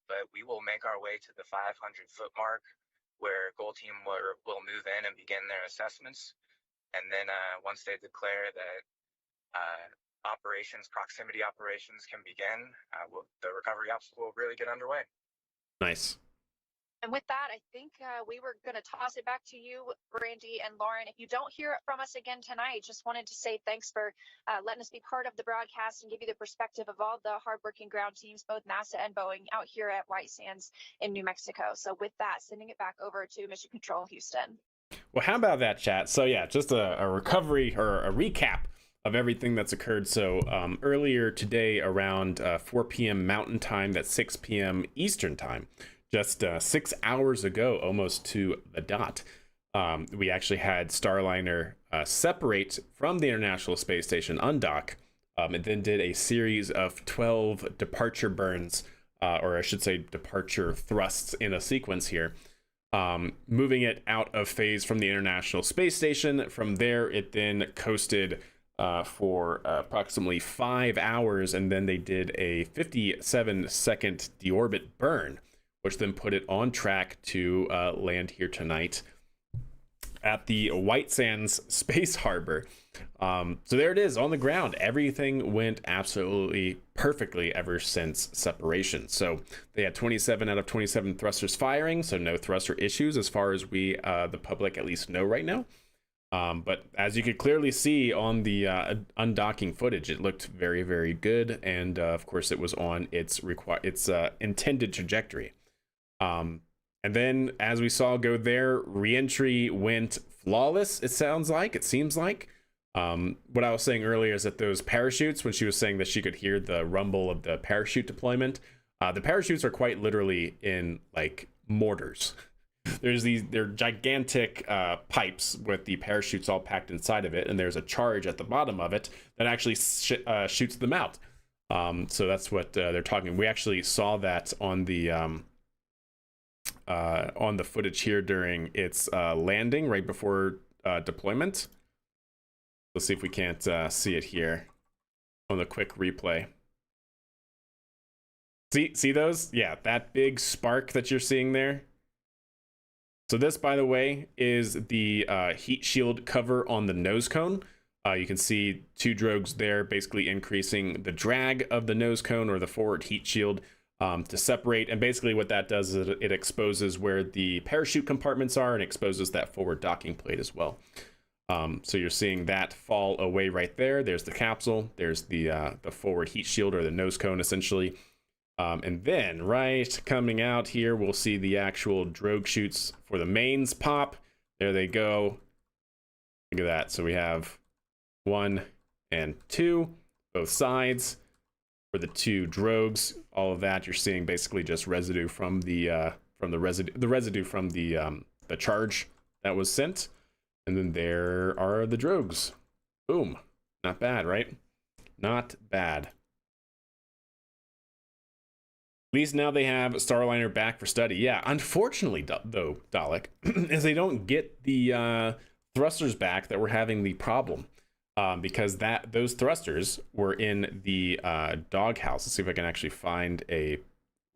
But we will make our way to the 500-foot mark, where Goal Team will move in and begin their assessments. And then once they declare that proximity operations can begin, the recovery ops will really get underway. Nice. And with that, I think we were going to toss it back to you, Randy and Lauren. If you don't hear it from us again tonight, just wanted to say thanks for letting us be part of the broadcast and give you the perspective of all the hardworking ground teams, both NASA and Boeing, out here at White Sands in New Mexico. So with that, sending it back over to Mission Control Houston. Well, how about that, chat? So yeah, just a recovery or a recap of everything that's occurred. So earlier today around 4 p.m. Mountain Time, that's 6 p.m. Eastern Time, just 6 hours ago, almost to the dot, we actually had Starliner separate from the International Space Station, undock, and then did a series of 12 departure burns, or I should say departure thrusts in a sequence here, moving it out of phase from the International Space Station. From there, it then coasted for approximately 5 hours, and then they did a 57-second deorbit burn, which then put it on track to land here tonight at the White Sands Space Harbor. So there it is on the ground. Everything went absolutely perfectly ever since separation. So they had 27 out of 27 thrusters firing, so no thruster issues as far as we, the public, at least know right now. But as you could clearly see on the undocking footage, it looked very, very good. And of course, it was on its intended trajectory. And then as we saw go there, reentry went flawless. It seems like. What I was saying earlier is that those parachutes, when she was saying that she could hear the rumble of the parachute deployment, the parachutes are quite literally in like mortars. They're gigantic pipes with the parachutes all packed inside of it, and there's a charge at the bottom of it that actually shoots them out. So that's what they're talking. We actually saw that on the footage here during its landing right before deployment. Let's see if we can't see it here on the quick replay. See those? Yeah, that big spark that you're seeing there. So this, by the way, is the heat shield cover on the nose cone. You can see 2 drogues there, basically increasing the drag of the nose cone or the forward heat shield to separate. And basically what that does is it exposes where the parachute compartments are and exposes that forward docking plate as well. So you're seeing that fall away right there. There's the capsule. There's the forward heat shield or the nose cone essentially. And then right coming out here, we'll see the actual drogue chutes for the mains pop. There they go. Look at that. So we have 1 and 2, both sides for the 2 drogues. All of that you're seeing basically just residue from the residue from the charge that was sent. And then there are the drogues. Boom. Not bad, right? Not bad. At least now they have Starliner back for study. Yeah, unfortunately, though, Dalek, is they don't get the thrusters back that were having the problem. Because those thrusters were in the doghouse. Let's see if I can actually find a...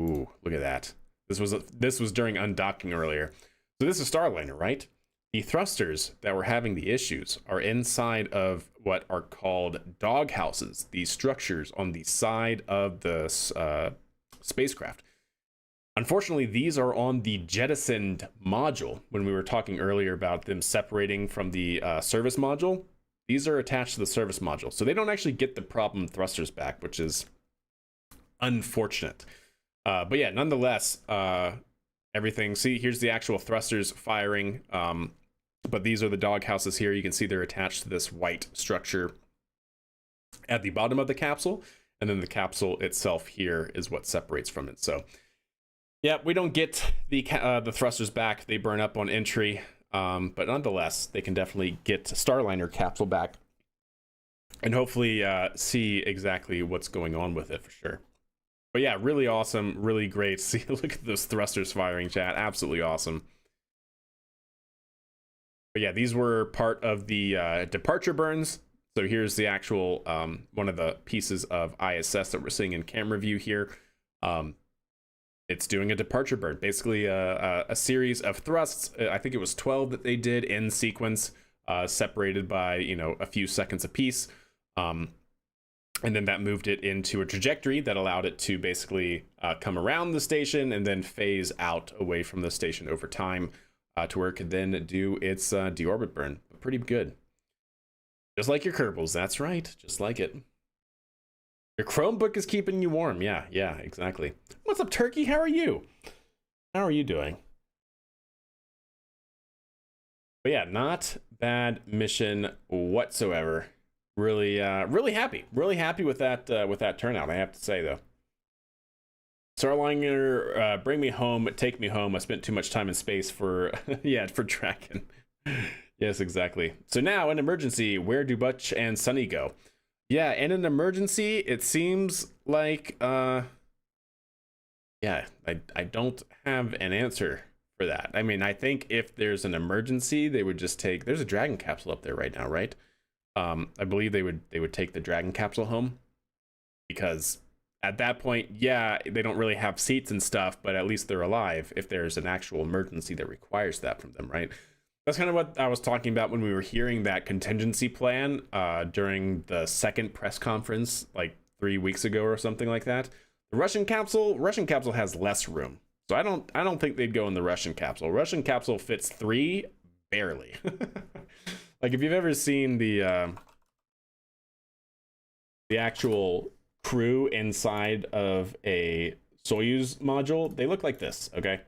Ooh, look at that. This was during undocking earlier. So this is Starliner, right? The thrusters that were having the issues are inside of what are called doghouses, these structures on the side of the spacecraft. Unfortunately, these are on the jettisoned module. When we were talking earlier about them separating from the service module, these are attached to the service module. So they don't actually get the problem thrusters back, which is unfortunate. But yeah, nonetheless, everything. See, here's the actual thrusters firing. But these are the doghouses here. You can see they're attached to this white structure at the bottom of the capsule. And then the capsule itself here is what separates from it. So yeah, we don't get the thrusters back. They burn up on entry. But nonetheless, they can definitely get Starliner capsule back and hopefully see exactly what's going on with it for sure. But yeah, really awesome, really great. See, look at those thrusters firing, chat. Absolutely awesome. But yeah, these were part of the departure burns. So here's the actual one of the pieces of ISS that we're seeing in camera view here. It's doing a departure burn, basically a series of thrusts. I think it was 12 that they did in sequence, separated by, you know, a few seconds apiece. And then that moved it into a trajectory that allowed it to basically come around the station and then phase out away from the station over time to where it could then do its deorbit burn. Pretty good. Just like your Kerbals, that's right, just like it. Your Chromebook is keeping you warm. Yeah, exactly. What's up, Turkey? How are you? How are you doing? But yeah, not bad mission whatsoever. Really, really happy with that turnout. I have to say though. Starliner, bring me home, take me home. I spent too much time in space for for Dragon. Yes, exactly. So now, in emergency, where do Butch and Sunny go? Yeah, in an emergency, it seems like, I don't have an answer for that. I mean, I think if there's an emergency, they would just take, there's a Dragon capsule up there right now, right? I believe they would take the Dragon capsule home, because at that point, yeah, they don't really have seats and stuff, but at least they're alive if there's an actual emergency that requires that from them, right? That's kind of what I was talking about when we were hearing that contingency plan during the second press conference, like 3 weeks ago or something like that. The Russian capsule has less room, so I don't think they'd go in the Russian capsule. Russian capsule fits 3 barely. Like if you've ever seen the actual crew inside of a Soyuz module, they look like this. Okay,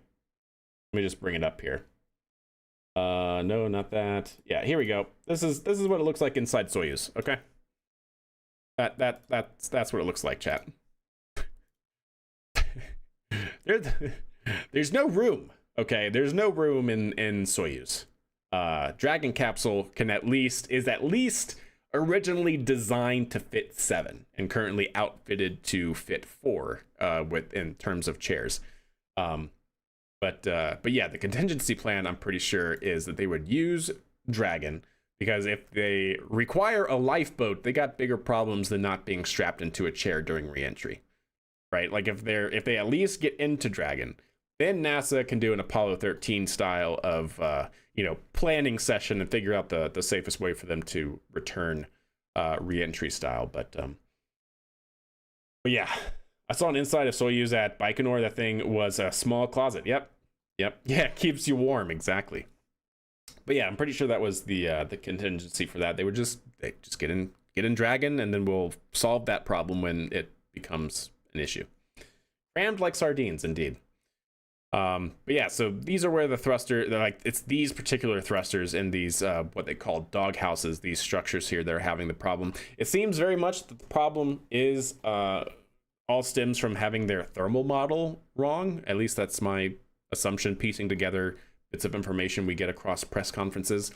let me just bring it up here. No, not that. Yeah, here we go. This is what it looks like inside Soyuz. Okay, that's what it looks like, chat. There's no room. Okay, there's no room in Soyuz. Dragon capsule is at least originally designed to fit 7 and currently outfitted to fit 4 in terms of chairs. But yeah, the contingency plan, I'm pretty sure, is that they would use Dragon, because if they require a lifeboat, they got bigger problems than not being strapped into a chair during reentry, right? Like if they at least get into Dragon, then NASA can do an Apollo 13 style of planning session and figure out the safest way for them to return reentry style. But yeah. I saw an inside of Soyuz at Baikonur. That thing was a small closet. Yep. Yeah, it keeps you warm. Exactly. But yeah, I'm pretty sure that was the contingency for that. They just get in Dragon, and then we'll solve that problem when it becomes an issue. Crammed like sardines, indeed. But yeah, so these are where it's these particular thrusters in these what they call dog houses, these structures here that are having the problem. It seems very much that the problem is all stems from having their thermal model wrong. At least that's my assumption, piecing together bits of information we get across press conferences.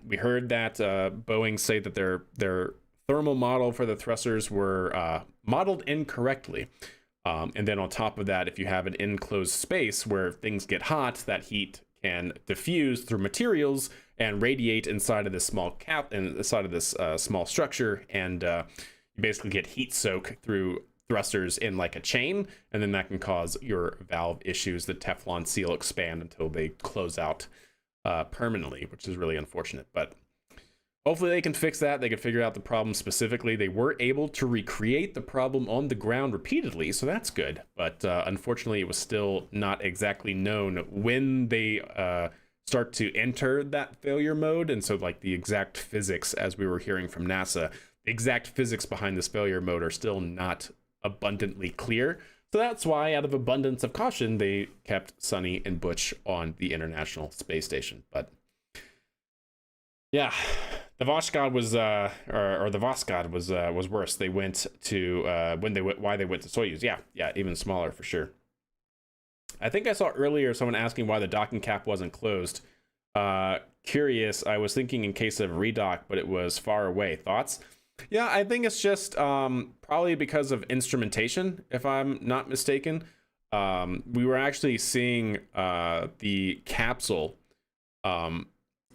We heard that Boeing say that their thermal model for the thrusters were modeled incorrectly. And then on top of that, if you have an enclosed space where things get hot, that heat can diffuse through materials and radiate inside of this small small structure, and you basically get heat soak through thrusters in like a chain, and then that can cause your valve issues. The Teflon seal expand until they close out permanently, which is really unfortunate. But hopefully they can fix that. They can figure out the problem specifically. They were able to recreate the problem on the ground repeatedly, so that's good. But unfortunately, it was still not exactly known when they start to enter that failure mode. And so like the exact physics, as we were hearing from NASA, the exact physics behind this failure mode are still not abundantly clear. So that's why, out of abundance of caution, they kept Sunny and Butch on the International Space Station. But yeah, the Voskhod was the Voskhod was worse. They went to why they went to Soyuz. Yeah, even smaller for sure. I think I saw earlier someone asking why the docking cap wasn't closed. Curious. I was thinking in case of redock, but it was far away. Thoughts? Yeah, I think it's just probably because of instrumentation, if I'm not mistaken. We were actually seeing the capsule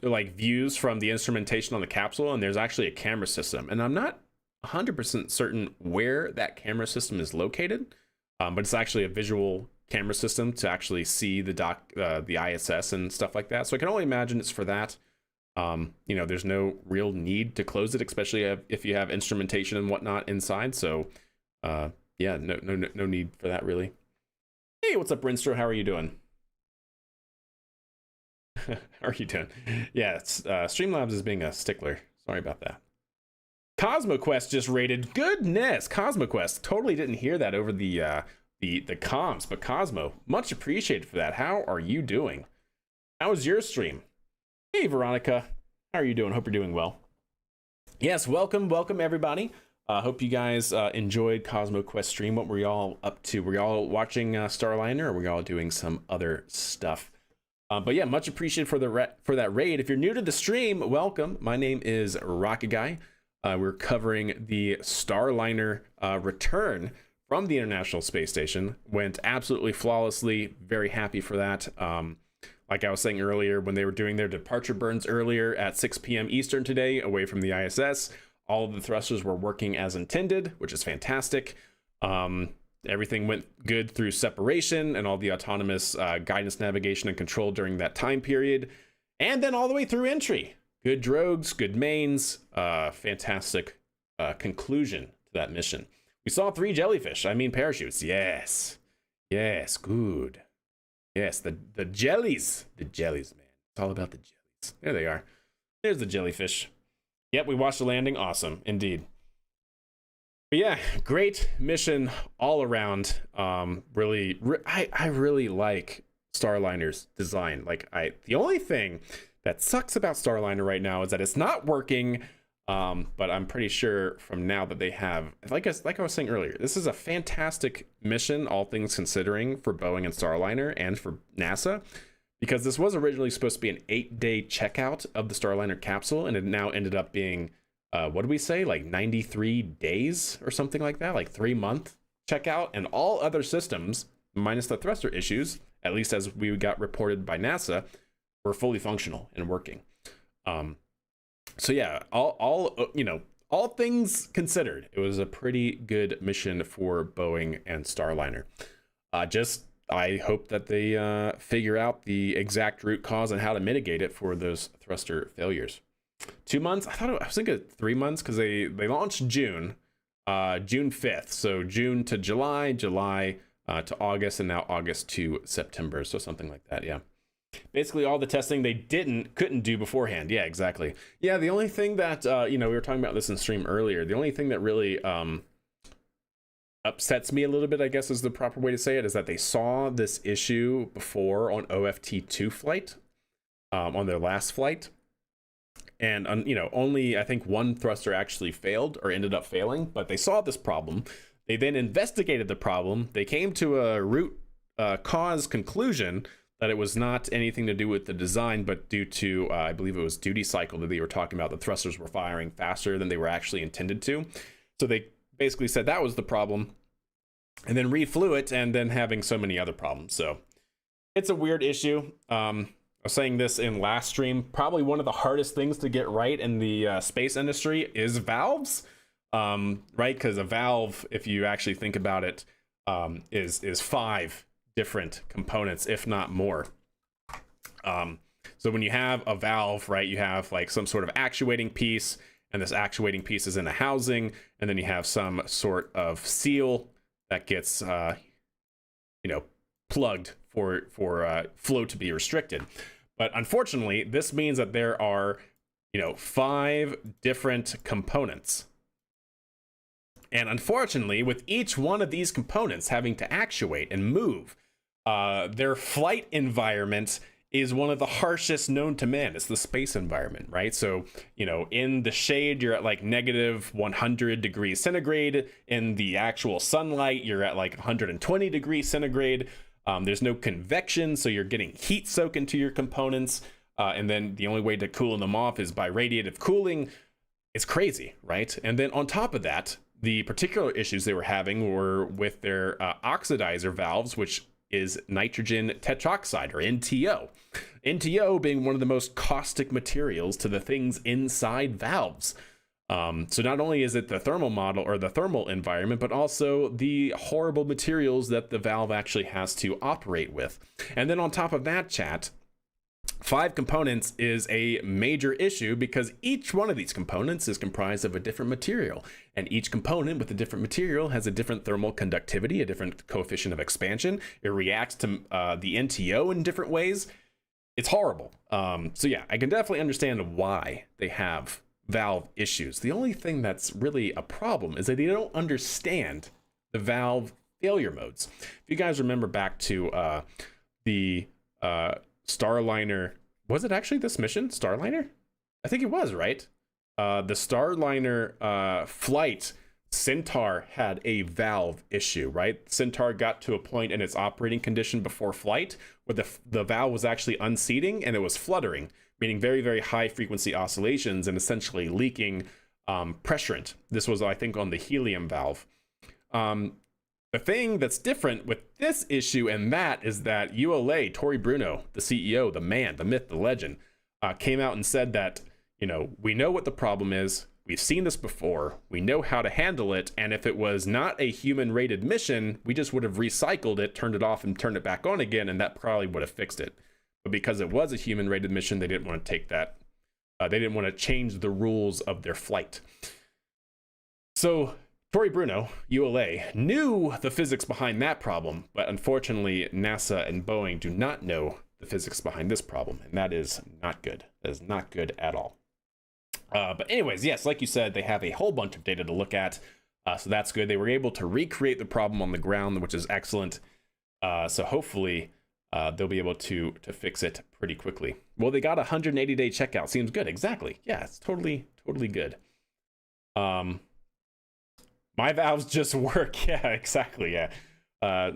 like views from the instrumentation on the capsule, and there's actually a camera system, and I'm not 100% certain where that camera system is located, but it's actually a visual camera system to actually see the ISS and stuff like that. So I can only imagine it's for that. You know, there's no real need to close it, especially if you have instrumentation and whatnot inside. So yeah, no need for that really. Hey, what's up, Brinstro? How are you doing? How are you doing? Yeah, it's Streamlabs is being a stickler. Sorry about that. CosmoQuest just rated. Goodness, CosmoQuest. Totally didn't hear that over the comms, but Cosmo, much appreciated for that. How are you doing? How was your stream? Hey, Veronica. How are you doing? Hope you're doing well. Yes, welcome everybody. Hope you guys enjoyed CosmoQuest stream. What were y'all up to? Were y'all watching Starliner, or were y'all doing some other stuff? But yeah, much appreciated for that raid. If you're new to the stream, welcome. My name is Rocket Guy. We're covering the Starliner return from the International Space Station. Went absolutely flawlessly. Very happy for that. Like I was saying earlier, when they were doing their departure burns earlier at 6 p.m. Eastern today, away from the ISS, all of the thrusters were working as intended, which is fantastic. Everything went good through separation and all the autonomous guidance, navigation, and control during that time period. And then all the way through entry. Good drogues, good mains, fantastic conclusion to that mission. We saw 3 jellyfish, parachutes. Yes, good. Yes, the jellies. The jellies, man. It's all about the jellies. There they are. There's the jellyfish. Yep, we watched the landing. Awesome, indeed. But yeah, great mission all around. I really like Starliner's design. The only thing that sucks about Starliner right now is that it's not working. But I'm pretty sure from now that they have, like I was saying earlier, this is a fantastic mission, all things considering, for Boeing and Starliner and for NASA, because this was originally supposed to be an 8-day checkout of the Starliner capsule, and it now ended up being, what did we say, like 93 days or something like that, like 3-month checkout, and all other systems, minus the thruster issues, at least as we got reported by NASA, were fully functional and working. So yeah, all things considered, it was a pretty good mission for Boeing and Starliner. I hope that they figure out the exact root cause and how to mitigate it for those thruster failures. 2 months? I was thinking 3 months, because they launched June 5th. So June to July, July to August, and now August to September. So something like that, yeah. Basically all the testing they couldn't do beforehand. Yeah, exactly. Yeah, the only thing that we were talking about this in stream earlier, the only thing that really upsets me a little bit, I guess is the proper way to say it, is that they saw this issue before on OFT2 flight, on their last flight, and only I think one thruster actually failed or ended up failing, but they saw this problem. They then investigated the problem. They came to a root cause conclusion that it was not anything to do with the design, but due to, I believe it was duty cycle that they were talking about. The thrusters were firing faster than they were actually intended to. So they basically said that was the problem, and then reflew it, and then having so many other problems. So it's a weird issue. I was saying this in last stream, probably one of the hardest things to get right in the space industry is valves, right? Because a valve, if you actually think about it, is 5 different components, if not more. So when you have a valve, right, you have like some sort of actuating piece, and this actuating piece is in a housing, and then you have some sort of seal that gets plugged for flow to be restricted. But unfortunately, this means that there are 5 different components. And unfortunately, with each one of these components having to actuate and move, their flight environment is one of the harshest known to man. It's the space environment, right? So, in the shade, you're at like negative 100 degrees centigrade. In the actual sunlight, you're at like 120 degrees centigrade. There's no convection, so you're getting heat soak into your components. And then the only way to cool them off is by radiative cooling. It's crazy, right? And then on top of that, the particular issues they were having were with their oxidizer valves, which is nitrogen tetroxide, or NTO. NTO being one of the most caustic materials to the things inside valves. So not only is it the thermal model or the thermal environment, but also the horrible materials that the valve actually has to operate with. And then on top of that, chat, 5 components is a major issue because each one of these components is comprised of a different material, and each component with a different material has a different thermal conductivity, a different coefficient of expansion. It reacts to the NTO in different ways. It's horrible. So yeah, I can definitely understand why they have valve issues. The only thing that's really a problem is that they don't understand the valve failure modes. If you guys remember back to the Starliner, was it actually this mission, Starliner? I think it was, right? The Starliner flight, Centaur had a valve issue, right? Centaur got to a point in its operating condition before flight where the valve was actually unseating and it was fluttering, meaning very, very high frequency oscillations and essentially leaking pressurant. This was, I think, on the helium valve. The thing that's different with this issue and that is that ULA, Tory Bruno, the CEO, the man, the myth, the legend, came out and said that, you know, we know what the problem is. We've seen this before. We know how to handle it. And if it was not a human rated mission, we just would have recycled it, turned it off and turned it back on again. And that probably would have fixed it. But because it was a human rated mission, they didn't want to take that. They didn't want to change the rules of their flight. So Tory Bruno, ULA, knew the physics behind that problem, but unfortunately, NASA and Boeing do not know the physics behind this problem, and that is not good. That is not good at all. But anyways, yes, like you said, they have a whole bunch of data to look at, so that's good. They were able to recreate the problem on the ground, which is excellent. So hopefully, they'll be able to fix it pretty quickly. Well, they got a 180-day checkout. Seems good. Exactly. Yeah, it's totally good. My valves just work. Yeah, exactly. Yeah.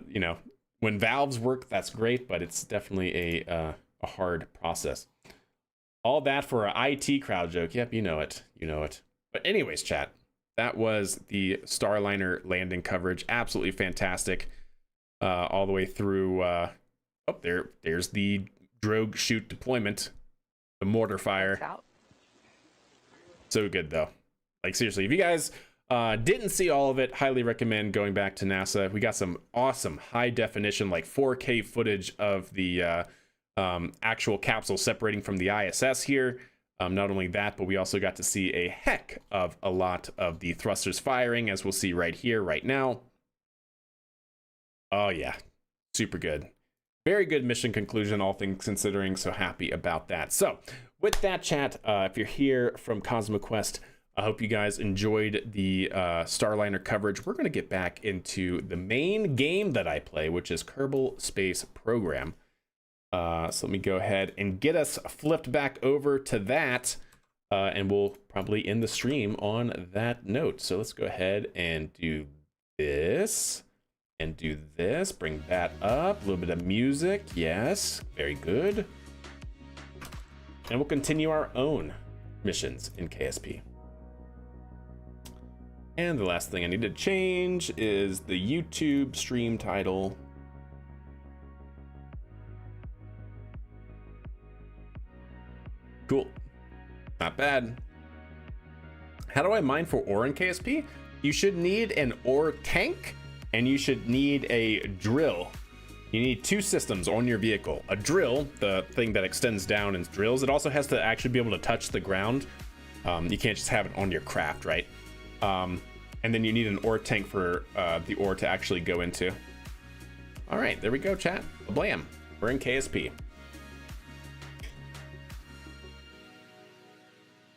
You know, when valves work, that's great, but it's definitely a hard process. All that for an IT crowd joke. Yep, you know it. You know it. But anyways, chat, that was the Starliner landing coverage. Absolutely fantastic. All the way through. Oh, there's the drogue chute deployment. The mortar fire. So good, though. Like, seriously, if you guys didn't see all of it, highly recommend going back to NASA. We got some awesome high definition, like 4K footage of the actual capsule separating from the ISS here. Not only that, but we also got to see a heck of a lot of the thrusters firing, as we'll see right here, right now. Oh yeah, super good. Very good mission conclusion, all things considering, so happy about that. So with that, chat, if you're here from CosmoQuest, I hope you guys enjoyed the Starliner coverage. We're going to get back into the main game that I play, which is Kerbal Space Program. So let me go ahead and get us flipped back over to that, and we'll probably end the stream on that note. So let's go ahead and do this, and do this. Bring that up. A little bit of music. Yes, very good. And we'll continue our own missions in KSP. And the last thing I need to change is the YouTube stream title. Cool. Not bad. How do I mine for ore in KSP? You should need an ore tank, and you should need a drill. You need 2 systems on your vehicle. A drill, the thing that extends down and drills. It also has to actually be able to touch the ground. You can't just have it on your craft, right? And then you need an ore tank for the ore to actually go into. All right, there we go, chat. Blam. We're in KSP.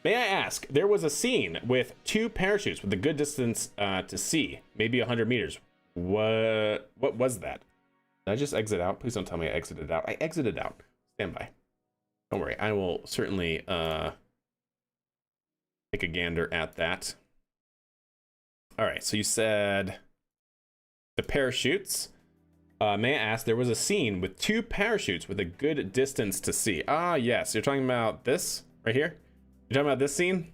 May I ask, there was a scene with 2 parachutes with a good distance to sea, maybe 100 meters. What was that? Did I just exit out? Please don't tell me I exited out. I exited out. Stand by. Don't worry, I will certainly take a gander at that. All right, so you said the parachutes. May I ask, there was a scene with 2 parachutes with a good distance to sea. Ah, yes, you're talking about this right here? You're talking about this scene?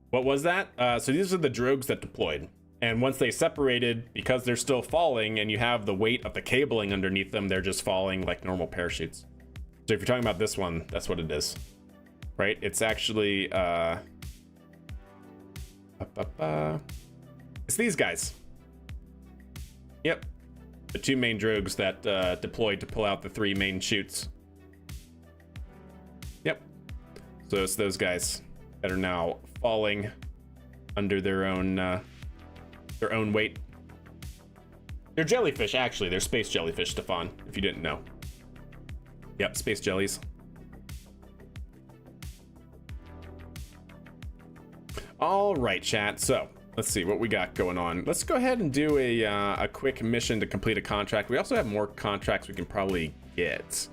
What was that? So these are the drogues that deployed. And once they separated, because they're still falling and you have the weight of the cabling underneath them, they're just falling like normal parachutes. So if you're talking about this one, that's what it is, right? It's actually, it's these guys. Yep. The two main drogues that deployed to pull out the three main chutes. Yep. So it's those guys that are now falling under their own weight. They're jellyfish, actually. They're space jellyfish, Stefan, if you didn't know. Yep, space jellies. All right, chat. So let's see what we got going on. Let's go ahead and do a quick mission to complete a contract. We also have more contracts we can probably get.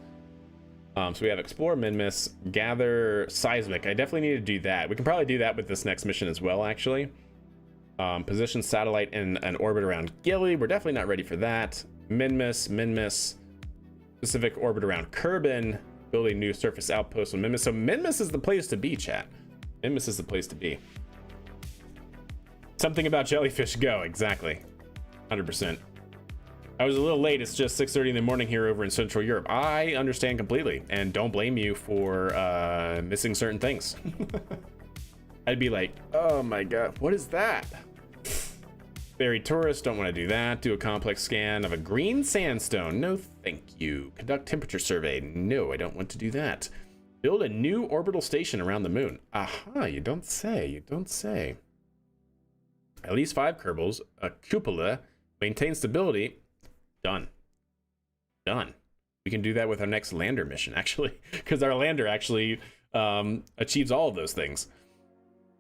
So we have Explore Minmus, Gather Seismic. I definitely need to do that. We can probably do that with this next mission as well, actually. Position satellite in an orbit around Gilly. We're definitely not ready for that. Minmus. Specific orbit around Kerbin. Build a new surface outpost on Minmus. So Minmus is the place to be, chat. Minmus is the place to be. Something about jellyfish go, exactly. 100%. I was a little late. It's just 6:30 in the morning here over in Central Europe. I understand completely, and don't blame you for missing certain things. I'd be like, oh my god, what is that? Buried tourist, don't want to do that. Do a complex scan of a green sandstone. No, thank you. Conduct temperature survey. No, I don't want to do that. Build a new orbital station around the moon. Aha, you don't say, you don't say. At least 5 Kerbals, a cupola, maintain stability. Done. We can do that with our next lander mission, actually, because our lander actually achieves all of those things.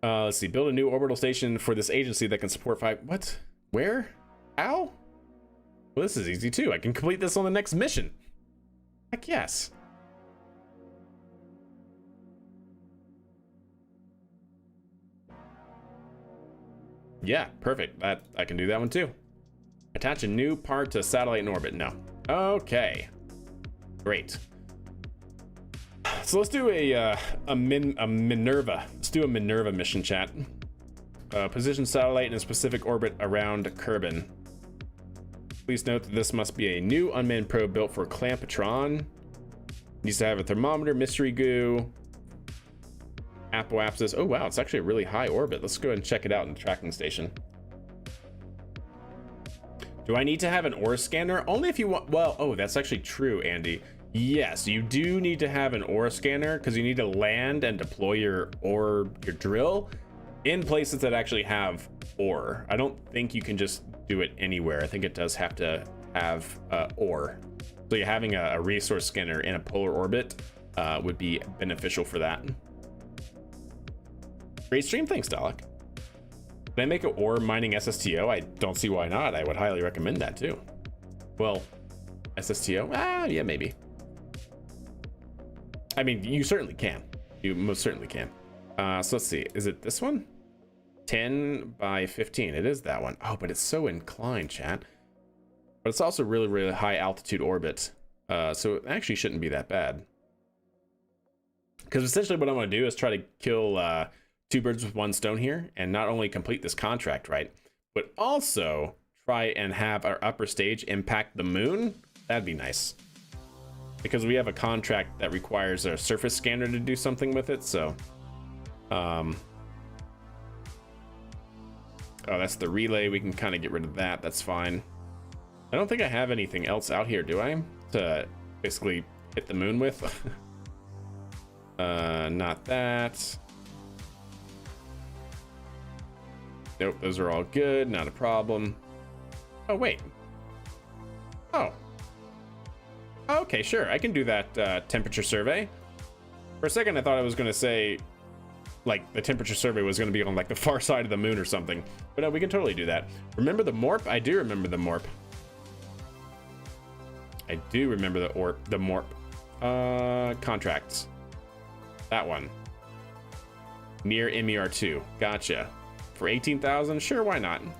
Let's see. Build a new orbital station for this agency that can support 5. What? Where? How? Well, this is easy too. I can complete this on the next mission. Heck yes. Yeah, perfect. I can do that one too. Attach a new part to satellite in orbit. No. Okay. Great. So let's do a Minerva. Let's do a Minerva mission, chat. Position satellite in a specific orbit around Kerbin. Please note that this must be a new unmanned probe built for Clampatron. Needs to have a thermometer, mystery goo, apoapsis. Oh wow, it's actually a really high orbit. Let's go ahead and check it out in the tracking station. Do I need to have an ore scanner? Only if you want. Well, oh, that's actually true, Andy. Yes, you do need to have an ore scanner because you need to land and deploy your drill in places that actually have ore. I don't think you can just do it anywhere. I think it does have to have ore. So you're having a resource scanner in a polar orbit would be beneficial for that. Great stream, thanks, Dalek. Can I make an ore mining SSTO? I don't see why not. I would highly recommend that too. Well, SSTO? Yeah, maybe. I mean, you certainly can. You most certainly can. So let's see. Is it this one? 10 by 15. It is that one. Oh, but it's so inclined, chat. But it's also really, really high altitude orbit. So it actually shouldn't be that bad. Because essentially what I want to do is try to kill 2 birds with 1 stone here, and not only complete this contract, right, but also try and have our upper stage impact the moon. That'd be nice. Because we have a contract that requires a surface scanner to do something with it, so... Oh, that's the relay. We can kind of get rid of that. That's fine. I don't think I have anything else out here, do I? To basically hit the moon with? Not that. Nope, those are all good. Not a problem. Oh, wait. Oh. Okay, sure. I can do that temperature survey. For a second, I thought I was going to say, like, the temperature survey was going to be on, like, the far side of the moon or something. But no, we can totally do that. Remember the Morp? I do remember the Morp. I do remember the Morp. Contracts. That one. Near MER2. Gotcha. For 18,000? Sure, why not? Let's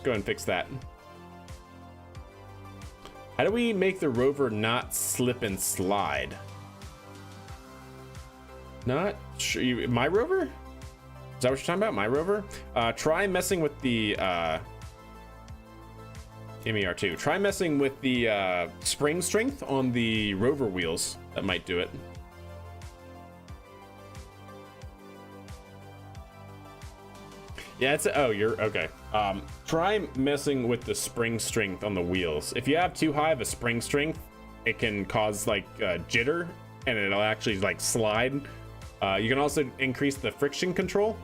go ahead and fix that. How do we make the rover not slip and slide? Not sure. My rover? that what you're talking about? My rover? Try messing with the MER2. Try messing with the spring strength on the rover wheels. That might do it. Yeah, oh, you're okay. Try messing with the spring strength on the wheels. If you have too high of a spring strength, it can cause like jitter, and it'll actually like slide. You can also increase the friction control,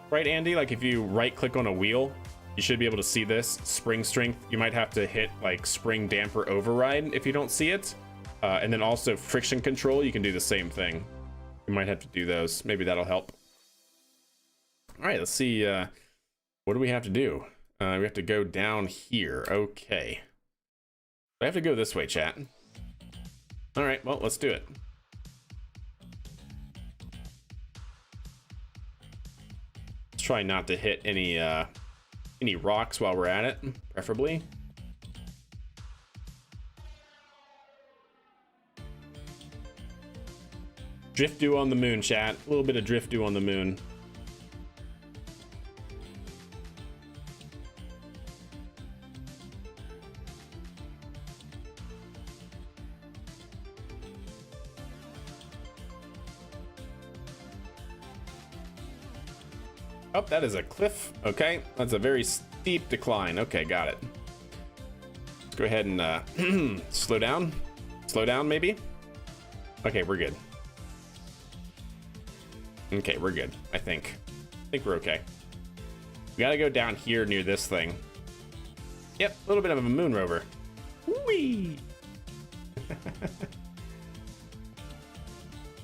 right, Andy? Like if you right click on a wheel, you should be able to see this spring strength. You might have to hit like spring damper override if you don't see it. And then also friction control, you can do the same thing. You might have to do those. Maybe that'll help. All right, let's see. What do we have to do? We have to go down here. Okay. I have to go this way, chat. All right, well, let's do it. Let's try not to hit any rocks while we're at it, preferably. Drift do on the moon, chat. A little bit of drift do on the moon. Oh, that is a cliff. Okay, that's a very steep decline. Okay, got it. Let's go ahead and slow down. Slow down, maybe? Okay, we're good. Okay, we're good, I think. I think we're okay. We gotta go down here near this thing. Yep, a little bit of a moon rover. Whee!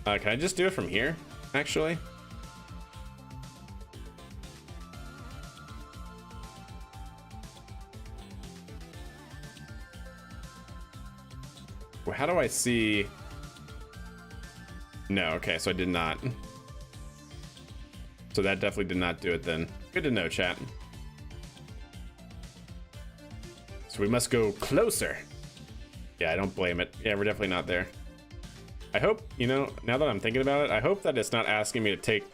Can I just do it from here, actually? How do I see? No, okay, so I did not. So that definitely did not do it then. Good to know, chat. So we must go closer. Yeah, I don't blame it. Yeah, we're definitely not there. I hope, you know, now that I'm thinking about it, I hope that it's not asking me to take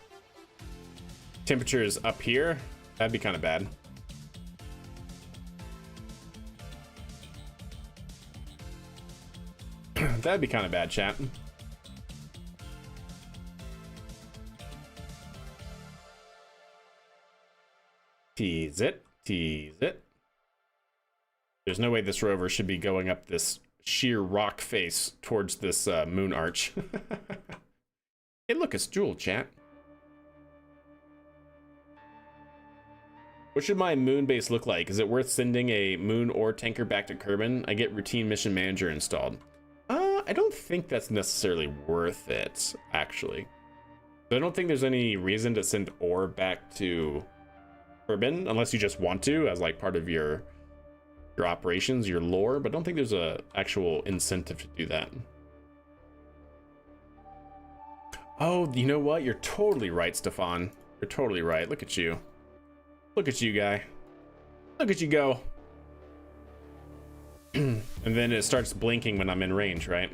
temperatures up here. That'd be kind of bad. That'd be kind of bad, chat. Tease it, tease it. There's no way this rover should be going up this sheer rock face towards this moon arch. Hey, look, it's Jewel, chat. What should my moon base look like? Is it worth sending a moon ore tanker back to Kerbin? I get routine mission manager installed. I don't think that's necessarily worth it, actually. I don't think there's any reason to send ore back to Kerbin, unless you just want to, as like part of your operations, your lore, but I don't think there's a actual incentive to do that. Oh, you know what? You're totally right, Stefan. You're totally right. Look at you. Look at you, guy. Look at you go. And then it starts blinking when I'm in range, right?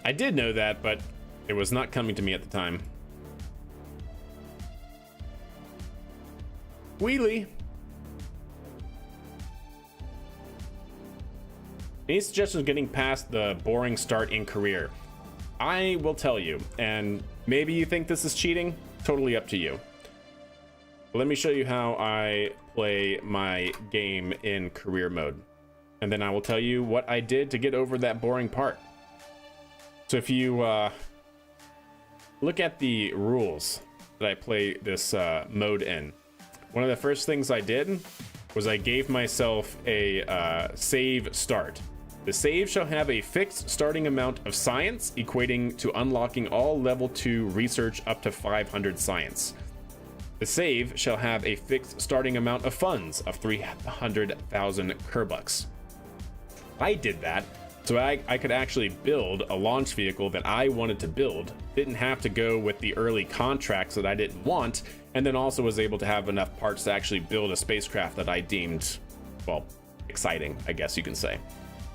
I did know that, but it was not coming to me at the time. Wheelie. Any suggestions getting past the boring start in career? I will tell you, and maybe you think this is cheating, totally up to you. But let me show you how I play my game in career mode. And then I will tell you what I did to get over that boring part. So if you look at the rules that I play this mode in, one of the first things I did was I gave myself a save start. The save shall have a fixed starting amount of science, equating to unlocking all level 2 research up to 500 science. The save shall have a fixed starting amount of funds of 300,000 Kerbucks. I did that So I could actually build a launch vehicle that I wanted to build, didn't have to go with the early contracts that I didn't want, and then also was able to have enough parts to actually build a spacecraft that I deemed, well, exciting, I guess you can say.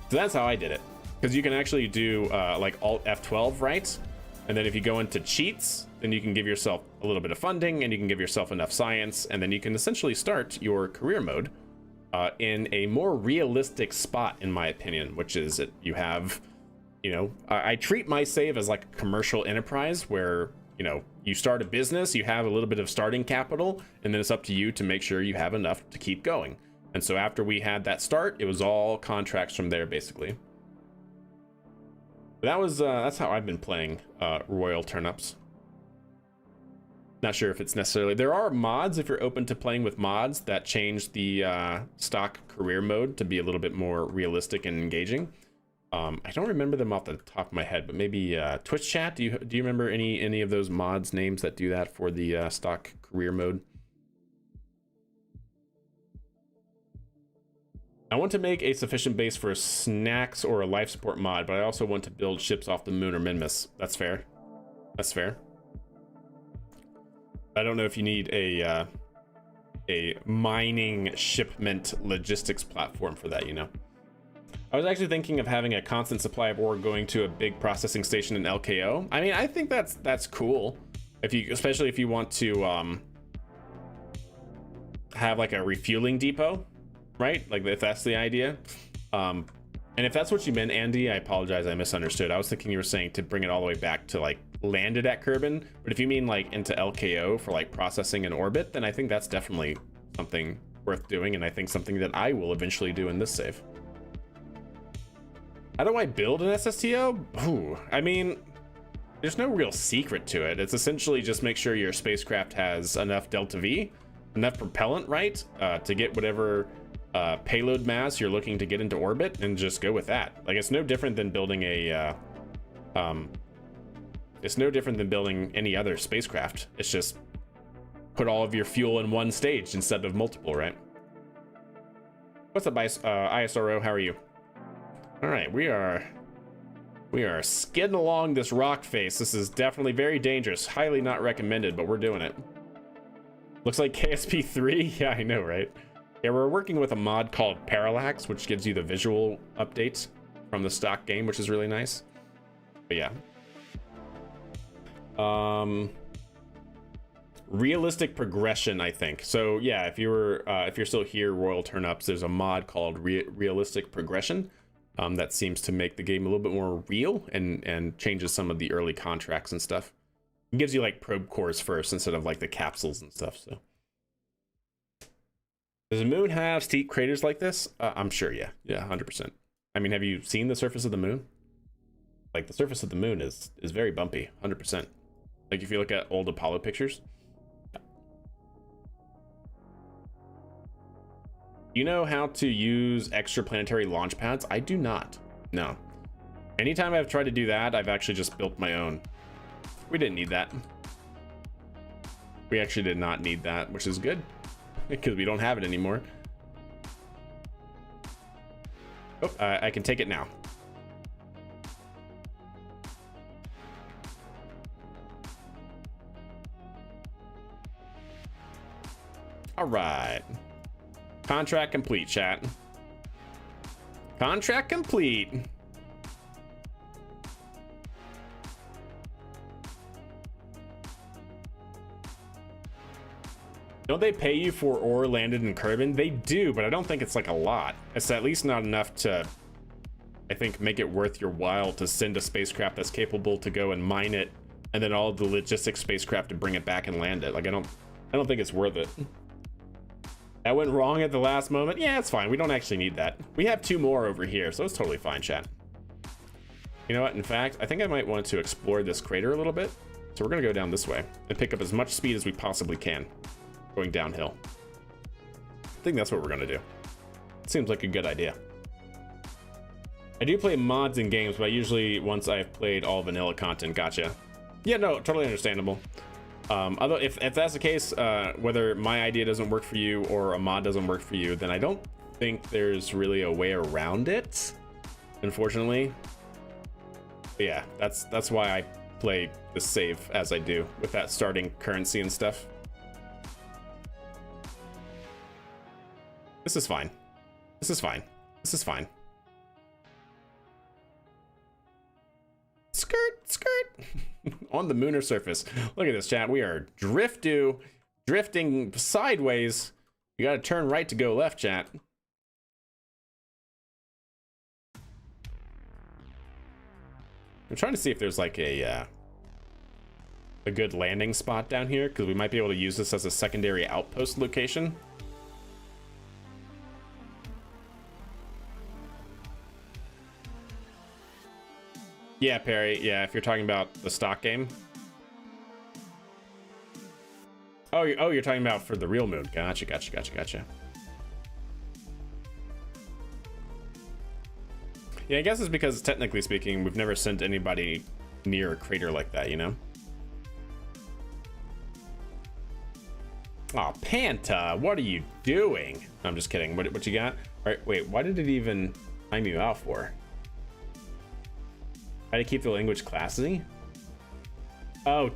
So that's how I did it. Because you can actually do like Alt F12, right? And then if you go into cheats, then you can give yourself a little bit of funding and you can give yourself enough science, and then you can essentially start your career mode in a more realistic spot, in my opinion, which is that you have, you know, I treat my save as like a commercial enterprise where, you know, you start a business, you have a little bit of starting capital, and then it's up to you to make sure you have enough to keep going. And so after we had that start, it was all contracts from there, basically. That was that's how I've been playing Royal Turnips. Not sure if it's necessarily, there are mods if you're open to playing with mods that change the stock career mode to be a little bit more realistic and engaging. I don't remember them off the top of my head, but maybe Twitch chat. Do you remember any of those mods names that do that for the stock career mode? I want to make a sufficient base for snacks or a life support mod, but I also want to build ships off the moon or Minmus. That's fair. That's fair. I don't know if you need a mining shipment logistics platform for that, you know. I was actually thinking of having a constant supply of ore going to a big processing station in LKO. I mean, I think that's cool. If you, especially if you want to have like a refueling depot, right? Like if that's the idea. And if that's what you meant, Andy, I apologize, I misunderstood. I was thinking you were saying to bring it all the way back to like landed at Kerbin, but if you mean like into LKO for like processing in orbit, then I think that's definitely something worth doing, and I think something that I will eventually do in this save. How do I build an SSTO? Ooh, I mean, there's no real secret to it. It's essentially just make sure your spacecraft has enough Delta V, enough propellant, right, to get whatever payload mass you're looking to get into orbit, and just go with that. Like, it's no different than building a it's no different than building any other spacecraft. It's just put all of your fuel in one stage instead of multiple, right? What's up, ISRO? How are you? All right, we are skidding along this rock face. This is definitely very dangerous. Highly not recommended, but we're doing it. Looks like KSP 3. Yeah, I know, right? Yeah, we're working with a mod called Parallax, which gives you the visual updates from the stock game, which is really nice. But yeah. Realistic progression, I think. So yeah, if you're still here, Royal Turnips, there's a mod called Realistic Progression that seems to make the game a little bit more real and changes some of the early contracts and stuff. It gives you like probe cores first instead of like the capsules and stuff. So does the moon have steep craters like this? I'm sure, yeah, 100%. I mean, have you seen the surface of the moon? Like, the surface of the moon is very bumpy, 100%. Like, if you look at old Apollo pictures. You know how to use extraplanetary launch pads? I do not. No. Anytime I've tried to do that, I've actually just built my own. We didn't need that. We actually did not need that, which is good, because we don't have it anymore. Oh, I can take it now. All right. Contract complete, chat. Contract complete. Don't they pay you for ore landed in Kerbin? They do, but I don't think it's like a lot. It's at least not enough to, I think, make it worth your while to send a spacecraft that's capable to go and mine it, and then all the logistics spacecraft to bring it back and land it. Like, I don't think it's worth it. That went wrong at the last moment. Yeah, it's fine. We don't actually need that. We have 2 more over here, so it's totally fine, chat. You know what? In fact, I think I might want to explore this crater a little bit. So we're going to go down this way and pick up as much speed as we possibly can going downhill. I think that's what we're going to do. Seems like a good idea. I do play mods in games, but usually once I've played all vanilla content. Gotcha. Yeah, no, totally understandable. Although if that's the case, whether my idea doesn't work for you or a mod doesn't work for you, then I don't think there's really a way around it. unfortunately. But yeah, that's why I play the save as I do with that starting currency and stuff. This is fine. This is fine. This is fine. Skirt, skirt. On the lunar surface. Look at this, chat. We are drifting sideways. You gotta turn right to go left, chat. I'm trying to see if there's like a good landing spot down here, because we might be able to use this as a secondary outpost location. Yeah, Perry. Yeah, if you're talking about the stock game. Oh, you're talking about for the real moon. Gotcha. Yeah, I guess it's because, technically speaking, we've never sent anybody near a crater like that, you know? Aw, Panta, what are you doing? I'm just kidding. What you got? All right, wait, why did it even time you out for? How to keep the language classy? Oh,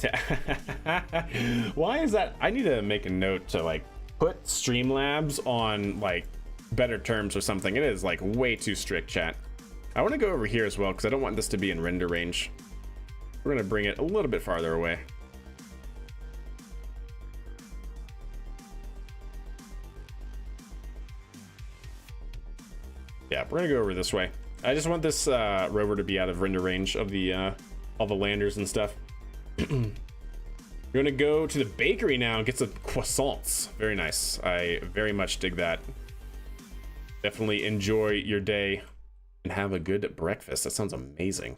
why is that? I need to make a note to like put Streamlabs on like better terms or something. It is like way too strict, chat. I want to go over here as well because I don't want this to be in render range. We're gonna bring it a little bit farther away. Yeah, we're gonna go over this way. I just want this rover to be out of render range of the all the landers and stuff. We're gonna go to the bakery now and get some croissants. Very nice. I very much dig that. Definitely enjoy your day and have a good breakfast. That sounds amazing.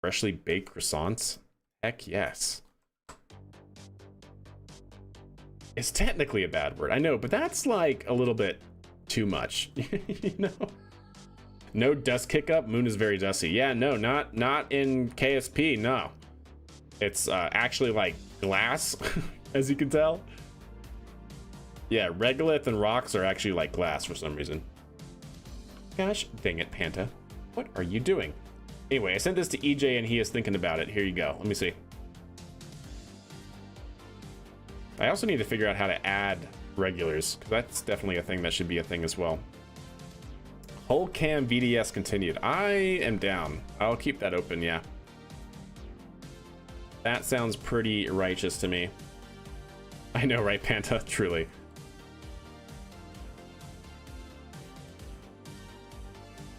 Freshly baked croissants. Heck yes. It's technically a bad word, I know, but that's like a little bit too much. You know? No dust kick up. Moon is very dusty. Yeah, no, not in KSP. No, it's actually like glass, as you can tell. Yeah, regolith and rocks are actually like glass for some reason. Gosh dang it, Panta. What are you doing? Anyway, I sent this to EJ and he is thinking about it. Here you go. Let me see. I also need to figure out how to add regulars, because that's definitely a thing that should be a thing as well. Whole cam VDS continued. I am down. I'll keep that open, yeah. That sounds pretty righteous to me. I know, right, Panta? Truly.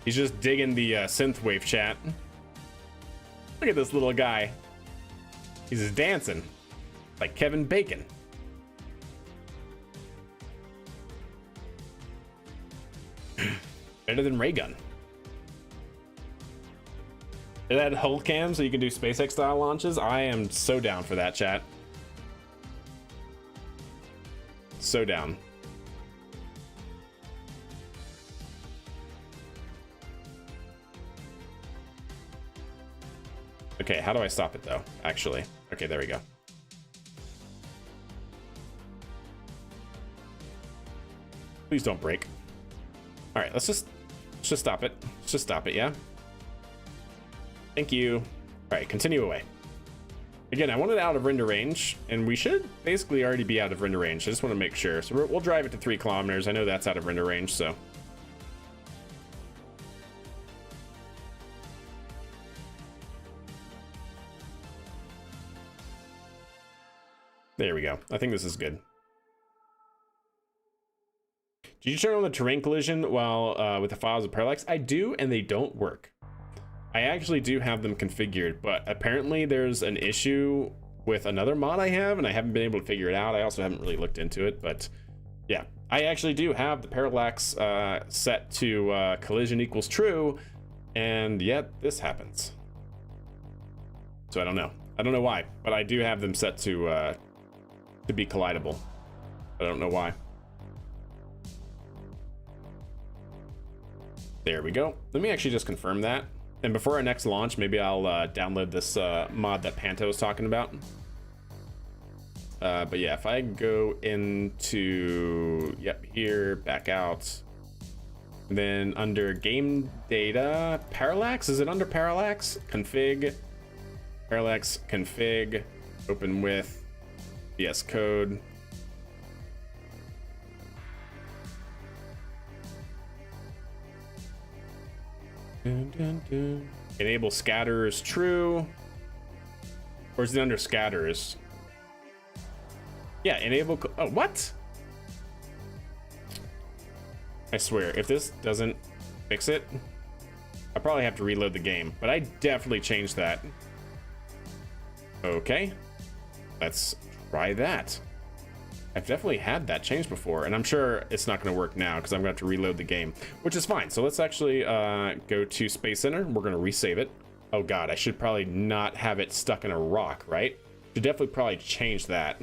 He's just digging the synthwave chat. Look at this little guy. He's just dancing like Kevin Bacon. Better than ray gun. It had hull cam so you can do SpaceX style launches. I am so down for that, chat. So down. Okay, how do I stop it though? Actually, okay, there we go. Please don't break. All right, let's just stop it. Let's just stop it, yeah? Thank you. All right, continue away. Again, I want it out of render range, and we should basically already be out of render range. I just want to make sure. So we'll drive it to 3 kilometers. I know that's out of render range, so. There we go. I think this is good. Did you turn on the terrain collision while with the files of parallax? I do, and they don't work. I actually do have them configured, but apparently there's an issue with another mod I have, and I haven't been able to figure it out. I also haven't really looked into it, but yeah, I actually do have the parallax set to collision equals true, and yet this happens. So I don't know. I don't know why, but I do have them set to be collidable. I don't know why. There we go. Let me actually just confirm that. And before our next launch, maybe I'll download this mod that Panto was talking about. But yeah, if I go into, yep, here, back out, Then under game data, parallax, is it under parallax? Config, parallax, config, open with, VS Code. Dun, dun, dun. Enable scatters true. Or is it under scatters? Yeah, enable, oh, what? I swear, if this doesn't fix it, I probably have to reload the game, but I definitely changed that. Okay, let's try that. I've definitely had that changed before, and I'm sure it's not going to work now because I'm going to have to reload the game, which is fine. So let's actually go to Space Center. We're going to resave it. Oh god, I should probably not have it stuck in a rock, right? Should definitely probably change that.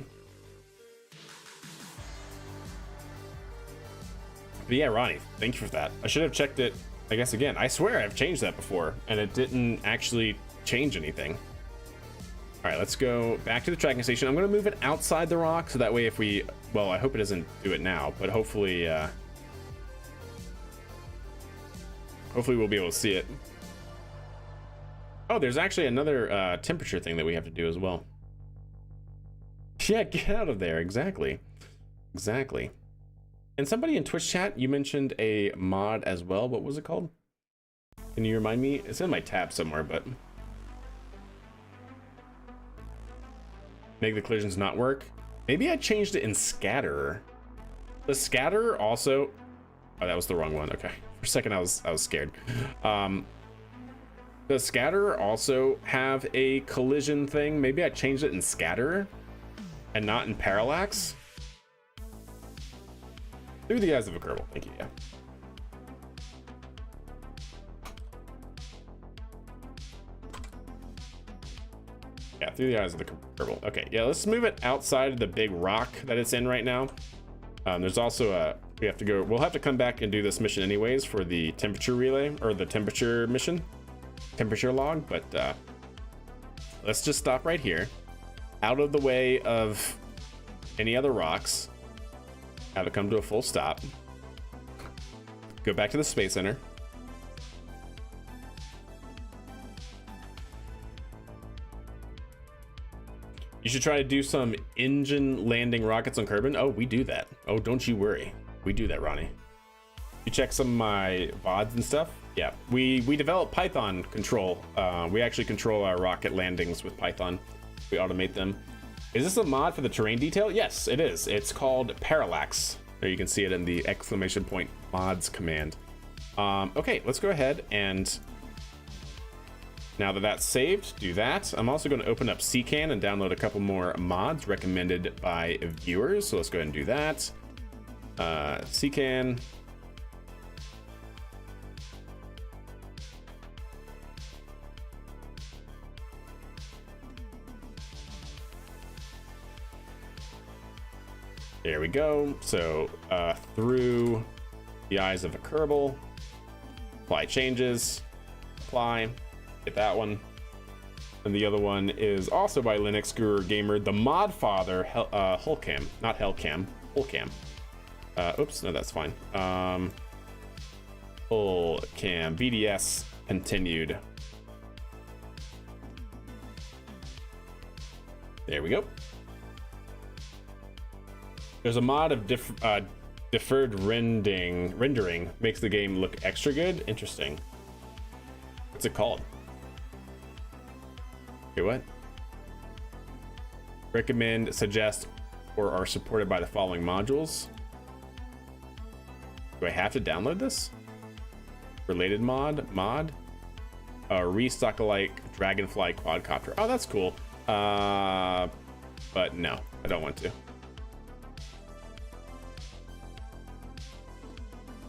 But yeah, Ronnie, thank you for that. I should have checked it, I guess, again. I swear I've changed that before, and it didn't actually change anything. All right, let's go back to the tracking station. I'm going to move it outside the rock, so that way if we... Well, I hope it doesn't do it now, but hopefully... hopefully we'll be able to see it. Oh, there's actually another temperature thing that we have to do as well. Yeah, get out of there. Exactly. Exactly. And somebody in Twitch chat, you mentioned a mod as well. What was it called? Can you remind me? It's in my tab somewhere, but... Make the collisions not work? Maybe I changed it in Scatterer. The Scatterer also... Oh, that was the wrong one. Okay. For a second, I was scared. Does Scatterer also have a collision thing? Maybe I changed it in Scatterer and not in Parallax? Through the eyes of a Kerbal. Thank you, yeah. Yeah, through the eyes of the Kerbal. Okay, yeah, let's move it outside of the big rock that it's in right now. There's also a... We have to go... We'll have to come back and do this mission anyways for the temperature relay, or the temperature mission. Temperature log, but let's just stop right here. Out of the way of any other rocks. Have it come to a full stop. Go back to the Space Center. You should try to do some engine landing rockets on Kerbin. Oh, we do that. Oh, don't you worry. We do that, Ronnie. You check some of my VODs and stuff? Yeah, we develop Python control. We actually control our rocket landings with Python. We automate them. Is this a mod for the terrain detail? Yes, it is. It's called Parallax. There you can see it in the exclamation point mods command. Okay, let's go ahead and now that that's saved, do that. I'm also going to open up CCAN and download a couple more mods recommended by viewers. So let's go ahead and do that. CCAN. There we go. So through the eyes of a Kerbal, apply changes, apply, get that one. And the other one is also by Linux Guru Gamer, the mod father, Hulcam, not Hellcam, Hulcam. Oops, no, that's fine. Hulcam, VDS continued. There we go. There's a mod of deferred rendering makes the game look extra good. Interesting. What's it called? Okay, what? Recommend, suggest, or are supported by the following modules. Do I have to download this? Related mod? Restock-alike Dragonfly quadcopter. Oh, that's cool. But no, I don't want to.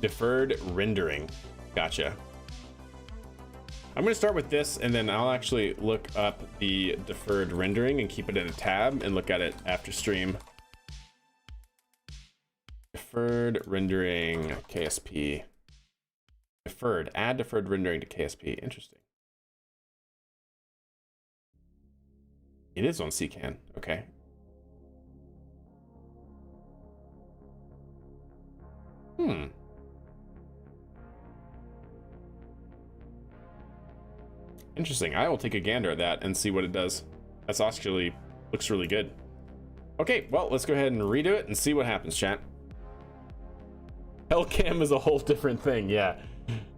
Deferred rendering. Gotcha. I'm going to start with this, and then I'll actually look up the deferred rendering and keep it in a tab and look at it after stream. Deferred rendering, KSP. Deferred. Add deferred rendering to KSP. Interesting. It is on CCAN. Okay. Interesting. I will take a gander at that and see what it does. That's actually looks really good. Okay, well, let's go ahead and redo it and see what happens, chat. Hellcam is a whole different thing. Yeah.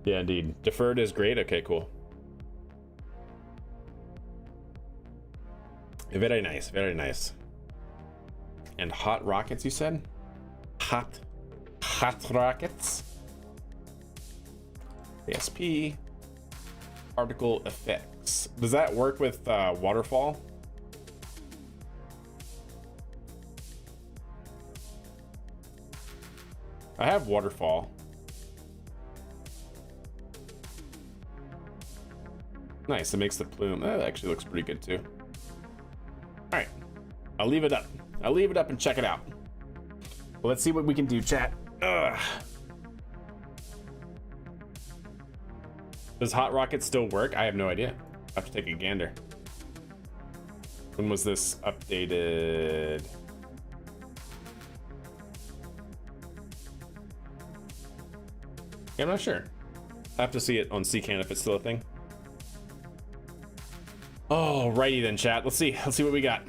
Yeah, indeed. Deferred is great. Okay, cool. Very nice. Very nice. And hot rockets, you said? Hot rockets. KSP. Particle effects. Does that work with waterfall? I have waterfall. Nice, it makes the plume. That actually looks pretty good too. All right, I'll leave it up. I'll leave it up and check it out. Well, let's see what we can do, chat. Ugh. Does hot rocket still work? I have no idea. I have to take a gander. When was this updated? I'm not sure. I have to see it on CCAN if it's still a thing. Alrighty then, chat. Let's see what we got.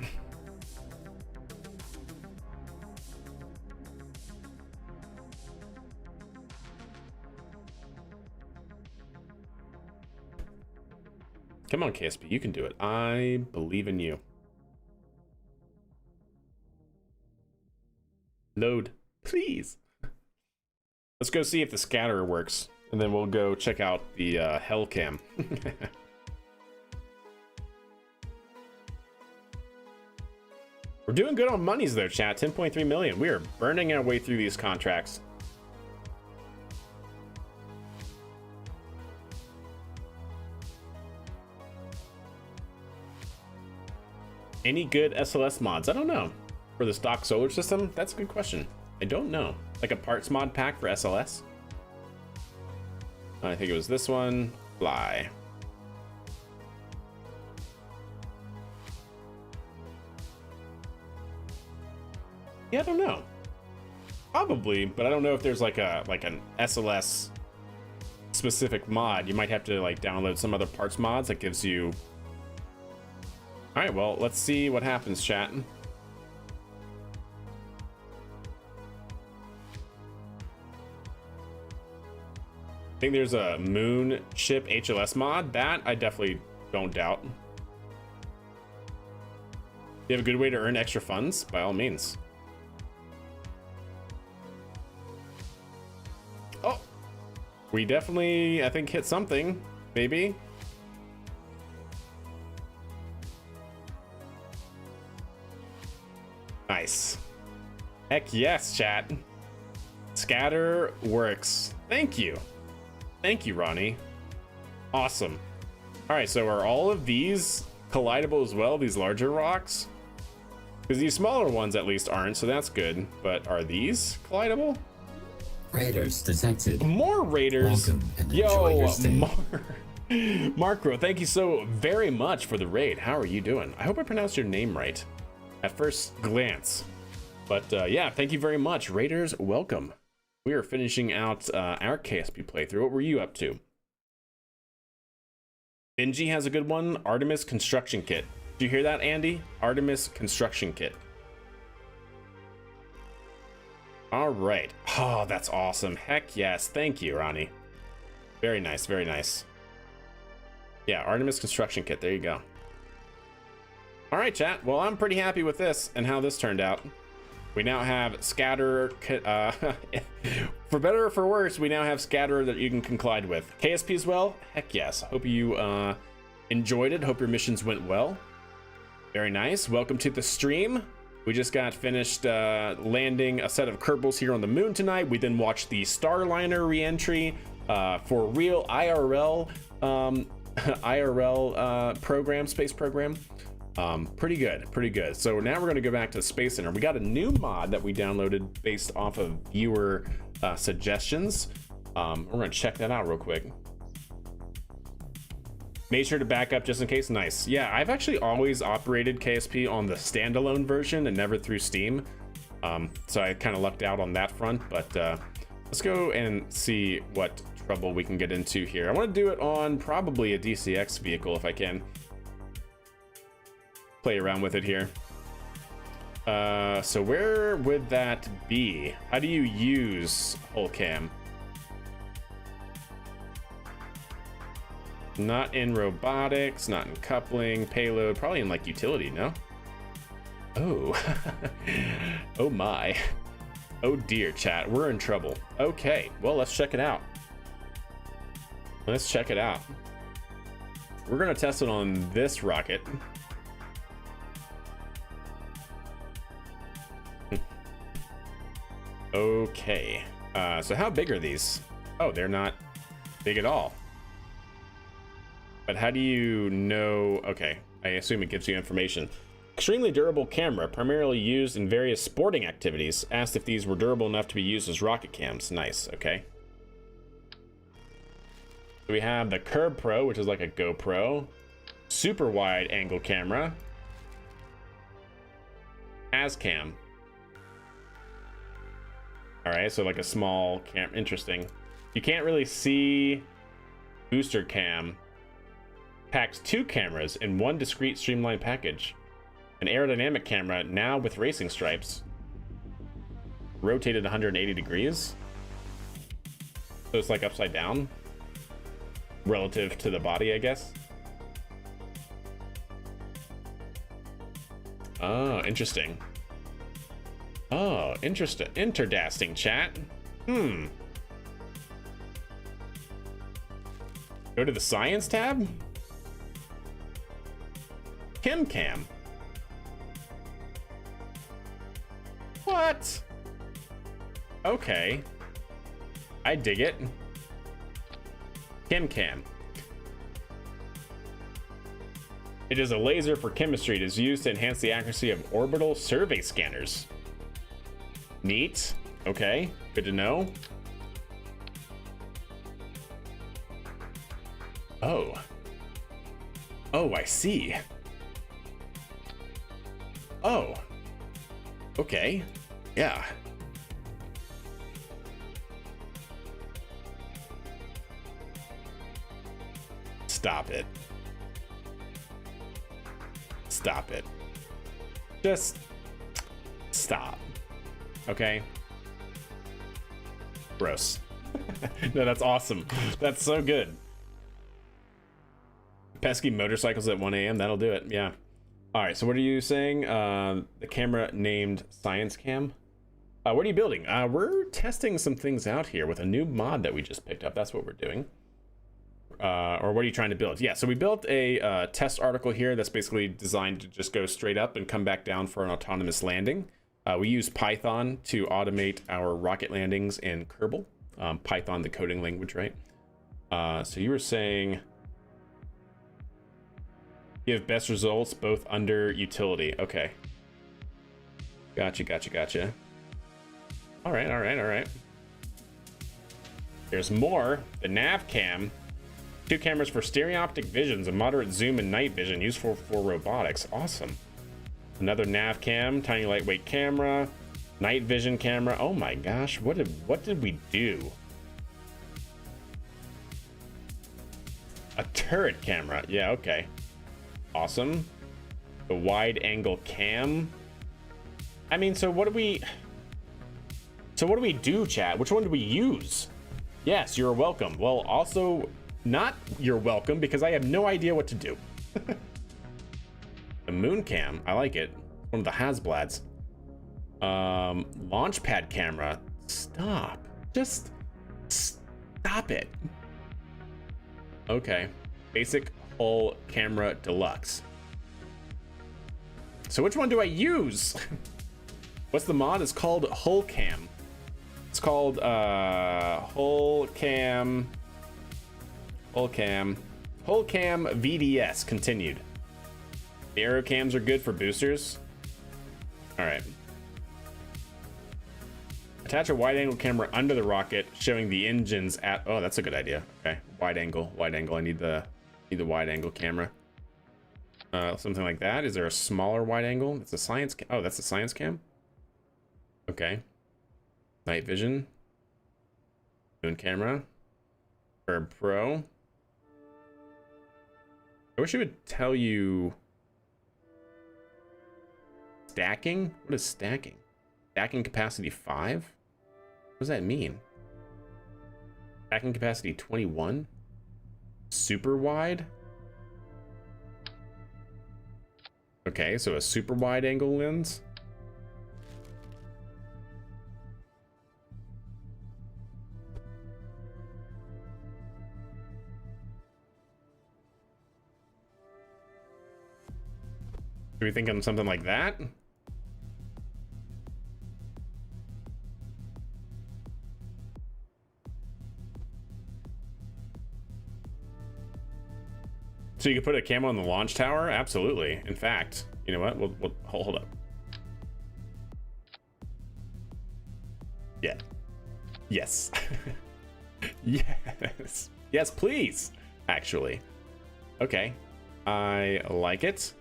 Come on, KSP, you can do it. I believe in you. Load, please. Let's go see if the scatterer works, and then we'll go check out the Hellcam. We're doing good on monies there, chat. 10.3 million. We are burning our way through these contracts. Any good SLS mods? I don't know. For the stock solar system? That's a good question. I don't know. Like a parts mod pack for SLS? I think it was this one. Fly. Yeah, I don't know. Probably, but I don't know if there's like an SLS specific mod. You might have to like download some other parts mods that gives you. All right, well, let's see what happens, chat. I think there's a moon ship HLS mod. That I definitely don't doubt. You have a good way to earn extra funds? By all means. Oh, we definitely, I think, hit something, maybe. Nice. Heck yes, chat. Scatter works. Thank you. Thank you, Ronnie. Awesome. All right, so are all of these collidable as well, these larger rocks? Because these smaller ones at least aren't, so that's good. But are these collidable? Raiders detected. More raiders. Welcome and enjoy your stay. Markro, thank you so very much for the raid. How are you doing? I hope I pronounced your name right at first glance. But yeah, thank you very much. Raiders, welcome. We are finishing out our KSP playthrough. What were you up to? Benji has a good one. Artemis Construction Kit. Did you hear that, Andy? Artemis Construction Kit. All right. Oh, that's awesome. Heck yes. Thank you, Ronnie. Very nice. Very nice. Yeah, Artemis Construction Kit. There you go. All right, chat. Well, I'm pretty happy with this and how this turned out. We now have scatter, for better or for worse, we now have scatter that you can collide with. KSP as well? Heck yes. Hope you enjoyed it. Hope your missions went well. Very nice. Welcome to the stream. We just got finished landing a set of Kerbals here on the moon tonight. We then watched the Starliner re-entry for real IRL program, space program. Pretty good. So now we're going to go back to the Space Center. We got a new mod that we downloaded based off of viewer suggestions. We're going to check that out real quick. Made sure to back up just in case. Nice. Yeah, I've actually always operated KSP on the standalone version and never through Steam. So I kind of lucked out on that front, but let's go and see what trouble we can get into here. I want to do it on probably a DCX vehicle if I can. Play around with it here. So where would that be? How do you use hull cam? Not in robotics, not in coupling, payload, probably in like utility, no? Oh, oh my. Oh dear, chat, we're in trouble. Okay, well, let's check it out. Let's check it out. We're gonna test it on this rocket. Okay, so how big are these? Oh, they're not big at all. But how do you know? Okay, I assume it gives you information. Extremely durable camera, primarily used in various sporting activities. Asked if these were durable enough to be used as rocket cams. Nice, okay. So we have the Curb Pro, which is like a GoPro. Super wide angle camera. ASCAM. Alright, so like a small cam. Interesting. You can't really see booster cam. Packs 2 cameras in one discrete streamlined package. An aerodynamic camera, now with racing stripes. Rotated 180 degrees. So it's like upside down. Relative to the body, I guess. Oh, interesting. Oh, interesting. Interdasting, chat. Go to the science tab. Cam. What? Okay. I dig it. Cam. It is a laser for chemistry. It is used to enhance the accuracy of orbital survey scanners. Neat. Okay, good to know. Oh, I see. Oh, okay, yeah. Stop it. Just stop. Okay. Gross. No, that's awesome. That's so good. Pesky motorcycles at 1 a.m. That'll do it. Yeah. All right. So what are you saying? The camera named Science Cam. What are you building? We're testing some things out here with a new mod that we just picked up. That's what we're doing. Or what are you trying to build? Yeah. So we built a test article here that's basically designed to just go straight up and come back down for an autonomous landing. We use Python to automate our rocket landings in Kerbal. Python, the coding language, right? So you were saying give best results both under utility. Okay. Gotcha. All right. There's more. The nav cam. 2 cameras for stereoptic visions, a moderate zoom and night vision used for robotics. Awesome. Another nav cam, tiny lightweight camera, night vision camera. Oh my gosh, what did we do? A turret camera. Yeah, okay. Awesome. The wide angle cam. I mean, so what do we do, chat? Which one do we use? Yes, you're welcome. Well, also not you're welcome because I have no idea what to do. The moon cam, I like it. One of the Hasblads. Launch pad camera. Stop. Just stop it. Okay. Basic hull camera deluxe. So which one do I use? What's the mod? It's called Hull Cam. It's called Hull Cam VDS continued. The aero cams are good for boosters. All right. Attach a wide angle camera under the rocket showing the engines at. Oh, that's a good idea. Okay, wide angle. I need the wide angle camera. Something like that. Is there a smaller wide angle? That's a science. Oh, that's a science cam. Okay. Night vision. Moon camera. Or Pro. I wish it would tell you stacking. What is stacking? Stacking capacity 5? What does that mean? Stacking capacity 21? Super wide? Okay, so a super wide angle lens. Are we thinking something like that? So you could put a camera on the launch tower? Absolutely. In fact, you know what? We'll hold up. Yeah. Yes. Yes. Yes, please. Actually. Okay. I like it.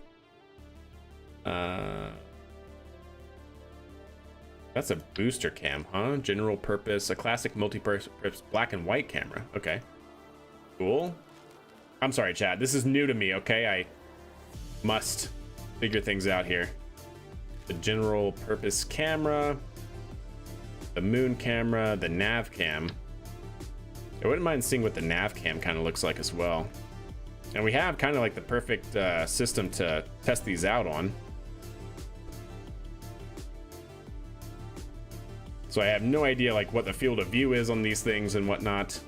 That's a booster cam, huh? General purpose, a classic multi-purpose black and white camera. Okay. Cool. I'm sorry, chat. This is new to me, okay? I must figure things out here. The general purpose camera, the moon camera, the nav cam. I wouldn't mind seeing what the nav cam kind of looks like as well. And we have kind of like the perfect system to test these out on. So I have no idea like what the field of view is on these things and whatnot.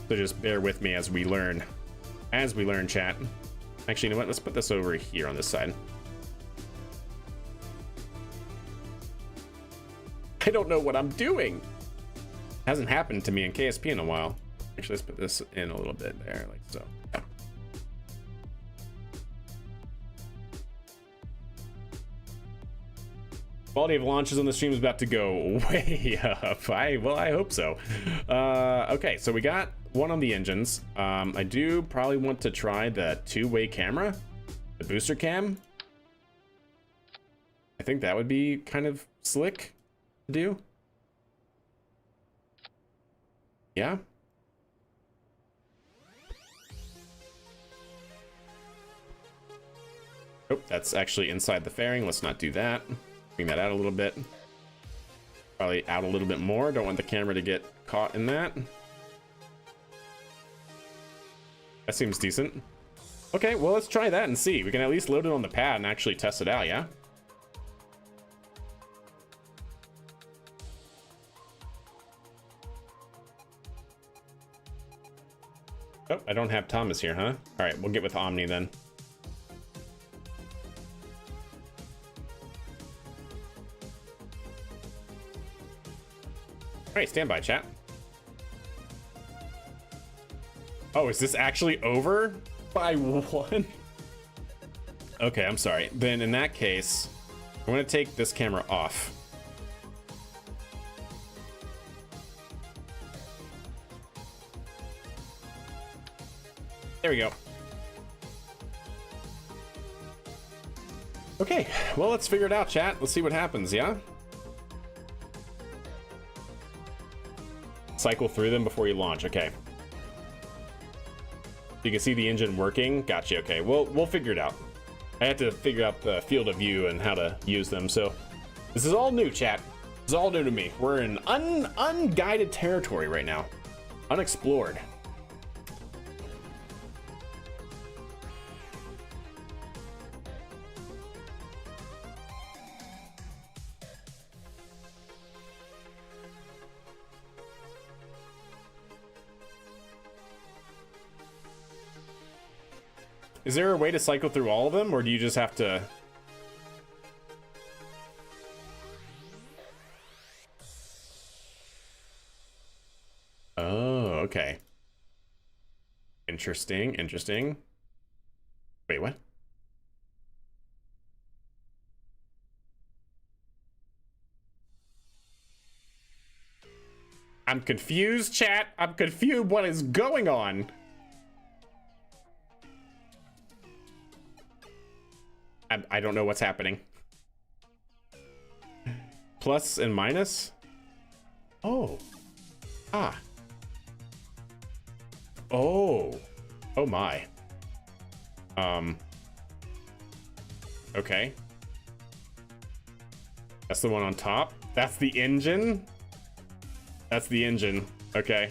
So just bear with me as we learn. As we learn, chat. Actually, you know what? Let's put this over here on this side. I don't know what I'm doing. Hasn't happened to me in KSP in a while. Actually, let's put this in a little bit there, like so. Yeah. Quality of launches on the stream is about to go way up. I hope so. Okay, so we got one on the engines. I do probably want to try the two-way camera, the booster cam. I think that would be kind of slick to do. Yeah. Oh, that's actually inside the fairing. Let's not do that. Bring that out a little bit. Probably out a little bit more. Don't want the camera to get caught in that. That seems decent. Okay, well, let's try that and see. We can at least load it on the pad and actually test it out, yeah? Oh, I don't have Thomas here, huh? All right, we'll get with Omni then. All right, stand by, chat. Oh, is this actually over by one? Okay, I'm sorry. Then in that case, I'm gonna take this camera off. There we go. Okay, well, let's figure it out, chat. Let's see what happens, yeah? Cycle through them before you launch, okay. You can see the engine working. Gotcha, okay. We'll figure it out. I have to figure out the field of view and how to use them, so this is all new, chat. This is all new to me. We're in unguided territory right now. Unexplored. Is there a way to cycle through all of them, or do you just have to... Oh, okay. Interesting, interesting. Wait, what? I'm confused, chat. I'm confused. What is going on? I don't know what's happening. plus and minus? Oh. Ah. Oh. Oh my. Okay. That's the one on top. That's the engine? That's the engine. Okay.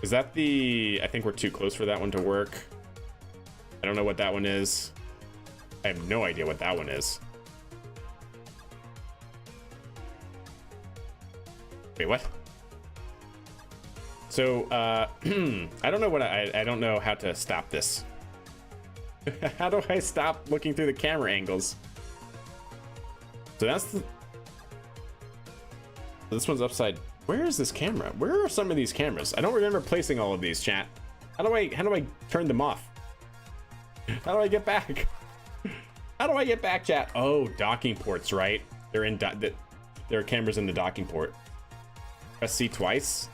Is that the... I think we're too close for that one to work. I don't know what that one is. I have no idea what that one is. Wait, what? So, I don't know what I don't know how to stop this. How do I stop looking through the camera angles? So that's the... This one's upside. Where is this camera? Where are some of these cameras? I don't remember placing all of these, chat. How do I turn them off? How do I get back? How do I get back, chat? Oh, docking ports, right? They're in there are cameras in the docking port. Press C twice.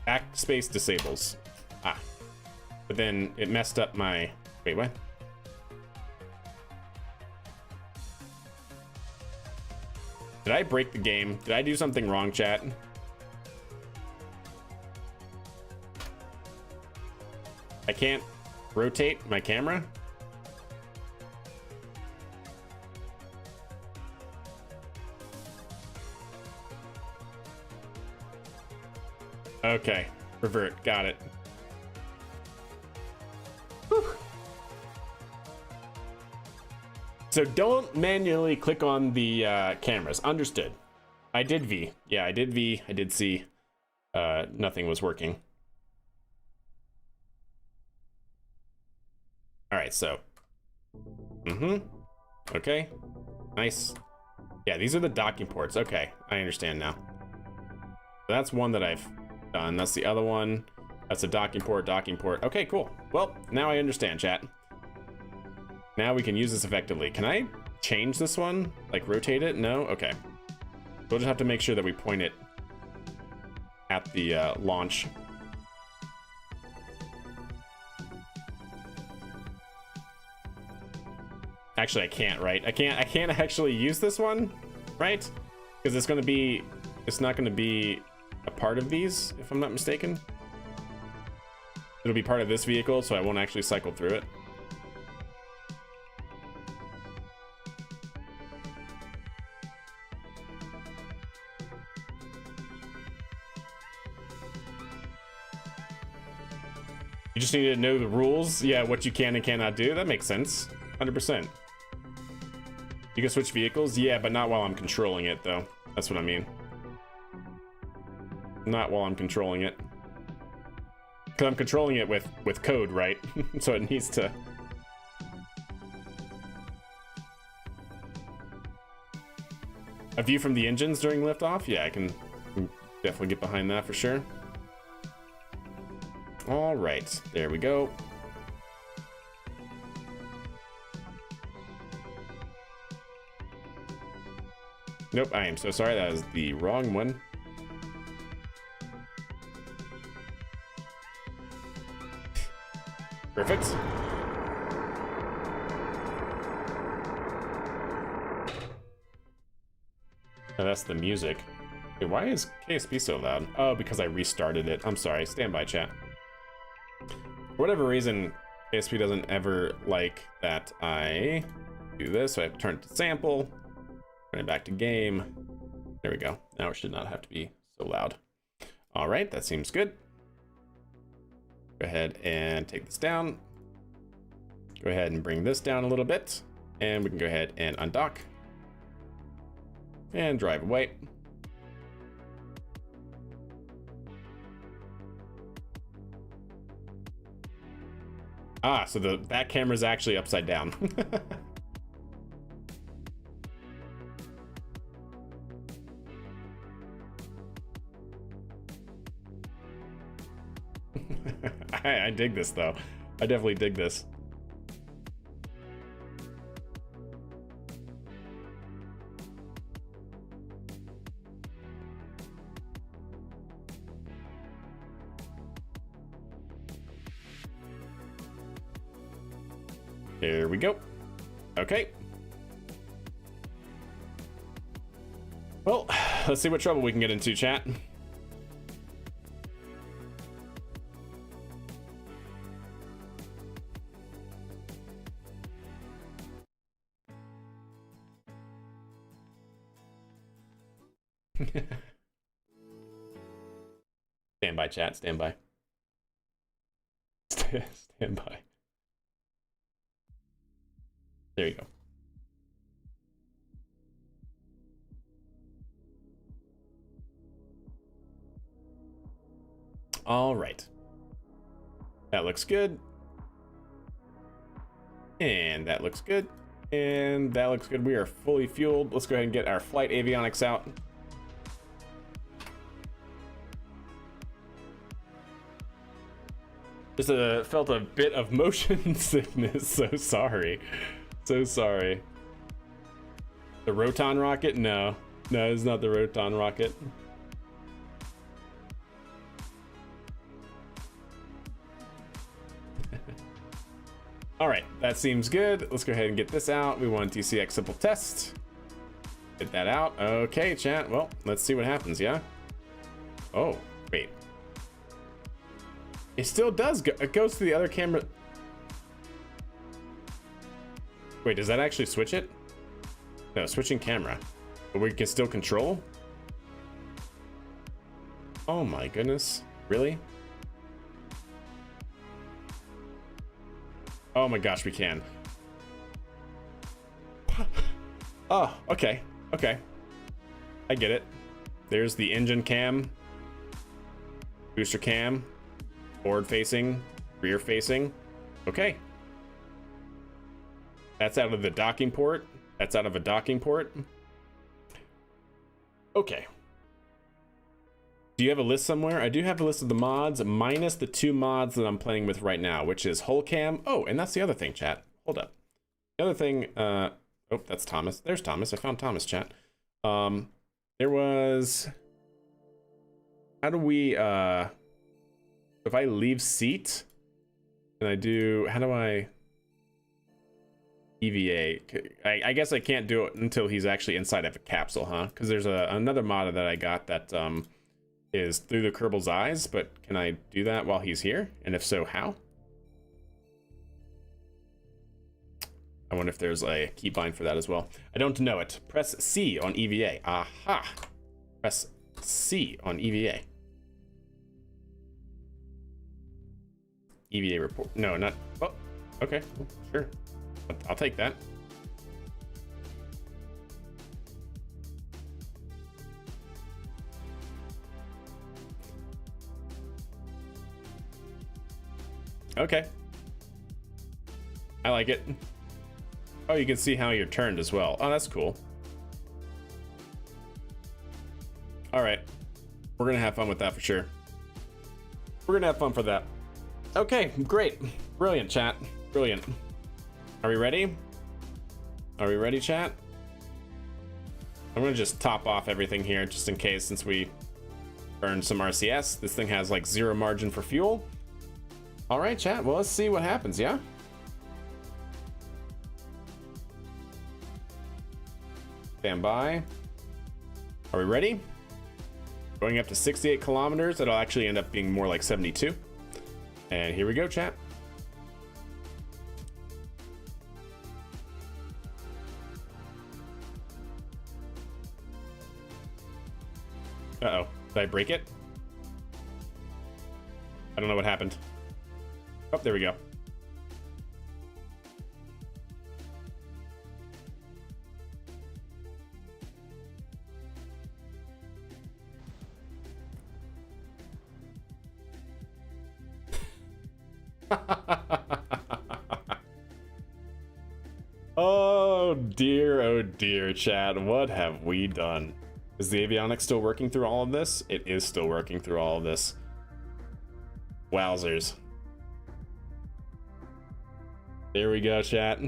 Backspace disables. Ah. But then it messed up my... Wait, what? Did I break the game? Did I do something wrong, chat? I can't rotate my camera? Okay, revert, got it. Whew. So don't manually click on the cameras, understood. I did V, yeah, I did V, I did C. Nothing was working. All right, so. Okay, nice. Yeah, these are the docking ports, okay, I understand now. So that's one that I've done. That's the other one. That's a docking port, docking port. Okay, cool. Well, now I understand, chat. Now we can use this effectively. Can I change this one? Like rotate it? No? Okay. We'll just have to make sure that we point it at the launch. Actually, I can't, right? I can't actually use this one, right? Because it's not gonna be a part of these, if I'm not mistaken. It'll be part of this vehicle, so I won't actually cycle through it. You just need to know the rules. Yeah, what you can and cannot do. That makes sense. 100%. You can switch vehicles? Yeah, but not while I'm controlling it, though. That's what I mean. Not while I'm controlling it. Because I'm controlling it with code, right? So it needs to... A view from the engines during liftoff? Yeah, I can definitely get behind that for sure. All right, there we go. Nope, I am so sorry. That is the wrong one. Perfect. Oh, that's the music. Wait, why is KSP so loud? Oh, because I restarted it. I'm sorry. Stand by, chat. For whatever reason, KSP doesn't ever like that I do this, so I have to turn it to sample, turn it back to game. There we go. Now it should not have to be so loud. All right, that seems good. Go ahead and take this down. Go ahead and bring this down a little bit, and we can go ahead and undock and drive away. Ah, so that camera's actually upside down. I dig this though. I definitely dig this. Here we go. Okay. Well, let's see what trouble we can get into, chat. Stand by, chat. Stand by. Stand by. There you go. All right. That looks good. And that looks good. And that looks good. We are fully fueled. Let's go ahead and get our flight avionics out. Just felt a bit of motion sickness. So sorry. So sorry. The Roton rocket? No. No, it's not the Roton rocket. All right, that seems good. Let's go ahead and get this out. We want DCX simple test. Get that out. Okay, chat. Well, let's see what happens, yeah? Oh, wait. It still does go. It goes to the other camera. Wait, does that actually switch it? No, switching camera. But we can still control? Oh my goodness. Really? Oh my gosh, we can. Oh, okay. Okay. I get it. There's the engine cam. Booster cam. Forward facing. Rear facing. Okay. That's out of the docking port. That's out of a docking port. Okay. Do you have a list somewhere? I do have a list of the mods, minus the 2 mods that I'm playing with right now, which is hull cam. Oh, and that's the other thing, chat. Hold up. The other thing, oh, that's Thomas. There's Thomas. I found Thomas, chat. There was, how do we, if I leave seat, and I do, how do I, EVA? I guess I can't do it until he's actually inside of a capsule, huh? Because there's another mod that I got that, is through the Kerbal's eyes, but can I do that while he's here? And if so, how? I wonder if there's a keybind for that as well. I don't know it. Press C on EVA. Aha! Press C on EVA. EVA report. No, not. Oh, okay. Sure. I'll take that. Okay. I like it. Oh, you can see how you're turned as well. Oh, that's cool. All right. We're going to have fun with that for sure. We're going to have fun for that. Okay, great. Brilliant, chat. Brilliant. Are we ready? Are we ready, chat? I'm going to just top off everything here just in case, since we burned some RCS. This thing has like 0 margin for fuel. All right, chat. Well, let's see what happens, yeah? Stand by. Are we ready? Going up to 68 kilometers. It'll actually end up being more like 72. And here we go, chat. Uh-oh. Did I break it? I don't know what happened. Oh, there we go. Oh dear, Chad. What have we done? Is the avionics still working through all of this? It is still working through all of this. Wowzers. There we go, chat.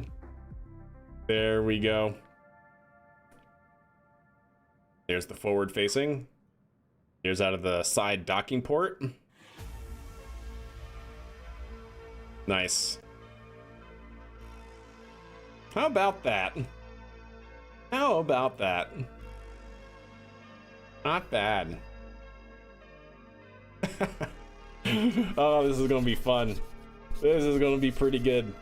There we go. There's the forward facing. Here's out of the side docking port. Nice. How about that? How about that? Not bad. Oh, this is gonna be fun. This is gonna be pretty good.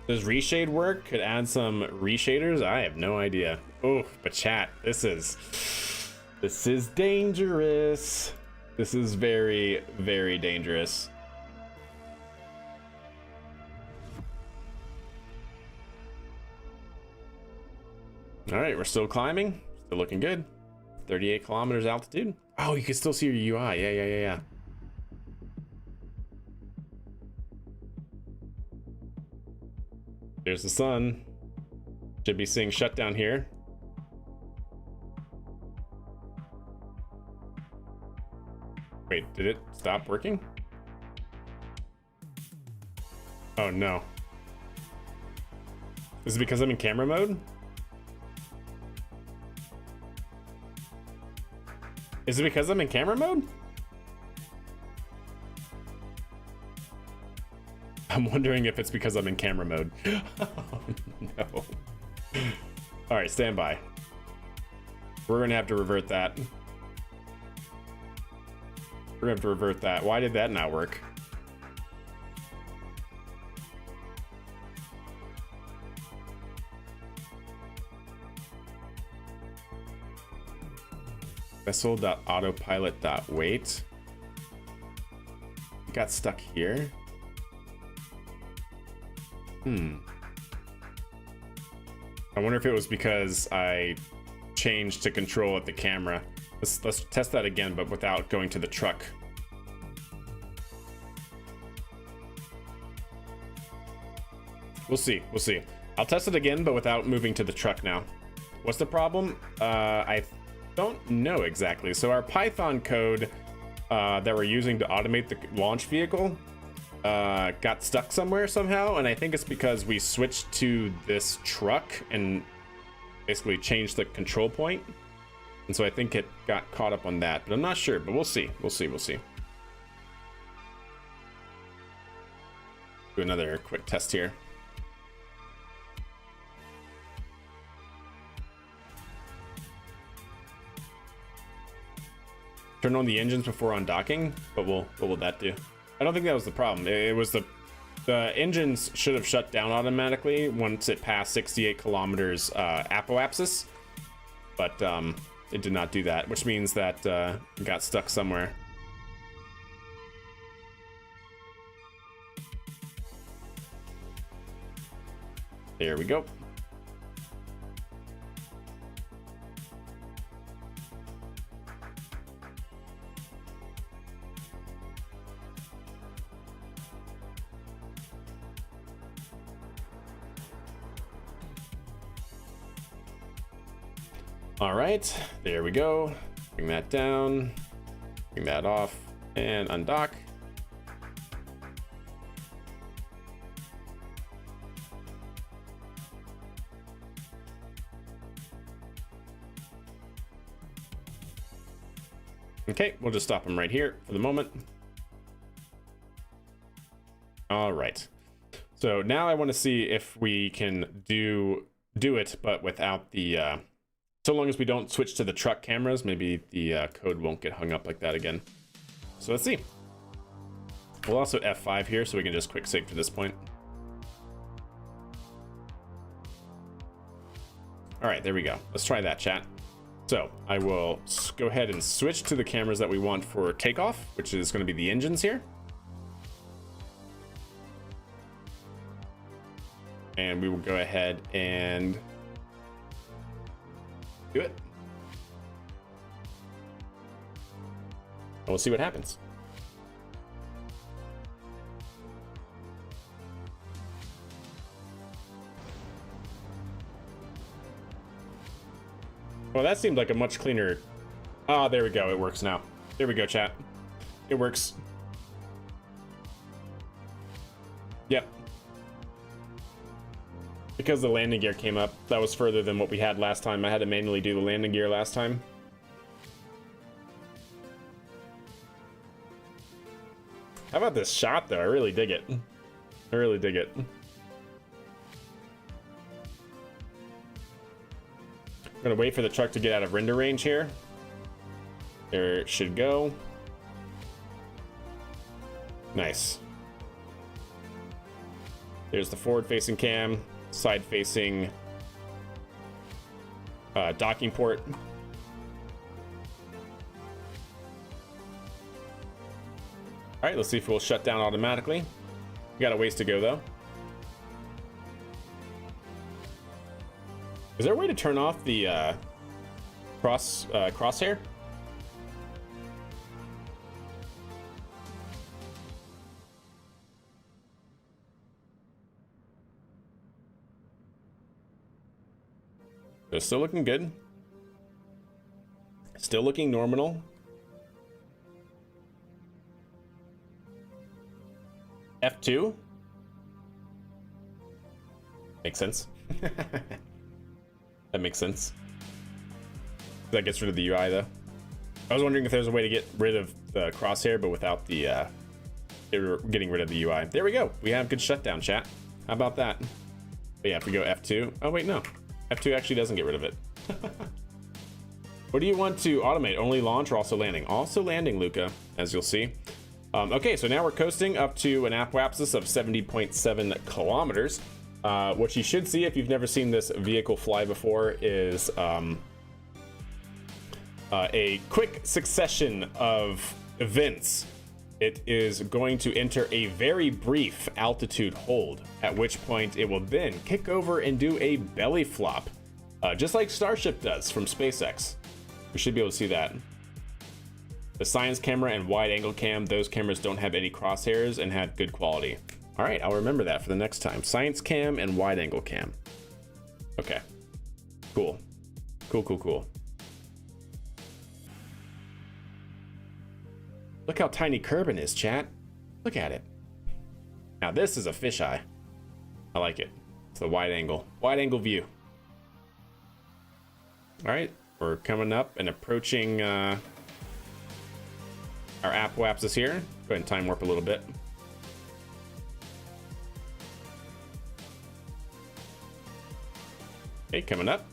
Does reshade work? Could add some reshaders? I have no idea. Oh, but chat, this is dangerous. This is very, very dangerous. All right, we're still climbing. Still looking good. 38 kilometers altitude. Oh, you can still see your UI. Yeah. There's the sun. Should be seeing shutdown here. Wait, did it stop working? Oh no. Is it because I'm in camera mode? Is it because I'm in camera mode? I'm wondering if it's because I'm in camera mode. Oh, no. All right, stand by. We're gonna have to revert that. We're gonna have to revert that. Why did that not work? Vessel.autopilot.wait. Got stuck here. I wonder if it was because I changed to control at the camera. Let's test that again, but without going to the truck. We'll see. I'll test it again, but without moving to the truck now. What's the problem? I don't know exactly. So our Python code that we're using to automate the launch vehicle got stuck somewhere somehow, and I think it's because we switched to this truck and basically changed the control point, and so I think it got caught up on that, but I'm not sure. But we'll see. Do another quick test here. Turn on the engines before undocking, but what will that do? I don't think that was the problem. It was the engines should have shut down automatically once it passed 68 kilometers apoapsis, but it did not do that, which means that it got stuck somewhere. There we go. All right, there we go. Bring that down, bring that off, and undock. Okay, we'll just stop him right here for the moment. All right. So now I want to see if we can do it, but without the so long as we don't switch to the truck cameras, maybe the code won't get hung up like that again. So let's see. We'll also F5 here so we can just quick save to this point. All right, there we go. Let's try that, chat. So I will go ahead and switch to the cameras that we want for takeoff, which is going to be the engines here. And we will go ahead and do it. And we'll see what happens. Well, that seemed like a much cleaner. Ah, there we go. It works now. There we go, chat. It works. Yep. Because the landing gear came up, that was further than what we had last time. I had to manually do the landing gear last time. How about this shot, though? I really dig it. I really dig it. I'm gonna wait for the truck to get out of render range here. There it should go. Nice. There's the forward-facing cam, side-facing docking port. All right, let's see if we'll shut down automatically. We got a ways to go, though. Is there a way to turn off the crosshair? It's still looking good. Still looking normal. F2. Makes sense. That makes sense. That gets rid of the UI, though. I was wondering if there's a way to get rid of the crosshair, but without the getting rid of the UI. There we go. We have good shutdown, chat. How about that? But yeah, if we go F2. Oh, wait, no. F2 actually doesn't get rid of it. What do you want to automate? Only launch or also landing? Also landing, Luca, as you'll see. Okay, so now we're coasting up to an apoapsis of 70.7 kilometers. What you should see if you've never seen this vehicle fly before is a quick succession of events. It is going to enter a very brief altitude hold, at which point it will then kick over and do a belly flop, just like Starship does from SpaceX. We should be able to see that. The science camera and wide angle cam, those cameras don't have any crosshairs and have good quality. All right, I'll remember that for the next time. Science cam and wide angle cam. Okay, cool. Cool. Look how tiny Kerbin is, chat. Look at it. Now this is a fisheye. I like it. It's a wide angle view. All right, we're coming up and approaching our apoapsis here. Go ahead and time warp a little bit. Okay, coming up.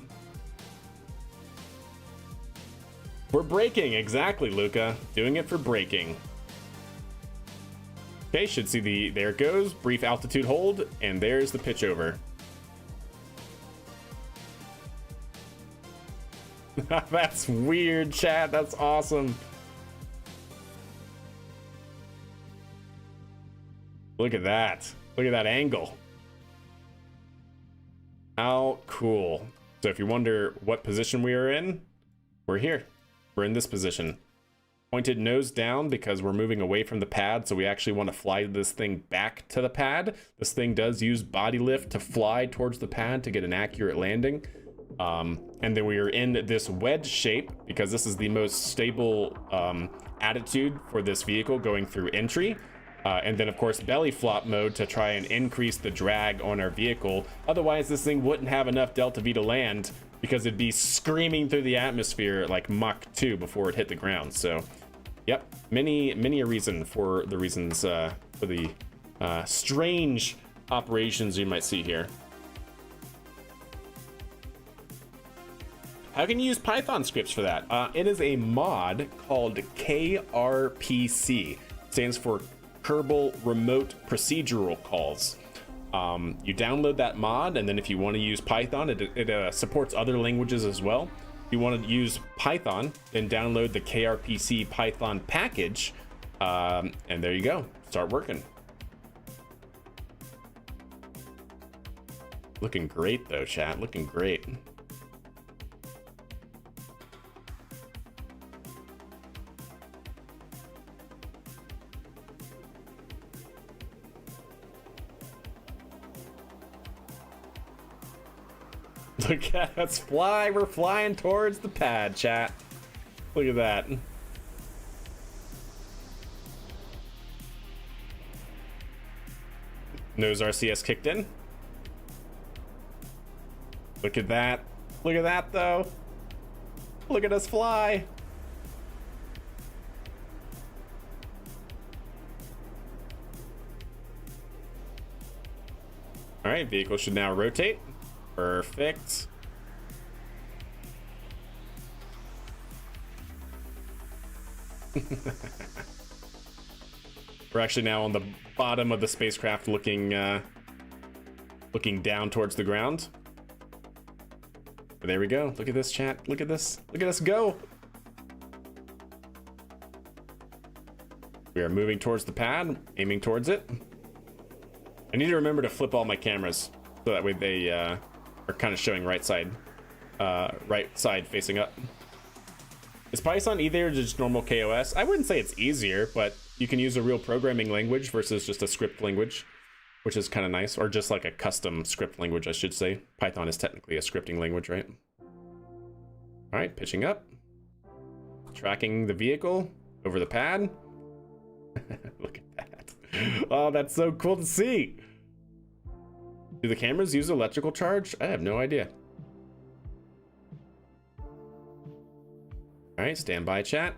We're braking, exactly, Luca. Doing it for braking. Okay, should see there it goes. Brief altitude hold, and there's the pitch over. That's weird, chat. That's awesome. Look at that. Look at that angle. How cool. So if you wonder what position we are in, we're here. We're in this position. Pointed nose down because we're moving away from the pad, so we actually want to fly this thing back to the pad. This thing does use body lift to fly towards the pad to get an accurate landing. And then we are in this wedge shape because this is the most stable attitude for this vehicle going through entry. And then, of course, belly flop mode to try and increase the drag on our vehicle. Otherwise, this thing wouldn't have enough delta V to land because it'd be screaming through the atmosphere like Mach 2 before it hit the ground. So, yep, many a reason for the reasons for the strange operations you might see here. How can you use Python scripts for that? It is a mod called KRPC. Stands for Kerbal Remote Procedural Calls. You download that mod, and then if you want to use Python, it supports other languages as well. If you want to use Python, then download the KRPC Python package, and there you go. Start working. Looking great though, chat. Looking great. Look at us fly. We're flying towards the pad, chat. Look at that. Nose RCS kicked in. Look at that. Look at that, though. Look at us fly. All right, vehicle should now rotate. Perfect. We're actually now on the bottom of the spacecraft, looking down towards the ground. But there we go. Look at this, chat. Look at this. Look at us go. We are moving towards the pad, aiming towards it. I need to remember to flip all my cameras so that way they are kind of showing right side facing up. Is Python either just normal KOS? I wouldn't say it's easier, but you can use a real programming language versus just a script language, which is kind of nice, or just like a custom script language, I should say. Python is technically a scripting language, right? All right, pitching up, tracking the vehicle over the pad. Look at that. Oh, that's so cool to see. Do the cameras use electrical charge? I have no idea. All right, stand by, chat.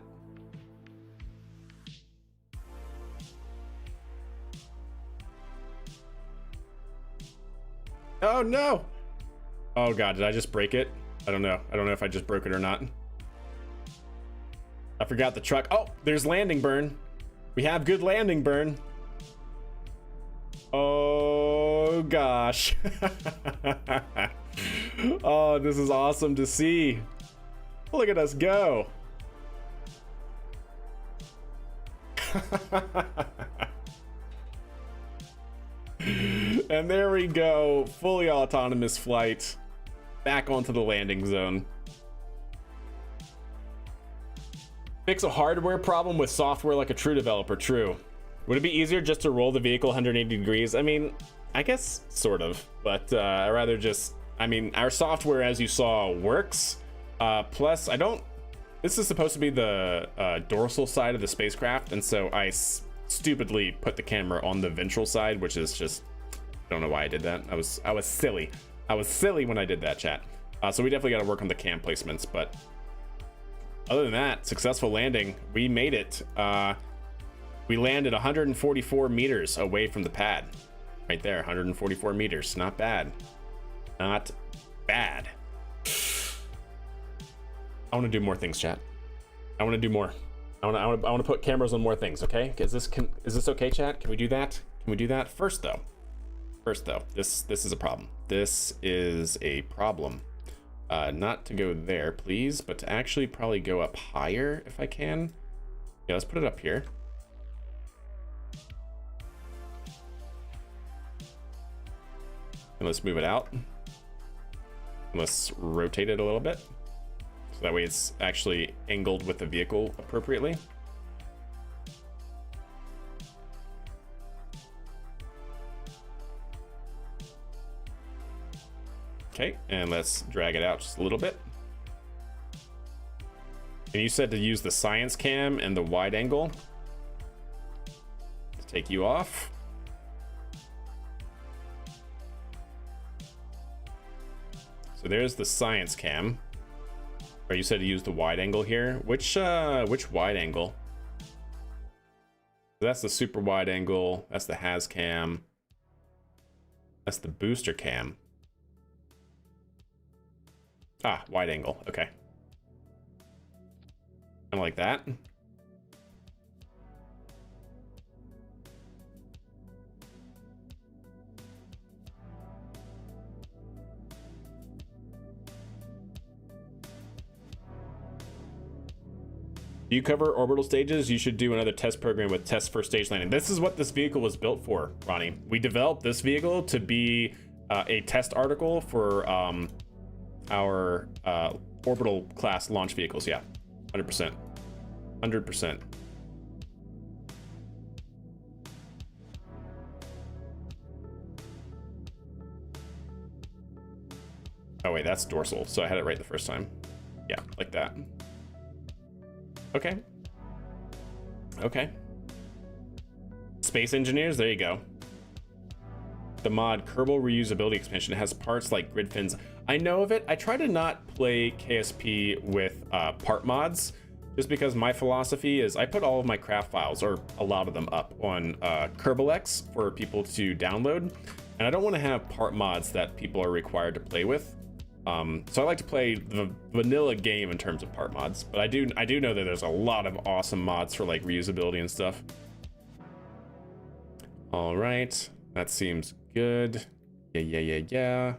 Oh no! Oh god, did I just break it? I don't know. I don't know if I just broke it or not. I forgot the truck. Oh, there's landing burn. We have good landing burn. Oh gosh. Oh, this is awesome to see. Look at us go. And there we go. Fully autonomous flight. Back onto the landing zone. Fix a hardware problem with software like a true developer. True. Would it be easier just to roll the vehicle 180 degrees? I mean, I guess sort of, but I rather just, I mean, our software, as you saw, works. Plus, this is supposed to be the dorsal side of the spacecraft, and so I stupidly put the camera on the ventral side, which is just, I don't know why I did that. I was silly. I was silly when I did that, chat. So we definitely got to work on the cam placements, but other than that, successful landing. We made it. We landed 144 meters away from the pad. Right there, 144 meters. Not bad. Not bad. I want to do more things, chat. I want to do more. I want to put cameras on more things. Okay? Is this okay, chat? Can we do that? Can we do that? First though, this is a problem. This is a problem. Not to go there, please, but to actually probably go up higher if I can. Yeah, let's put it up here. And let's move it out. And let's rotate it a little bit. So that way it's actually angled with the vehicle appropriately. Okay, and let's drag it out just a little bit. And you said to use the science cam and the wide angle to take you off. So there's the science cam. Or you said to use the wide angle here. Which wide angle? That's the super wide angle. That's the has cam. That's the booster cam. Ah, wide angle. Okay. Kind of like that. Do you cover orbital stages? You should do another test program with test first stage landing. This is what this vehicle was built for, Ronnie. We developed this vehicle to be a test article for our orbital class launch vehicles. Yeah, 100%. 100%. Oh wait, that's dorsal, so I had it right the first time. Yeah, like that. Okay. Okay. Space engineers, there you go. The mod Kerbal reusability expansion has parts like grid fins. I know of it. I try to not play KSP with part mods, just because my philosophy is I put all of my craft files, or a lot of them, up on KerbalX for people to download. And I don't want to have part mods that people are required to play with. So I like to play the vanilla game in terms of part mods, but I do know that there's a lot of awesome mods for like reusability and stuff. All right, that seems good. Yeah.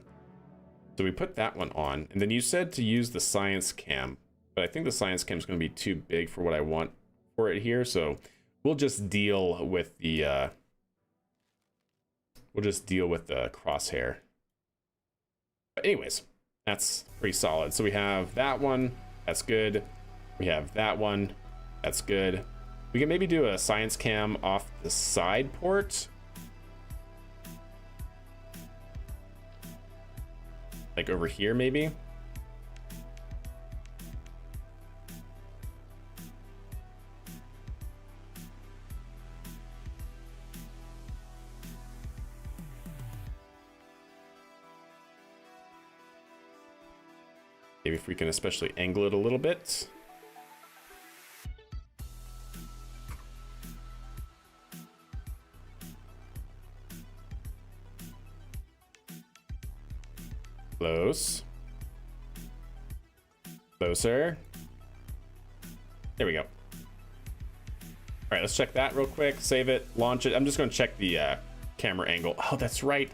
So we put that one on, and then you said to use the science cam, but I think the science cam is going to be too big for what I want for it here. So we'll just deal with the crosshair. But anyways, that's pretty solid. So we have that one, that's good. We have that one, that's good. We can maybe do a science cam off the side port. Like over here, maybe. Maybe if we can especially angle it a little bit. Close. Closer. There we go. All right, let's check that real quick. Save it, launch it. I'm just going to check the camera angle. Oh, that's right.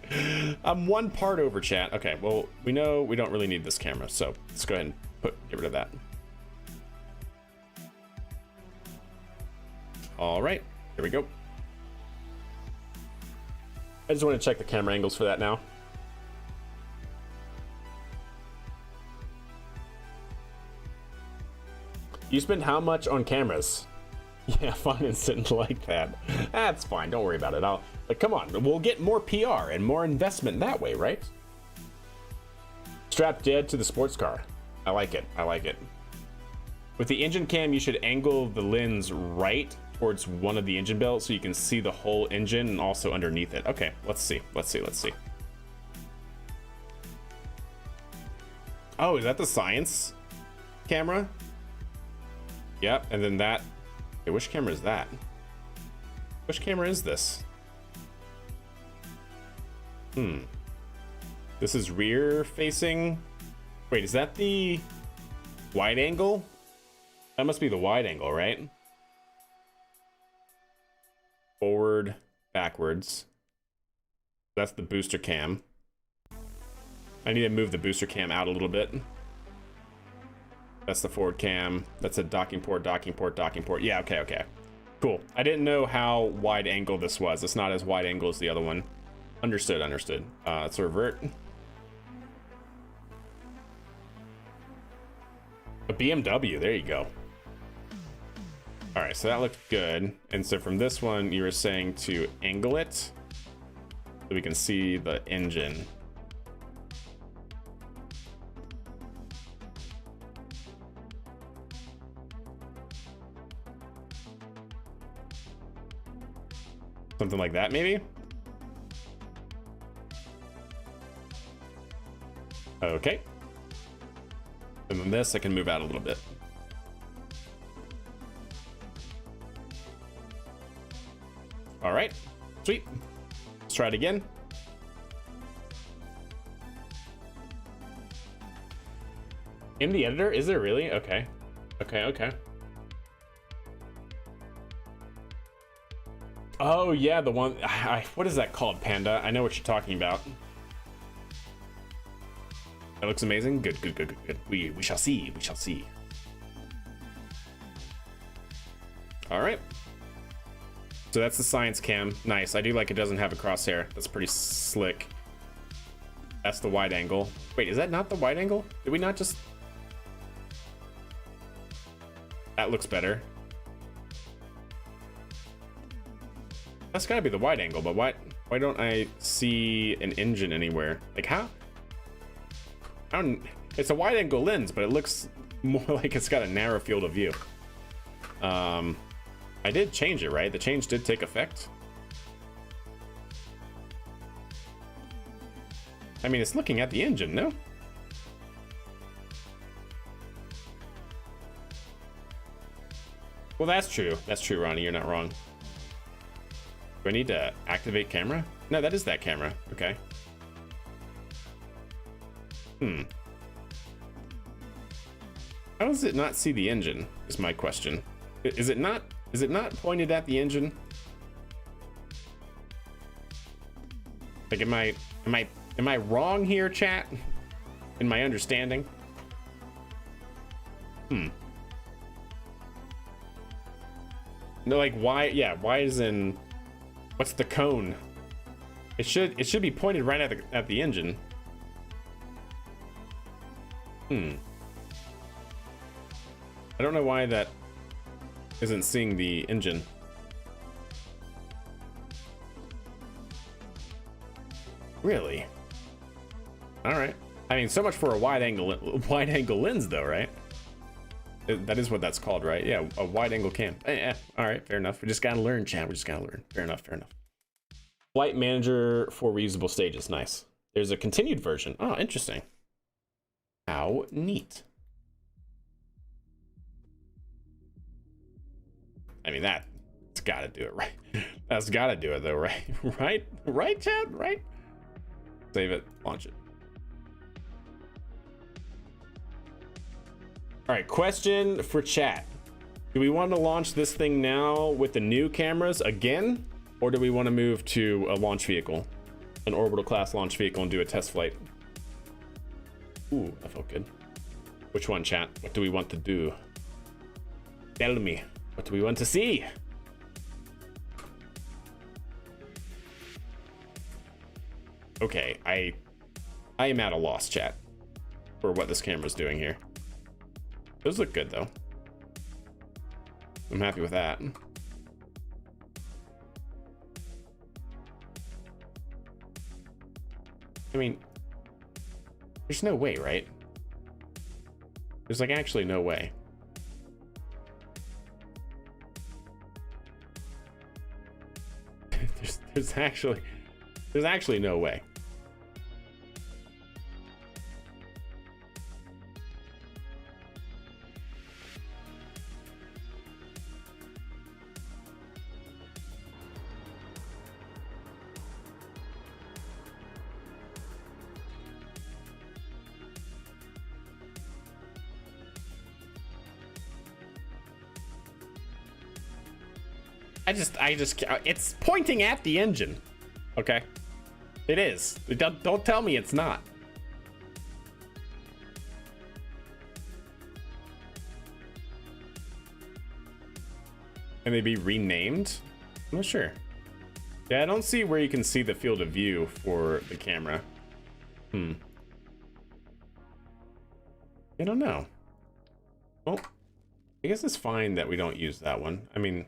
I'm one part over, chat. Okay, well, we know we don't really need this camera, so let's go ahead and get rid of that. All right, here we go. I just want to check the camera angles for that now. You spend how much on cameras? Yeah, finance didn't like that. That's fine, don't worry about it. Like, come on, we'll get more PR and more investment that way, right? Strapped dead to the sports car. I like it, I like it. With the engine cam, you should angle the lens right towards one of the engine belts so you can see the whole engine and also underneath it. Okay, let's see. Oh, is that the science camera? Yep, and then that. Okay, which camera is that? Which camera is this? This is rear facing. Wait, is that the wide angle? That must be the wide angle, right? Forward, backwards. That's the booster cam. I need to move the booster cam out a little bit. That's the forward cam. That's a docking port. Yeah, okay. Cool. I didn't know how wide angle this was. It's not as wide angle as the other one. Understood. Let's revert. A BMW, there you go. All right, so that looked good. And so from this one, you were saying to angle it so we can see the engine. Something like that, maybe? Okay. And then this, I can move out a little bit. All right, sweet. Let's try it again. In the editor, is there really? Okay. Oh yeah, the one, what is that called, Panda? I know what you're talking about. That looks amazing. Good. We shall see. All right. So that's the science cam. Nice. I do like it doesn't have a crosshair. That's pretty slick. That's the wide angle. Wait, is that not the wide angle? Did we not just... That looks better. That's gotta be the wide angle, but why don't I see an engine anywhere? Like how? It's a wide angle lens, but it looks more like it's got a narrow field of view. I did change it, right? The change did take effect. I mean, it's looking at the engine, no? Well, that's true. That's true, Ronnie. You're not wrong. Do I need to activate camera? No, that is that camera. Okay. How does it not see the engine? Is my question. Is it not pointed at the engine? Like, am I wrong here, chat? In my understanding? No, like, why? Yeah, why isn't? What's the cone? It should be pointed right at the engine. I don't know why that isn't seeing the engine. Really? All right. I mean, so much for a wide angle lens, though, right? That is what that's called, right? Yeah, a wide angle cam. All right, fair enough. We just gotta learn, chat. We just gotta learn. Fair enough. Fair enough. Flight manager for reusable stages. Nice. There's a continued version. Oh, interesting. How neat. I mean, that's gotta do it, right? That's gotta do it, though, right? Right, chat? Right? Save it. Launch it. All right, question for chat. Do we want to launch this thing now with the new cameras again? Or do we want to move to a launch vehicle, an orbital class launch vehicle, and do a test flight? Ooh, that felt good. Which one, chat? What do we want to do? Tell me. What do we want to see? Okay, I am at a loss, chat, for what this camera's doing here. Those look good, though. I'm happy with that. I mean, there's no way, right? There's like actually no way. there's actually no way. I just, it's pointing at the engine. Okay. It is. Don't tell me it's not. Can they be renamed? I'm not sure. Yeah, I don't see where you can see the field of view for the camera. I don't know. Well, I guess it's fine that we don't use that one. I mean,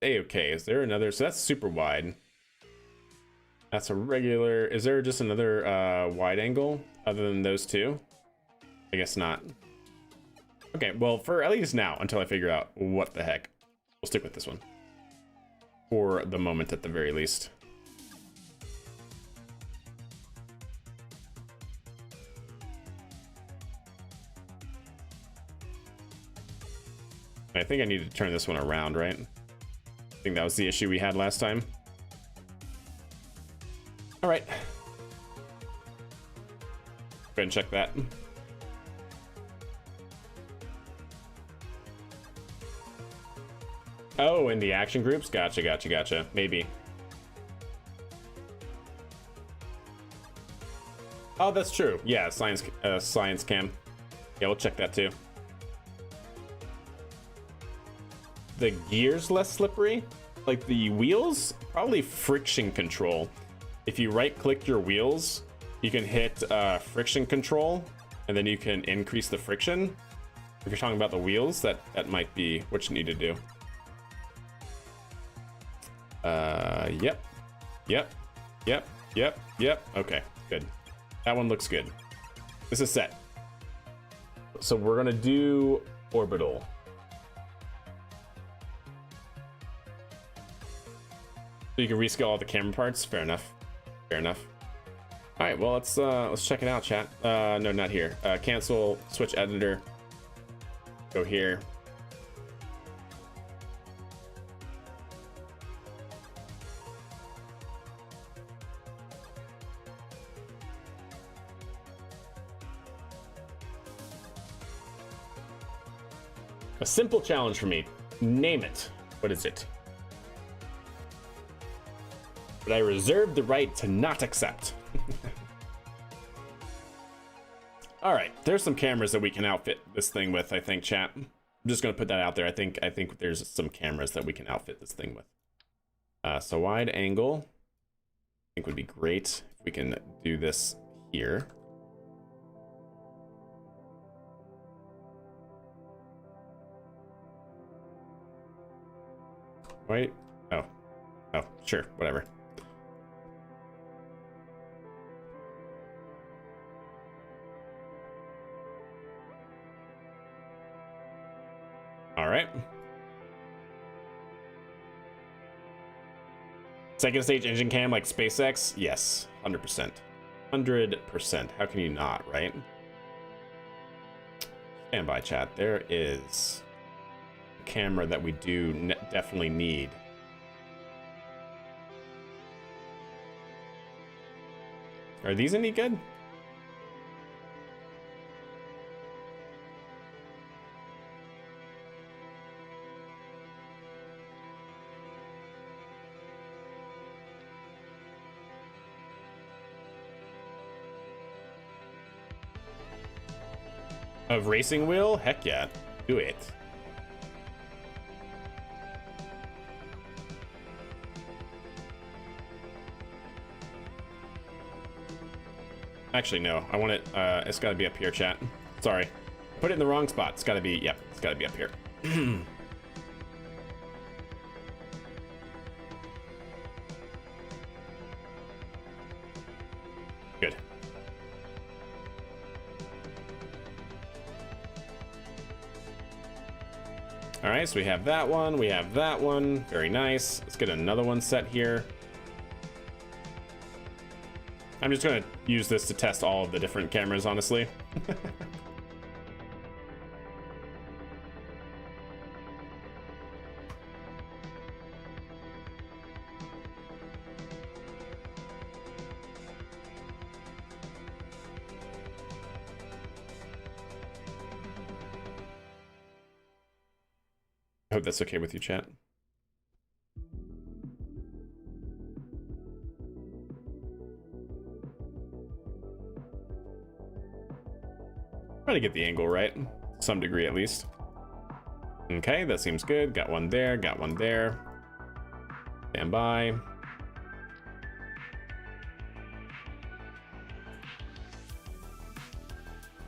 okay, is there another? So that's super wide. That's a regular. Is there just another wide angle other than those two? I guess not. Okay, well, for at least now, until I figure out what the heck, we'll stick with this one. For the moment, at the very least. I think I need to turn this one around, right? I think that was the issue we had last time. All right. Go ahead and check that. Oh, in the action groups? Gotcha. Maybe. Oh, that's true. Yeah, science cam. Yeah, we'll check that too. The gears less slippery? Like the wheels? Probably friction control. If you right click your wheels, you can hit friction control and then you can increase the friction. If you're talking about the wheels, that might be what you need to do. Yep. Okay, good. That one looks good. This is set. So we're gonna do orbital. So you can rescale all the camera parts. Fair enough. All right, well, let's check it out, chat. No, not here. Cancel, switch editor. Go here. A simple challenge for me. Name it. What is it? But I reserve the right to not accept. All right, there's some cameras that we can outfit this thing with, I think, chat. I'm just gonna put that out there. I think there's some cameras that we can outfit this thing with. So wide angle, I think would be great if we can do this here. Wait, oh, sure, whatever. All right. Second stage engine cam like SpaceX? Yes, 100%. 100%. How can you not, right? Stand by, chat. There is a camera that we do definitely need. Are these any good? Of racing wheel? Heck yeah. Do it. Actually, no. I want it, it's gotta be up here, chat. Sorry. Put it in the wrong spot. It's gotta be, yep, it's gotta be up here. Good. All right, so we have that one, we have that one. Very nice. Let's get another one set here. I'm just gonna use this to test all of the different cameras, honestly. I hope that's okay with you, chat. Try to get the angle right, to some degree at least. Okay, that seems good. Got one there, got one there. Stand by.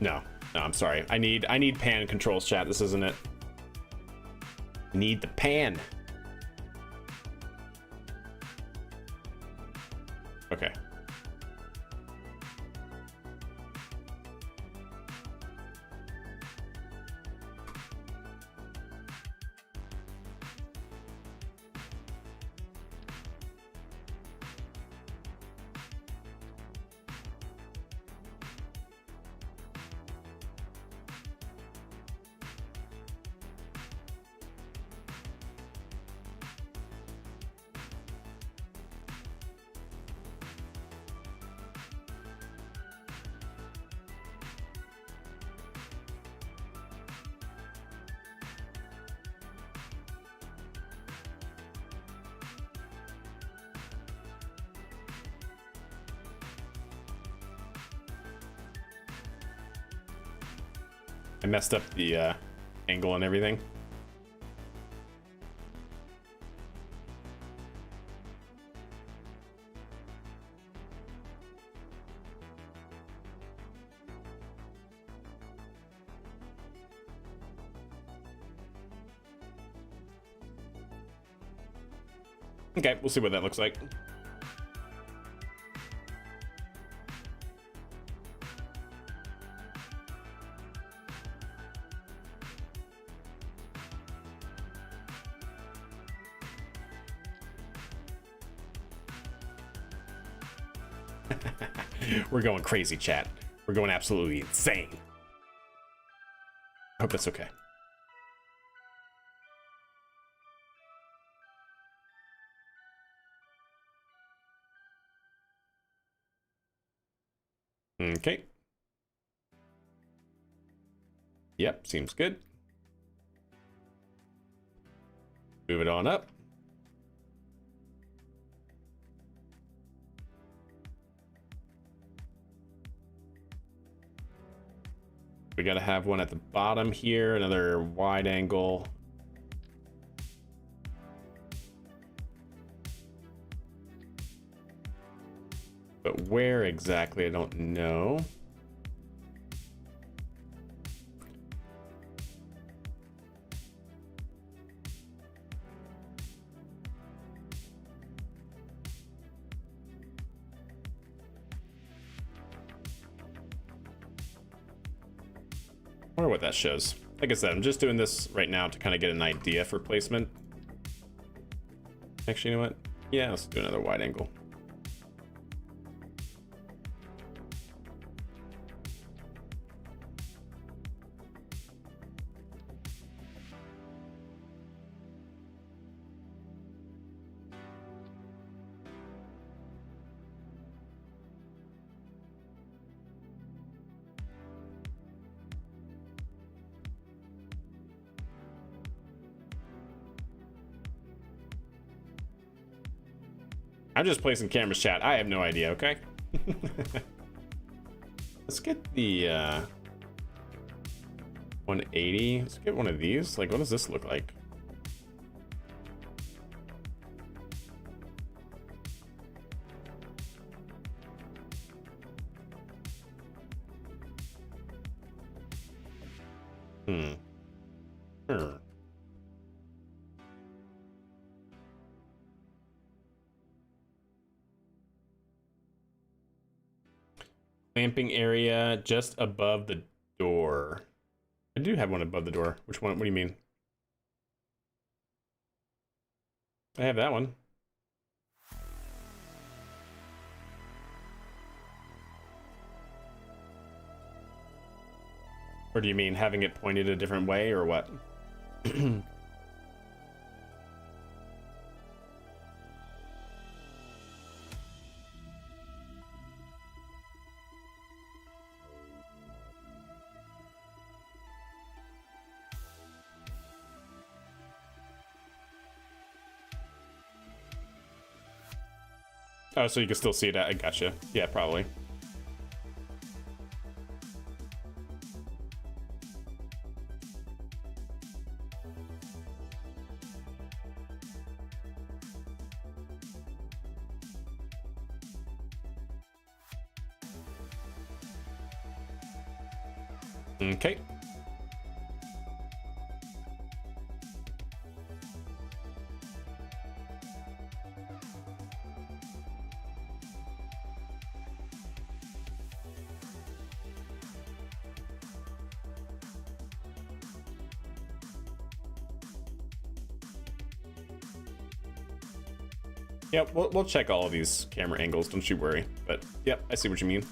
No, I'm sorry. I need pan controls, chat. This isn't it. Need the pan. Okay. I messed up the angle and everything. Okay, we'll see what that looks like. We're going crazy, chat. We're going absolutely insane. I hope that's okay. Okay. Yep, seems good. Move it on up. We gotta have one at the bottom here, another wide angle. But where exactly, I don't know. I wonder what that shows. Like I said, I'm just doing this right now to kind of get an idea for placement. Actually, you know what? Yeah, let's do another wide angle. I'm just placing cameras, chat. I have no idea, okay? Let's get the 180. Let's get one of these. Like, what does this look like? Sure. Clamping area just above the door. I do have one above the door. Which one? What do you mean? I have that one. Or do you mean having it pointed a different way or what? Oh, so you can still see it. I gotcha. Yeah, probably. Okay. Yep, we'll check all of these camera angles, don't you worry. But yep, I see what you mean.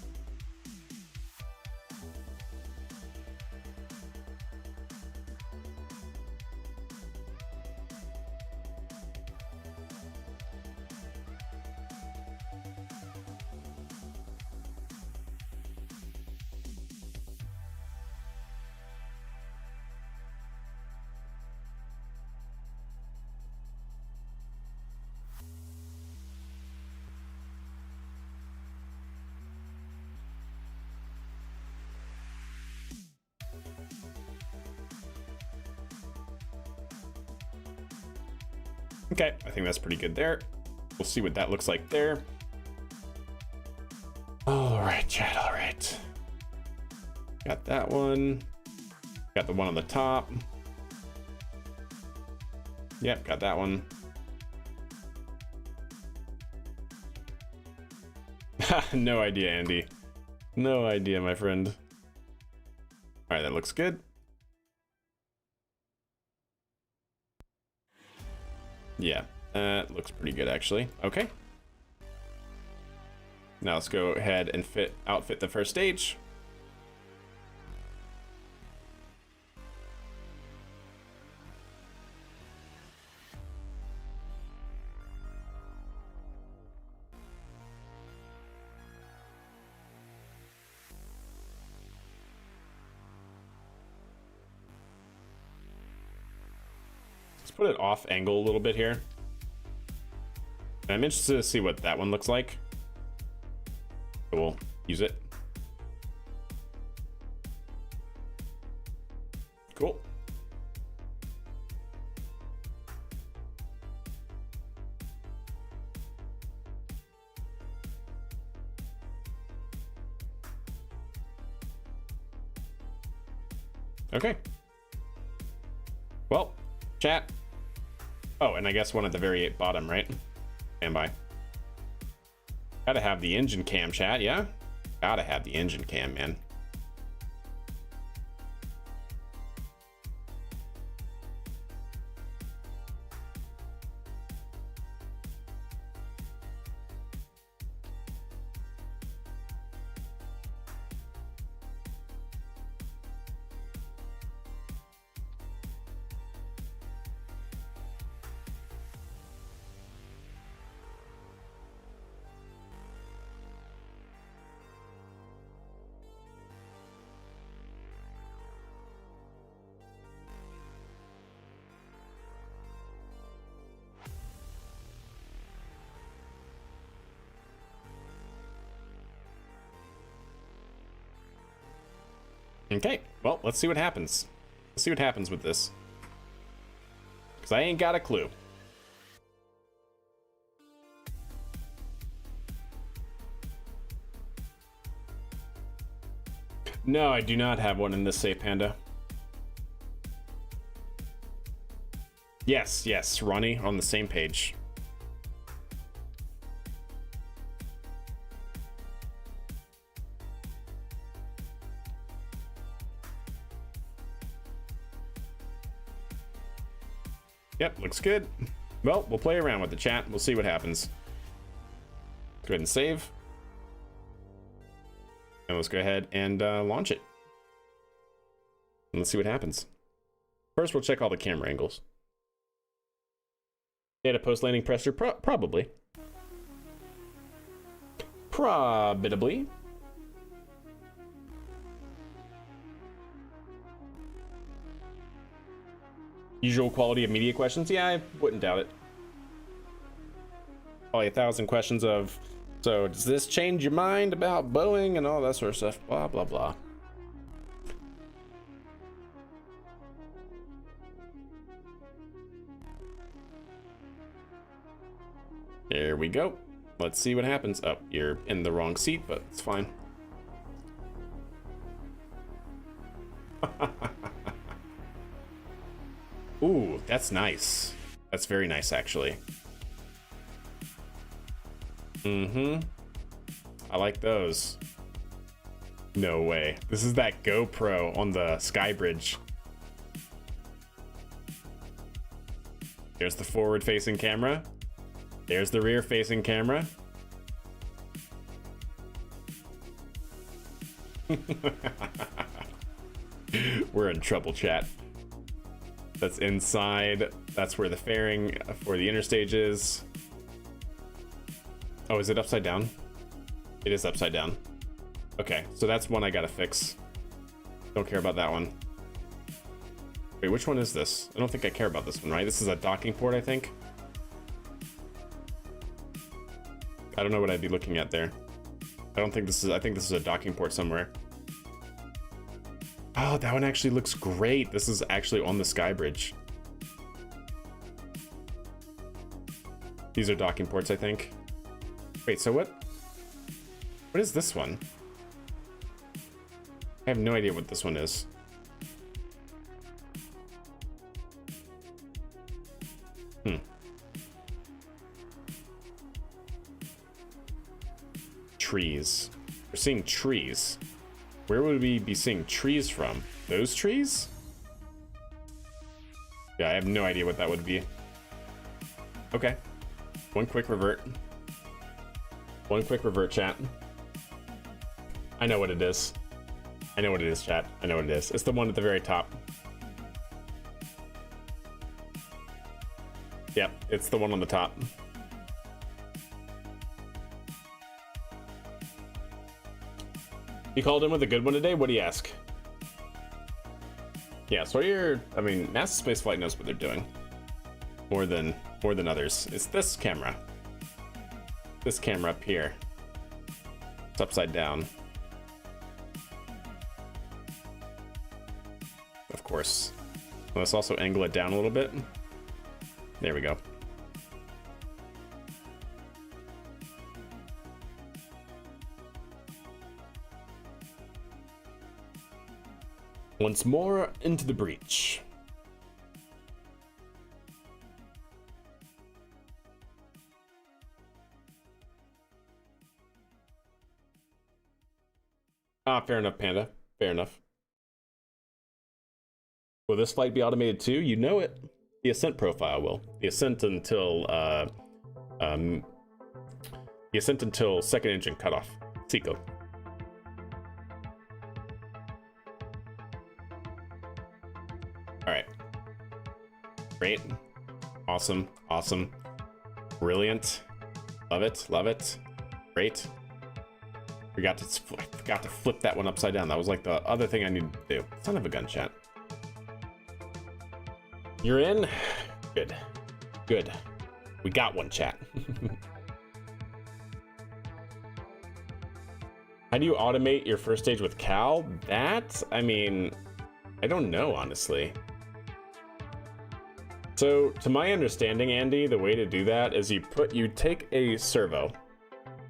Okay, I think that's pretty good there. We'll see what that looks like there. All right, chat, all right. Got that one. Got the one on the top. Yep, got that one. No idea, Andy. No idea, my friend. All right, that looks good. Yeah, that looks pretty good, actually. Okay. Now let's go ahead and outfit the first stage. Let's put it off angle a little bit here. And I'm interested to see what that one looks like. So we'll use it. Cool. Okay. Well, chat. Oh, and I guess one at the very bottom, right? Stand by. Gotta have the engine cam, chat, yeah? Gotta have the engine cam, man. Okay, well, let's see what happens. Let's see what happens with this. Because I ain't got a clue. No, I do not have one in this Safe Panda. Yes, yes, Ronnie, on the same page. Yep, looks good. Well, we'll play around with the chat. We'll see what happens. Go ahead and save. And let's go ahead and launch it. And let's see what happens. First, we'll check all the camera angles. Data post-landing pressure? Probably. Probatably. Usual quality of media questions? Yeah, I wouldn't doubt it. Probably 1,000 questions of, so does this change your mind about Boeing and all that sort of stuff? Blah, blah, blah. There we go. Let's see what happens. Oh, you're in the wrong seat, but it's fine. Ooh, that's nice. That's very nice, actually. Mm-hmm. I like those. No way. This is that GoPro on the Sky Bridge. There's the forward-facing camera. There's the rear-facing camera. We're in trouble, chat. That's inside. That's where the fairing for the interstage is. Oh, is it upside down? It is upside down. Okay, so that's one I gotta fix. Don't care about that one. Wait, which one is this? I don't think I care about this one, right? This is a docking port, I think. I don't know what I'd be looking at there. I don't think this is, I think this is a docking port somewhere. Oh, that one actually looks great. This is actually on the Sky Bridge. These are docking ports, I think. Wait, so what is this one? I have no idea what this one is. Trees. We're seeing trees. Where would we be seeing trees from? Those trees? Yeah, I have no idea what that would be. Okay. One quick revert. One quick revert, chat. I know what it is. I know what it is, chat. I know what it is. It's the one at the very top. Yep, it's the one on the top. You called in with a good one today? What do you ask? Yeah, so I mean, NASA Spaceflight knows what they're doing. more than others. It's this camera. This camera up here. It's upside down. Of course. Let's also angle it down a little bit. There we go. Once more into the breach. Fair enough, Panda. Fair enough. Will this flight be automated too? You know it. The ascent profile will. The ascent until second engine cutoff. Seco. All right. Great. Awesome. Awesome. Brilliant. Love it. Love it. Great. Forgot to flip that one upside down. That was like the other thing I needed to do. Son of a gun, chat. You're in? Good. Good. We got one, chat. How do you automate your first stage with Cal? That, I mean, I don't know, honestly. So, to my understanding, Andy, the way to do that is you take a servo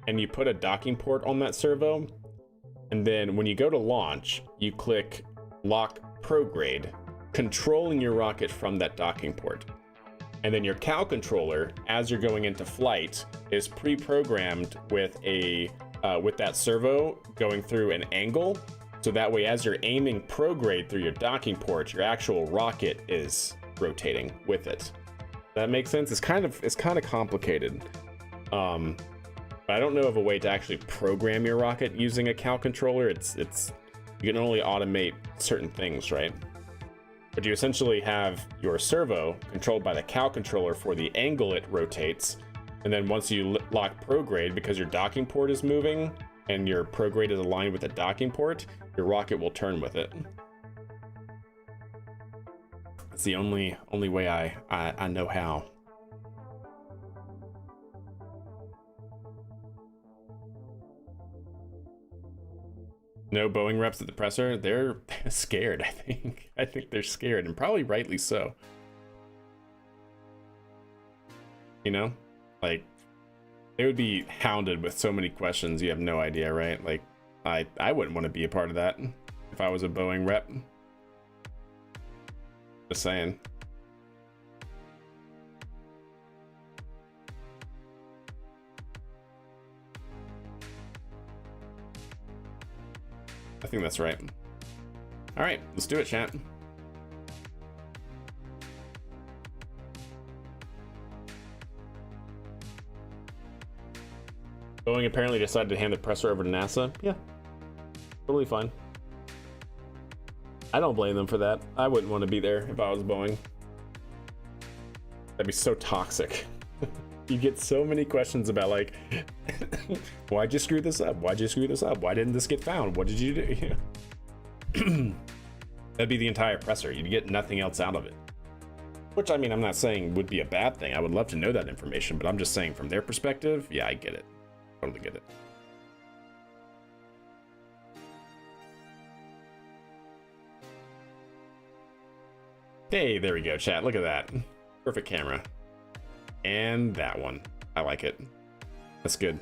and you put a docking port on that servo, and then when you go to launch, you click lock prograde, controlling your rocket from that docking port. And then your Cal controller, as you're going into flight, is pre-programmed with with that servo going through an angle, so that way as you're aiming prograde through your docking port, your actual rocket is rotating with it. That makes sense? It's kind of complicated. But I don't know of a way to actually program your rocket using a Cal controller. It's you can only automate certain things, right? But you essentially have your servo controlled by the Cal controller for the angle it rotates, and then once you lock prograde, because your docking port is moving and your prograde is aligned with the docking port, your rocket will turn with it. It's the only way I know how. No Boeing reps at the presser. They're scared, I think. I think they're scared, and probably rightly so. You know? Like, they would be hounded with so many questions, you have no idea, right? Like, I wouldn't want to be a part of that if I was a Boeing rep. Just saying. I think that's right. All right, let's do it, chat. Boeing apparently decided to hand the presser over to NASA. Yeah, totally fine. I don't blame them for that. I wouldn't want to be there if I was Boeing. That'd be so toxic. You get so many questions about, like, why'd you screw this up? Why'd you screw this up? Why didn't this get found? What did you do? That'd be the entire presser. You'd get nothing else out of it. Which, I mean, I'm not saying would be a bad thing. I would love to know that information, but I'm just saying from their perspective, yeah, I get it. Totally get it. Hey, there we go, chat. Look at that. Perfect camera. And that one. I like it. That's good.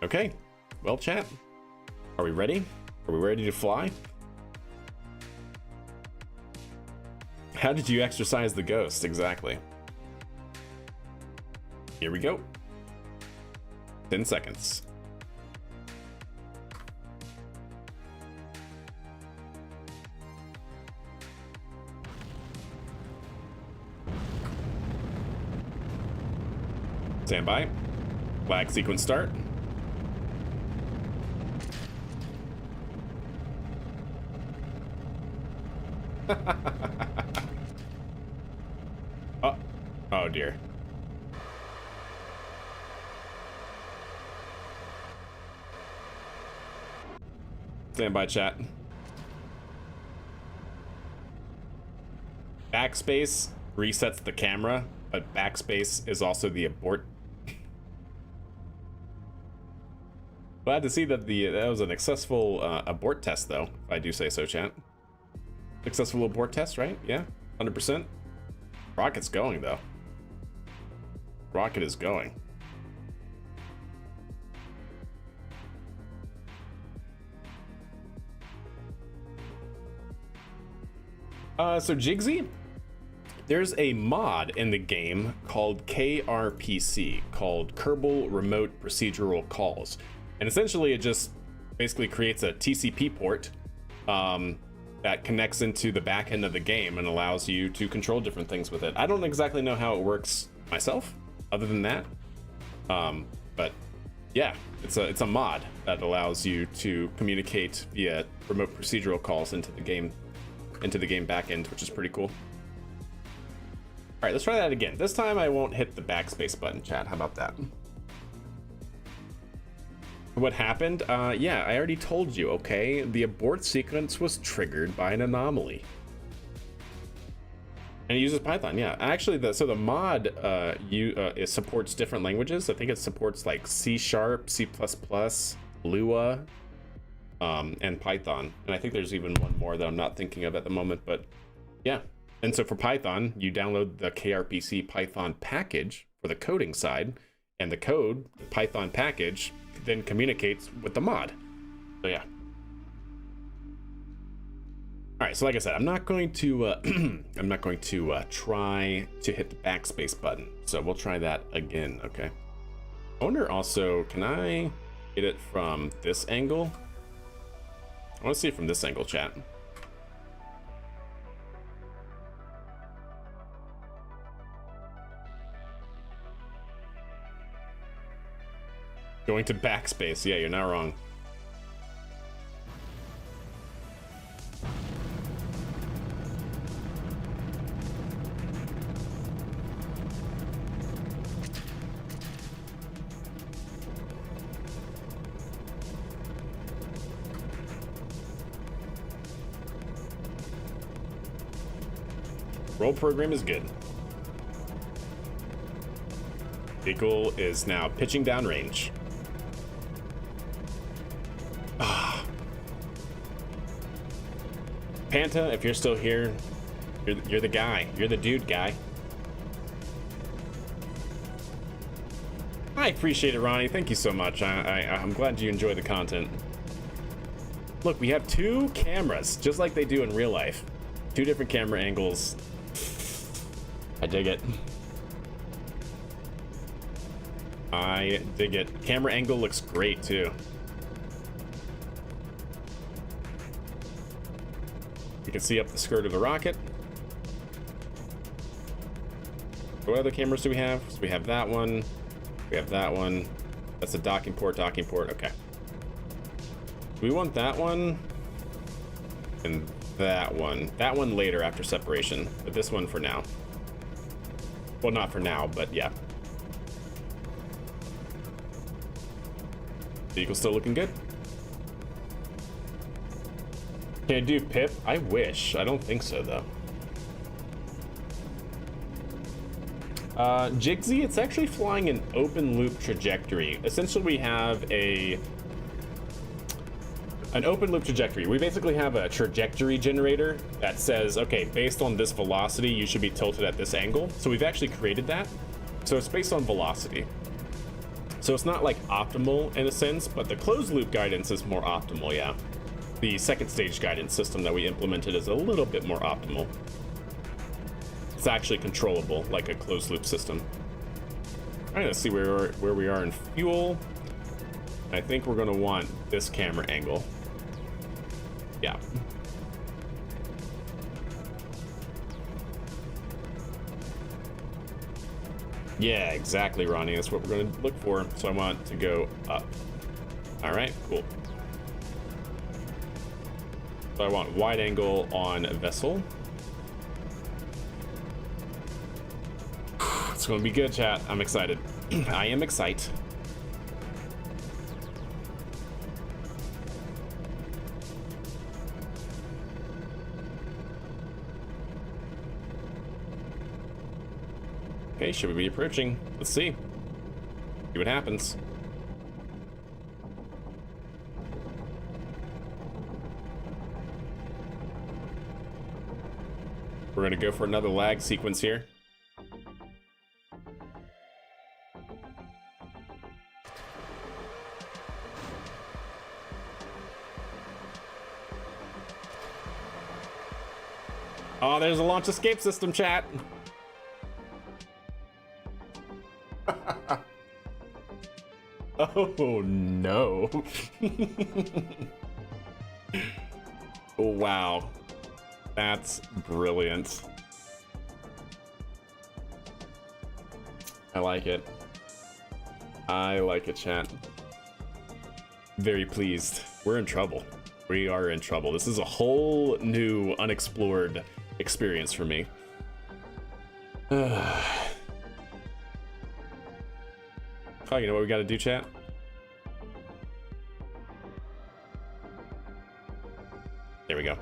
Okay. Well, chat. Are we ready? Are we ready to fly? How did you exercise the ghost? Exactly. Here we go. 10 seconds. Stand by. Flag sequence start. Oh dear. Stand by, chat. backspace resets the camera, but backspace is also the abort. Glad to see that that was an successful abort test, though, if I do say so, chat. Successful abort test, right? Yeah, 100%. Rocket's going, though. Rocket is going. So Jigsy, there's a mod in the game called KRPC, called Kerbal Remote Procedural Calls. And essentially it just basically creates a TCP port that connects into the back end of the game and allows you to control different things with it. I don't exactly know how it works myself, other than that. But yeah, it's a mod that allows you to communicate via remote procedural calls into the game backend, which is pretty cool. All right, let's try that again. This time I won't hit the backspace button, chat. How about that? What happened? Yeah, I already told you, okay? The abort sequence was triggered by an anomaly. And it uses Python, yeah. Actually, the mod it supports different languages. I think it supports like C#, C++, Lua, and Python. And I think there's even one more that I'm not thinking of at the moment, but yeah. And so for Python, you download the KRPC Python package for the coding side, and the code, the Python package, then communicates with the mod. So yeah. All right, so like I said, I'm not going to try to hit the backspace button. So we'll try that again, okay? I wonder also, can I hit it from this angle? I want to see it from this angle, chat. Going to backspace, yeah, you're not wrong. Roll program is good. Vehicle is now pitching down range. Panta, if you're still here, you're the guy. You're the dude, guy. I appreciate it, Ronnie. Thank you so much. I'm glad you enjoy the content. Look, we have two cameras, just like they do in real life. Two different camera angles. I dig it. I dig it. Camera angle looks great, too. You can see up the skirt of the rocket. What other cameras do we have? So we have that one. We have that one. That's a docking port, okay. We want that one and that one. That one later after separation, but this one for now. Well, not for now, but yeah. Vehicle's still looking good. Can I do Pip? I wish. I don't think so, though. Jigsy, it's actually flying an open loop trajectory. Essentially, we have an open loop trajectory. We basically have a trajectory generator that says, okay, based on this velocity, you should be tilted at this angle. So we've actually created that. So it's based on velocity. So it's not like optimal in a sense, but the closed loop guidance is more optimal, yeah. The second stage guidance system that we implemented is a little bit more optimal. It's actually controllable like a closed loop system. All right, let's see where we are in fuel. I think we're gonna want this camera angle. Yeah. Yeah, exactly, Ronnie. That's what we're gonna look for. So I want to go up. All right, cool. So I want wide angle on vessel. It's gonna be good, chat. I'm excited. I am excited. Okay, should we be approaching? Let's see. See what happens. We're gonna go for another lag sequence here. Oh, there's a launch escape system, chat. Oh no. Oh wow. That's brilliant. I like it. I like it, chat. Very pleased. We're in trouble. We are in trouble. This is a whole new unexplored experience for me. Oh, you know what we gotta do, chat? There we go.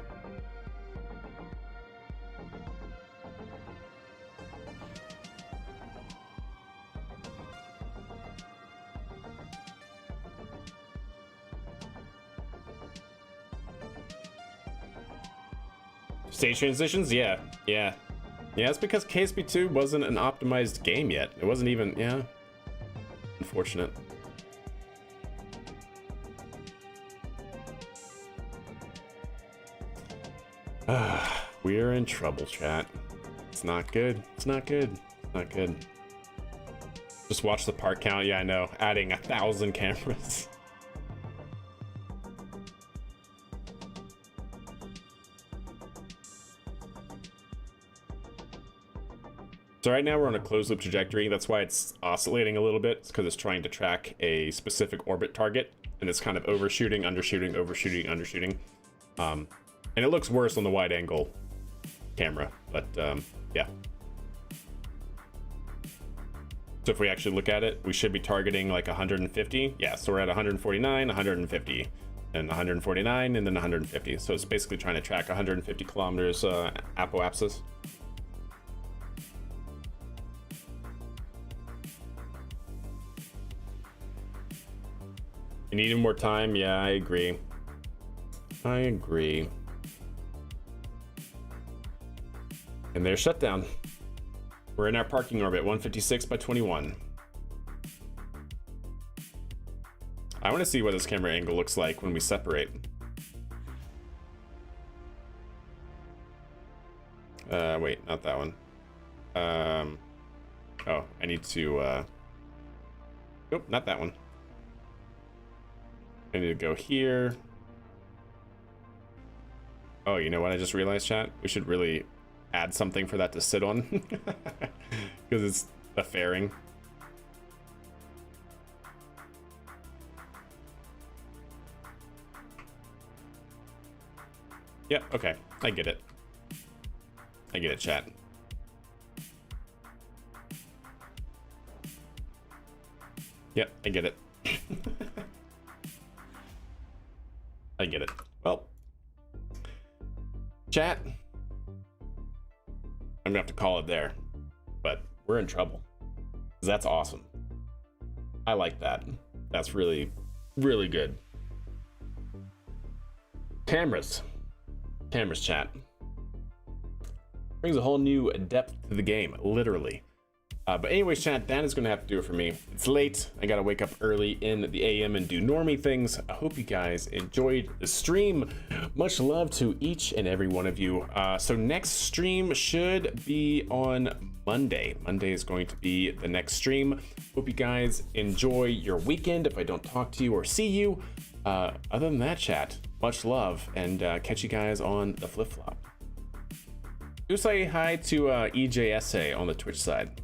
Stage transitions? Yeah. It's because KSP 2 wasn't an optimized game yet. It wasn't even, yeah. Unfortunate. We are in trouble, chat. It's not good. It's not good. It's not good. Just watch the part count. Yeah, I know. Adding 1,000 cameras. So right now we're on a closed loop trajectory. That's why it's oscillating a little bit. It's because it's trying to track a specific orbit target, and it's kind of overshooting, undershooting, overshooting, undershooting. And it looks worse on the wide angle camera, but yeah. So if we actually look at it, we should be targeting like 150. Yeah, so we're at 149, 150, and 149, and then 150. So it's basically trying to track 150 kilometers apoapsis. You needed more time? Yeah, I agree. I agree. And there's shutdown. We're in our parking orbit, 156 by 21. I want to see what this camera angle looks like when we separate. Wait, not that one. Oh, I need to, nope, not that one. I need to go here. Oh, you know what I just realized, chat? We should really add something for that to sit on. Because it's a fairing. Yeah, okay. I get it. I get it, chat. Yep, I get it. I get it. Well, chat, I'm gonna have to call it there, but we're in trouble. That's awesome. I like that. That's really, really good. Cameras, chat. Brings a whole new depth to the game, literally. But anyways, chat, that is going to have to do it for me. It's late. I got to wake up early in the AM and do normie things. I hope you guys enjoyed the stream. Much love to each and every one of you. So next stream should be on Monday. Monday is going to be the next stream. Hope you guys enjoy your weekend if I don't talk to you or see you. Other than that, chat, much love, and catch you guys on the flip-flop. Do say hi to EJSA on the Twitch side.